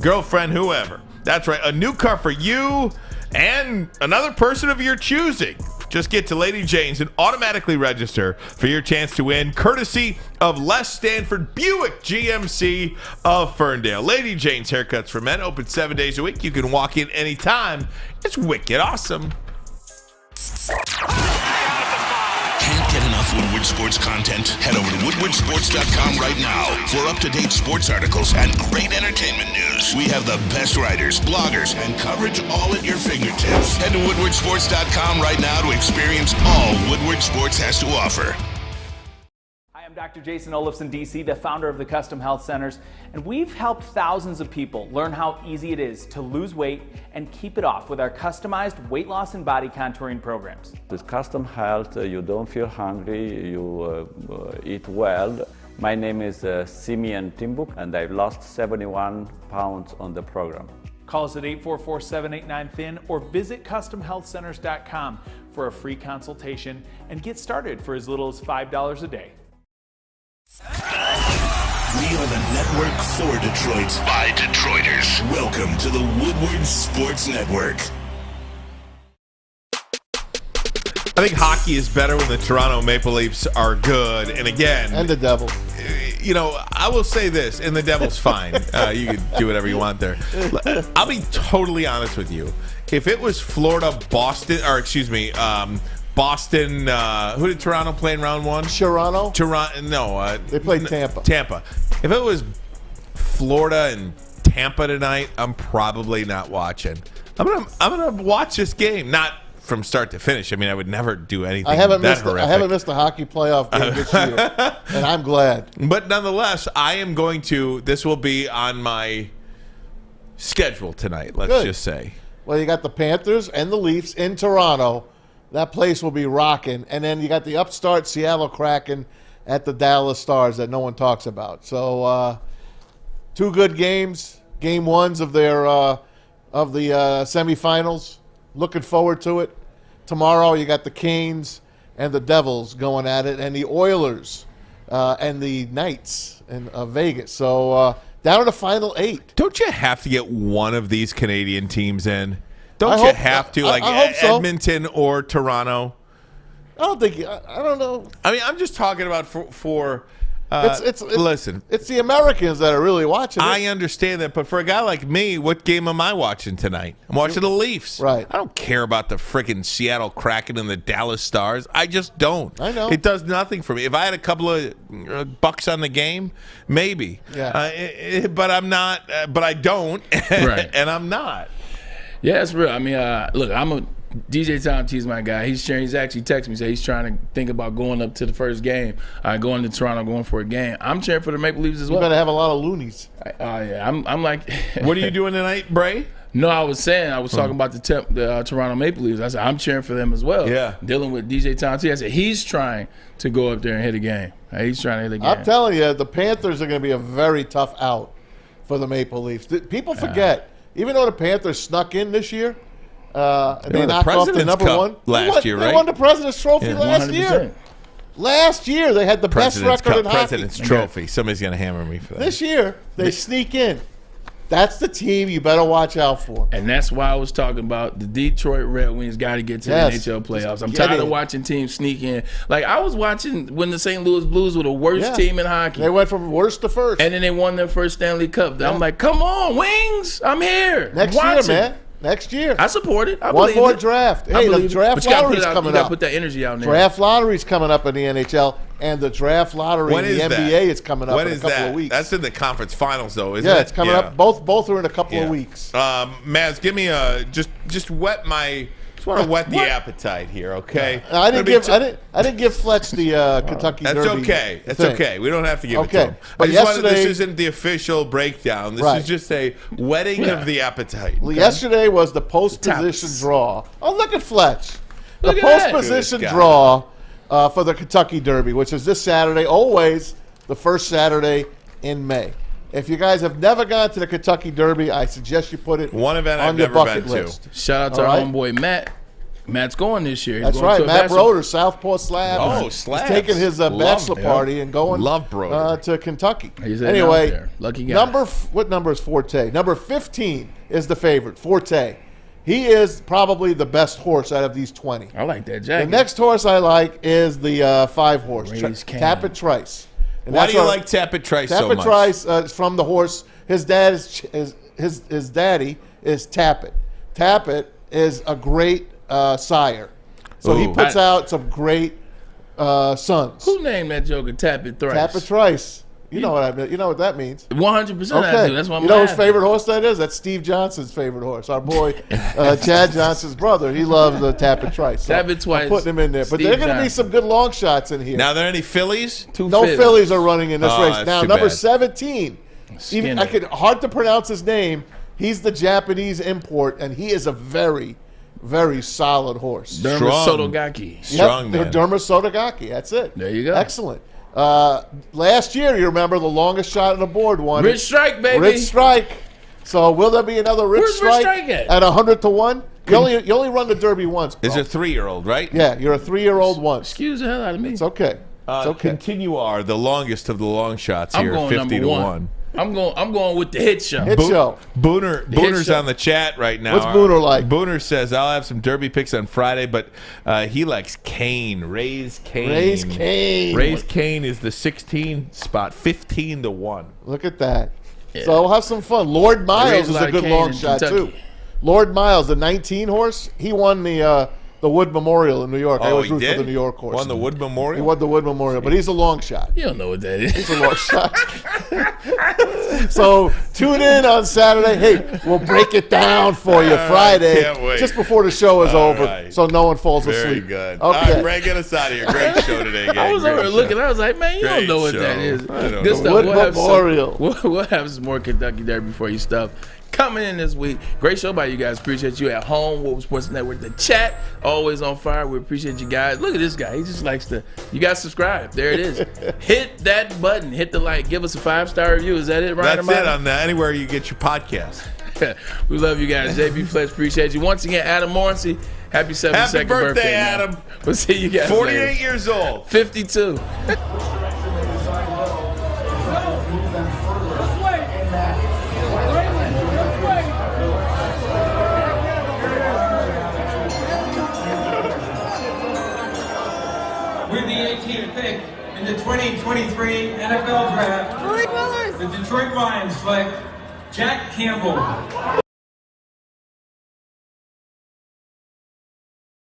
girlfriend, whoever. That's right, a new car for you and another person of your choosing. Just get to Lady Jane's and automatically register for your chance to win, courtesy of Les Stanford Buick GMC of Ferndale. Lady Jane's Haircuts for Men, open 7 days a week. You can walk in anytime. It's wicked awesome. Can't get enough Woodward Sports content? Head over to woodwardsports.com right now for up-to-date sports articles and great entertainment news. We have the best writers, bloggers, and coverage all at your fingertips. Head to woodwardsports.com right now to experience all Woodward Sports has to offer. I'm Dr. Jason Olafson, DC, the founder of the Custom Health Centers, and we've helped thousands of people learn how easy it is to lose weight and keep it off with our customized weight loss and body contouring programs. With Custom Health, you don't feel hungry, you eat well. My name is Simeon Timbuk, and I've lost 71 pounds on the program. Call us at 844-789-THIN or visit CustomHealthCenters.com for a free consultation and get started for as little as $5 a day. We are the network for Detroit by Detroiters. Welcome to the Woodward Sports Network. I think hockey is better when the Toronto Maple Leafs are good. And again, and the Devils. You know, I will say this, and the Devils fine. You can do whatever you want there. I'll be totally honest with you. If it was Florida, Boston, or excuse me, Boston, who did Toronto play in round 1? Toronto? No. They played Tampa. Tampa. If it was Florida and Tampa tonight, I'm probably not watching. I'm gonna watch this game, not from start to finish. I mean, I would never do anything that horrific. I haven't missed a hockey playoff game this year, and I'm glad. But nonetheless, I am going to. This will be on my schedule tonight. Let's just say. Well, you got the Panthers and the Leafs in Toronto. That place will be rocking. And then you got the upstart Seattle Kraken at the Dallas Stars that no one talks about. So 2 good games, game 1s of their of the semifinals. Looking forward to it. Tomorrow you got the Canes and the Devils going at it, and the Oilers and the Knights in Vegas. So down to the final 8. Don't you have to get one of these Canadian teams in? Don't you have to, like Edmonton or Toronto? I don't think. I don't know. I mean, I'm just talking about for listen. It's the Americans that are really watching it. I understand that, but for a guy like me, what game am I watching tonight? I'm watching the Leafs. Right. I don't care about the freaking Seattle Kraken and the Dallas Stars. I just don't. I know. It does nothing for me. If I had a couple of bucks on the game, maybe. Yeah. But I'm not. But I don't. Right. And I'm not. Yeah, it's real. I mean, look, DJ Tom T's my guy. He's actually texted me, say he's trying to think about going up to the first game, going to Toronto, going for a game. I'm cheering for the Maple Leafs as well. You better have a lot of loonies. Yeah, I'm like. What are you doing tonight, Bray? No, I was talking about the Toronto Maple Leafs. I said, I'm cheering for them as well. Yeah. Dealing with DJ Tonti. I said, he's trying to go up there and hit a game. He's trying to hit a game. I'm telling you, the Panthers are going to be a very tough out for the Maple Leafs. People forget, even though the Panthers snuck in this year, they knocked off the number one. Last year, right? They won the President's Trophy last 100%. year. Last year, they had the best record in hockey. President's Trophy. Somebody's going to hammer me for that. This year, they sneak in. That's the team you better watch out for. And that's why I was talking about the Detroit Red Wings got to get to the NHL playoffs. I'm tired of watching teams sneak in. Like, I was watching when the St. Louis Blues were the worst team in hockey. They went from worst to first. And then they won their first Stanley Cup. I'm like, come on, Wings. I'm here. Next year, man. Next year. I support it. One more draft. Hey, the draft lottery's coming up. You got to put that energy out there. Draft lottery's coming up in the NHL, and the draft lottery in the NBA is coming up in a couple of weeks. That's in the conference finals, though, isn't it? Yeah, it's coming up. Both are in a couple of weeks. Maz, give me just wet my. Just want to wet the appetite here, okay? I didn't give Fletch the Kentucky Derby. That's okay. That's okay. We don't have to give it to him. But this isn't the official breakdown. This is just a wetting of the appetite. Well, yesterday was the post-position draw. Oh, look at Fletch. The post-position draw for the Kentucky Derby, which is this Saturday, always the first Saturday in May. If you guys have never gone to the Kentucky Derby, I suggest you put it one event on I've your never bucket been list. to. Shout out to our homeboy Matt. Matt's going this year. That's right. Matt Broder, Southpaw Slab. Oh, Slabs. He's taking his bachelor party and going to Kentucky. Anyway, lucky guy. What number is Forte? Number 15 is the favorite, Forte. He is probably the best horse out of these 20. I like that jacket. The next horse I like is the 5-horse, Tapit Trice. And why do you like Tapit Trice so much? Tapit Trice is from the horse. His dad his daddy is Tapit. Tapit is a great sire. So he puts out some great sons. Who named that joker Tapit Thrice? Tapit Trice. You know what that means. 100% I do. That's what I'm You know whose favorite horse that is? That's Steve Johnson's favorite horse. Our boy Chad Johnson's brother. He loves the Tapit Trice. So Tapit Twice. I'm putting him in there. But there are going to be some good long shots in here. Now, are there any fillies? No fillies are running in this race. Now, number 17. Hard to pronounce his name. He's the Japanese import, and he is a very, very solid horse. Derma Sotogaki. Strong, man. Derma Sotogaki. That's it. There you go. Excellent. Last year, you remember the longest shot on the board won. Rich Strike, baby. Rich Strike. So will there be another Rich Strike at 100-1? You only run the Derby once, bro. It's a 3-year-old, right? Yeah, you're a 3-year-old once. Excuse the hell out of me. It's okay. It's okay. Continuar, the longest of the long shots here, 50-1. I'm going with the hit show. Booner's on the chat right now. What's Booner like? Booner says, I'll have some Derby picks on Friday, but he likes Kane. Raise Kane. Raise Kane is the 16 spot, 15-1. Look at that. Yeah. So we'll have some fun. Lord Miles is a good long shot, too. Lord Miles, the 19 horse, he won the Wood Memorial in New York. I always root for the New York horse. Won the Wood Memorial? He won the Wood Memorial, but he's a long shot. You don't know what that is. He's a long shot. So tune in on Saturday. Hey, we'll break it down for you Friday. Can't wait. Just before the show is over, so no one falls asleep. Very good. Okay. All right, Brad, get us out of here. Great show today, gang. I was over looking. I was like, man, you don't know what that is. This stuff. Wood Memorial. We'll have some more Kentucky Derby for you stuff coming in this week. Great show by you guys. Appreciate you at home. Woodward Sports Network. The chat always on fire. We appreciate you guys. Look at this guy. He just likes to. You guys subscribe. There it is. Hit that button. Hit the like. Give us a 5-star review. Is that it, Ryan? That's it on anywhere you get your podcast. We love you guys. JB Fletch, appreciate you. Once again, Adam Morrissey, happy 72nd birthday, man. Adam. We'll see you guys 48 later. years old. 52. With the 18th pick in the 2023 NFL Draft, the Detroit Lions select Jack Campbell.